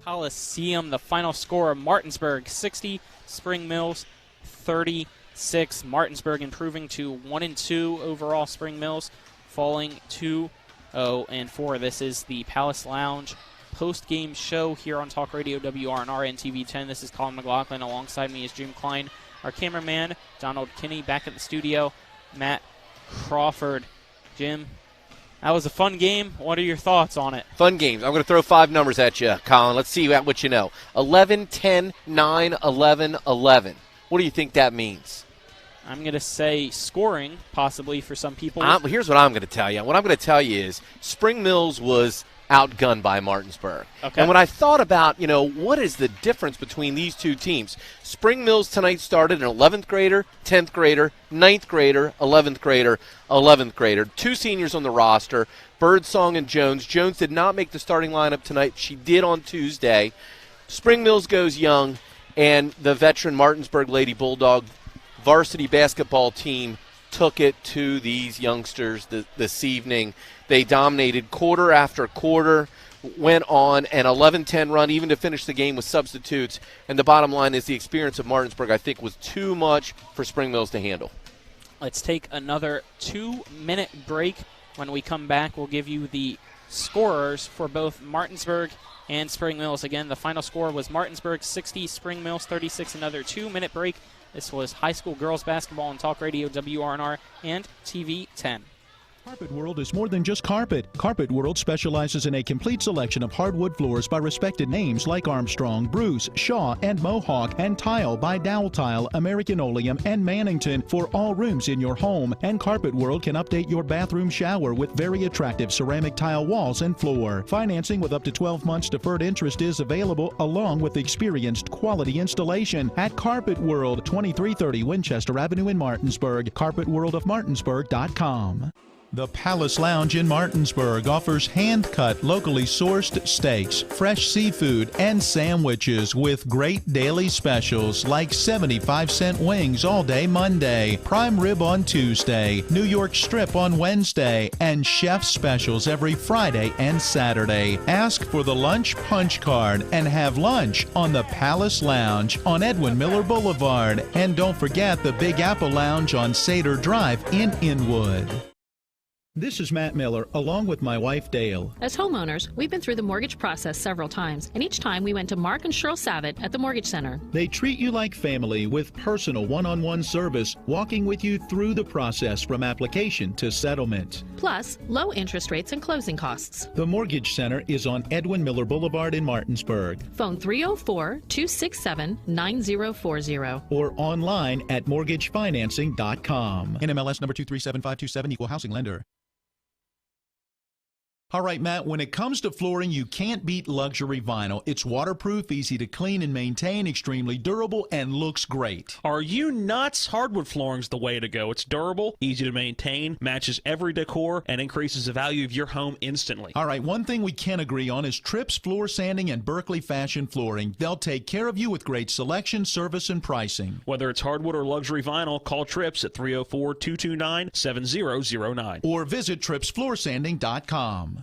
Coliseum, the final score, Martinsburg 60, Spring Mills 36. Martinsburg improving to 1-2 overall. Spring Mills falling 2-0-4. This is the Palace Lounge post-game show here on Talk Radio WRNR and TV 10. This is Colin McLaughlin. Alongside me is Jim Klein, our cameraman, Donald Kinney back at the studio, Matt Crawford. Jim, that was a fun game. What are your thoughts on it? Fun games. I'm going to throw 5 numbers at you, Colin. Let's see what you know. 11, 10, 9, 11, 11. What do you think that means? I'm going to say scoring, possibly, for some people. Here's what I'm going to tell you. What I'm going to tell you is Spring Mills was outgunned by Martinsburg. Okay. And when I thought about, what is the difference between these two teams? Spring Mills tonight started an 11th grader, 10th grader, 9th grader, 11th grader, 11th grader. 2 seniors on the roster, Birdsong and Jones. Jones did not make the starting lineup tonight. She did on Tuesday. Spring Mills goes young, and the veteran Martinsburg Lady Bulldog varsity basketball team took it to these youngsters this evening. They dominated quarter after quarter, went on an 11-10 run, even to finish the game with substitutes. And the bottom line is the experience of Martinsburg, I think, was too much for Spring Mills to handle. Let's take another 2-minute break. When we come back, we'll give you the scorers for both Martinsburg and Spring Mills. Again, the final score was Martinsburg 60, Spring Mills 36. Another 2-minute break. This was high school girls basketball on Talk Radio WRNR and TV 10. Carpet World is more than just carpet. Carpet World specializes in a complete selection of hardwood floors by respected names like Armstrong, Bruce, Shaw, and Mohawk, and tile by Dowell Tile, American Oleum, and Mannington for all rooms in your home. And Carpet World can update your bathroom shower with very attractive ceramic tile walls and floor. Financing with up to 12 months deferred interest is available, along with experienced quality installation at Carpet World, 2330 Winchester Avenue in Martinsburg. CarpetWorldofMartinsburg.com. The Palace Lounge in Martinsburg offers hand-cut, locally sourced steaks, fresh seafood, and sandwiches with great daily specials like 75-cent wings all day Monday, prime rib on Tuesday, New York strip on Wednesday, and chef specials every Friday and Saturday. Ask for the lunch punch card and have lunch on the Palace Lounge on Edwin Miller Boulevard. And don't forget the Big Apple Lounge on Sater Drive in Inwood. This is Matt Miller, along with my wife, Dale. As homeowners, we've been through the mortgage process several times, and each time we went to Mark and Cheryl Savitt at the Mortgage Center. They treat you like family with personal one-on-one service, walking with you through the process from application to settlement. Plus, low interest rates and closing costs. The Mortgage Center is on Edwin Miller Boulevard in Martinsburg. Phone 304-267-9040. Or online at mortgagefinancing.com. NMLS number 237527, equal housing lender. All right, Matt, when it comes to flooring, you can't beat luxury vinyl. It's waterproof, easy to clean and maintain, extremely durable, and looks great. Are you nuts? Hardwood flooring's the way to go. It's durable, easy to maintain, matches every decor, and increases the value of your home instantly. All right, one thing we can agree on is Trips Floor Sanding and Berkeley Fashion Flooring. They'll take care of you with great selection, service, and pricing. Whether it's hardwood or luxury vinyl, call Trips at 304-229-7009. Or visit tripsfloorsanding.com.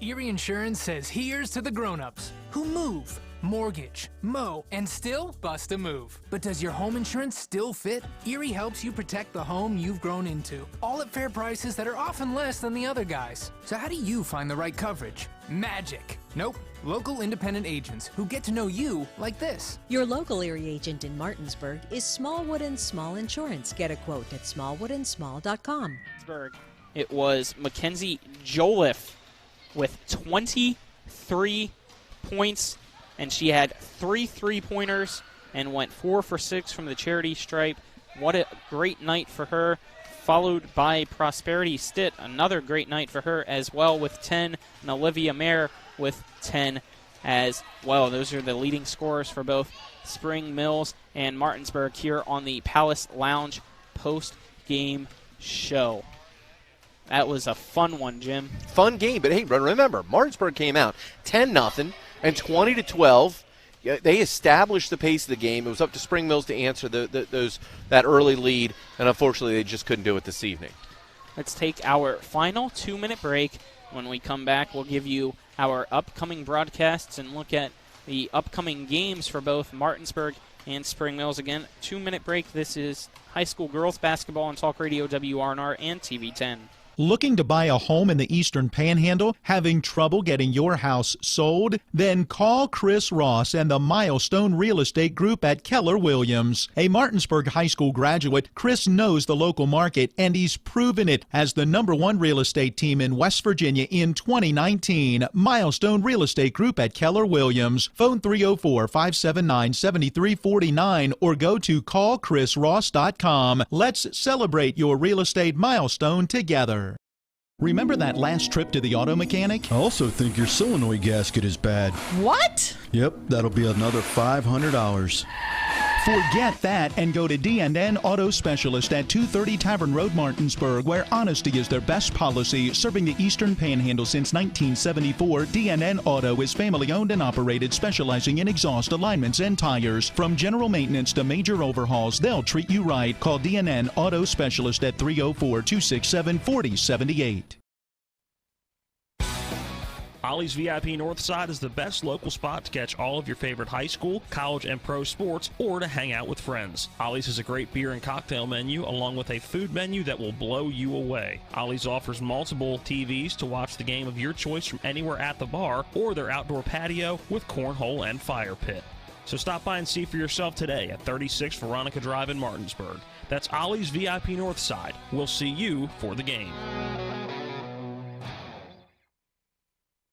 Erie Insurance says here's to the grown-ups who move, mortgage, mow, and still bust a move. But does your home insurance still fit? Erie helps you protect the home you've grown into, all at fair prices that are often less than the other guys. So how do you find the right coverage? Magic. Nope. Local independent agents who get to know you like this. Your local Erie agent in Martinsburg is Smallwood & Small Insurance. Get a quote at smallwoodandsmall.com. It was Mackenzie Joliffe with 23 points, and she had 3 3-pointers and went 4 for 6 from the charity stripe. What a great night for her, followed by Prosperity Stitt, another great night for her as well with 10, and Olivia Mayer with 10 as well. Those are the leading scorers for both Spring Mills and Martinsburg here on the Palace Lounge post-game show. That was a fun one, Jim. Fun game, but hey, remember, Martinsburg came out 10-0 and 20-12. They established the pace of the game. It was up to Spring Mills to answer that early lead, and unfortunately they just couldn't do it this evening. Let's take our final 2-minute break. When we come back, we'll give you our upcoming broadcasts and look at the upcoming games for both Martinsburg and Spring Mills. Again, 2-minute break. This is high school girls basketball on Talk Radio WRNR and TV 10. Looking to buy a home in the Eastern Panhandle? Having trouble getting your house sold? Then call Chris Ross and the Milestone Real Estate Group at Keller Williams. A Martinsburg High School graduate, Chris knows the local market, and he's proven it as the #1 real estate team in West Virginia in 2019. Milestone Real Estate Group at Keller Williams. Phone 304-579-7349 or go to callchrisross.com. Let's celebrate your real estate milestone together. Remember that last trip to the auto mechanic? I also think your solenoid gasket is bad. What? Yep, that'll be another $500. Forget that and go to D&N Auto Specialist at 230 Tavern Road, Martinsburg, where honesty is their best policy. Serving the Eastern Panhandle since 1974, D&N Auto is family-owned and operated, specializing in exhaust alignments and tires. From general maintenance to major overhauls, they'll treat you right. Call D&N Auto Specialist at 304-267-4078. Ollie's VIP Northside is the best local spot to catch all of your favorite high school, college, and pro sports, or to hang out with friends. Ollie's has a great beer and cocktail menu, along with a food menu that will blow you away. Ollie's offers multiple TVs to watch the game of your choice from anywhere at the bar or their outdoor patio with cornhole and fire pit. So stop by and see for yourself today at 36 Veronica Drive in Martinsburg. That's Ollie's VIP Northside. We'll see you for the game.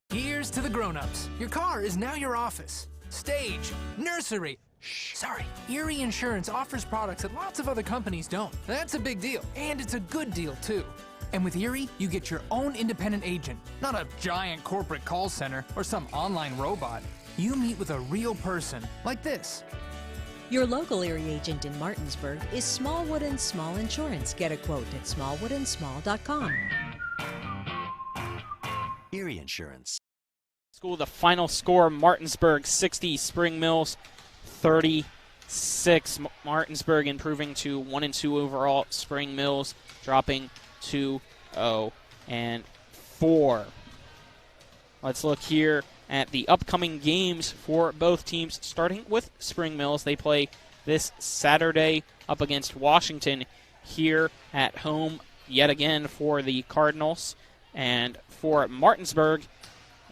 Here's to the grown-ups. Your car is now your office, stage, nursery. Erie Insurance offers products that lots of other companies don't. That's a big deal, and it's a good deal, too. And with Erie, you get your own independent agent, not a giant corporate call center or some online robot. You meet with a real person, like this. Your local Erie agent in Martinsburg is Smallwood & Small Insurance. Get a quote at smallwoodandsmall.com. Erie Insurance. The final score, Martinsburg 60, Spring Mills 36. Martinsburg improving to 1-2 overall. Spring Mills dropping to 0-4. Let's look here at the upcoming games for both teams, starting with Spring Mills. They play this Saturday up against Washington here at home yet again for the Cardinals. And for Martinsburg,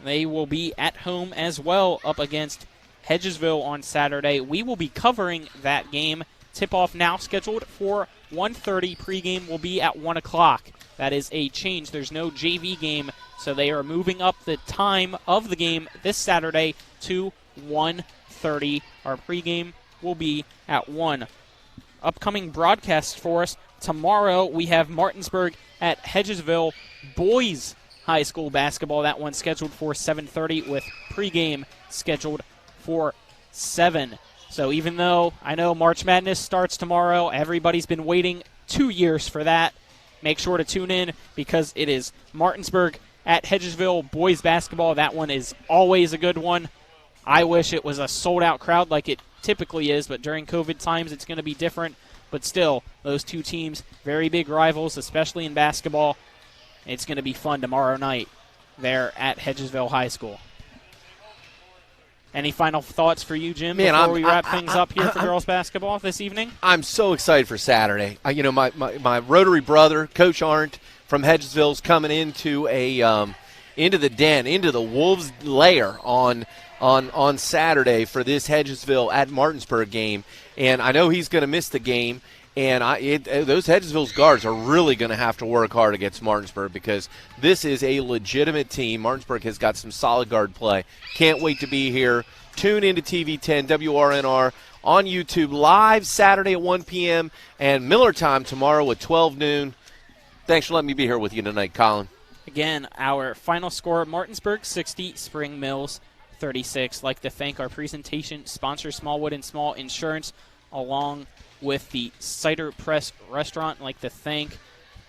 they will be at home as well up against Hedgesville on Saturday. We will be covering that game. Tip-off now scheduled for 1:30. Pregame will be at 1 o'clock. That is a change. There's no JV game, so they are moving up the time of the game this Saturday to 1:30. Our pregame will be at 1. Upcoming broadcasts for us. Tomorrow we have Martinsburg at Hedgesville boys High School basketball. That one scheduled for 7:30 with pregame scheduled for 7. So even though I know March Madness starts tomorrow, everybody's been waiting 2 years for that. Make sure to tune in because it is Martinsburg at Hedgesville boys basketball. That one is always a good one. I wish it was a sold-out crowd like it typically is, but during COVID times it's going to be different. But still, those two teams, very big rivals, especially in basketball. It's going to be fun tomorrow night there at Hedgesville High School. Any final thoughts for you, Jim, before we wrap things up here for girls basketball this evening? I'm so excited for Saturday. My Rotary brother, Coach Arndt from Hedgesville, is coming into into the den, into the Wolves' lair on Saturday for this Hedgesville at Martinsburg game. And I know he's going to miss the game. And those Hedgesville's guards are really going to have to work hard against Martinsburg because this is a legitimate team. Martinsburg has got some solid guard play. Can't wait to be here. Tune into TV10 WRNR on YouTube live Saturday at 1 p.m. and Miller time tomorrow at 12 noon. Thanks for letting me be here with you tonight, Colin. Again, our final score, Martinsburg 60, Spring Mills 36. I'd like to thank our presentation sponsor, Smallwood and Small Insurance, along with the Cider Press Restaurant. I'd like to thank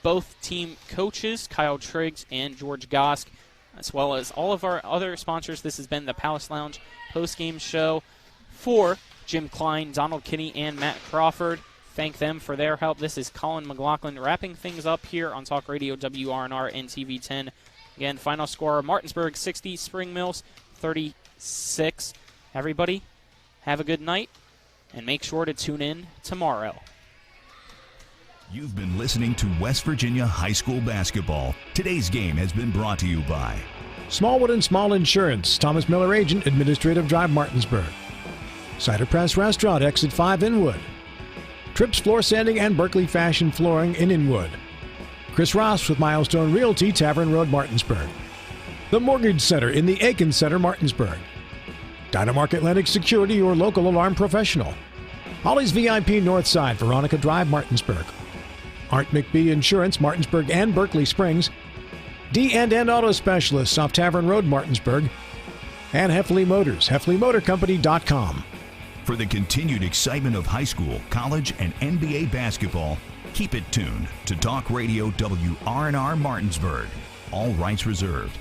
both team coaches, Kyle Triggs and George Gosk, as well as all of our other sponsors. This has been the Palace Lounge postgame show for Jim Klein, Donald Kinney, and Matt Crawford. Thank them for their help. This is Colin McLaughlin wrapping things up here on Talk Radio WRNR and TV10. Again, final score, Martinsburg 60, Spring Mills 36. Everybody, have a good night. And make sure to tune in tomorrow. You've been listening to West Virginia High School basketball. Today's game has been brought to you by Smallwood and Small Insurance, Thomas Miller Agent, Administrative Drive, Martinsburg. Cider Press Restaurant, Exit 5, Inwood. Trips Floor Sanding and Berkeley Fashion Flooring in Inwood. Chris Ross with Milestone Realty, Tavern Road, Martinsburg. The Mortgage Center in the Aiken Center, Martinsburg. Dynamark Atlantic Security, your local alarm professional. Holly's VIP Northside, Veronica Drive, Martinsburg. Arndt McBee Insurance, Martinsburg and Berkeley Springs. D&N Auto Specialists, off Tavern Road, Martinsburg. And Heffley Motors, HeffleyMotorCompany.com. For the continued excitement of high school, college, and NBA basketball, keep it tuned to Talk Radio WRNR Martinsburg. All rights reserved.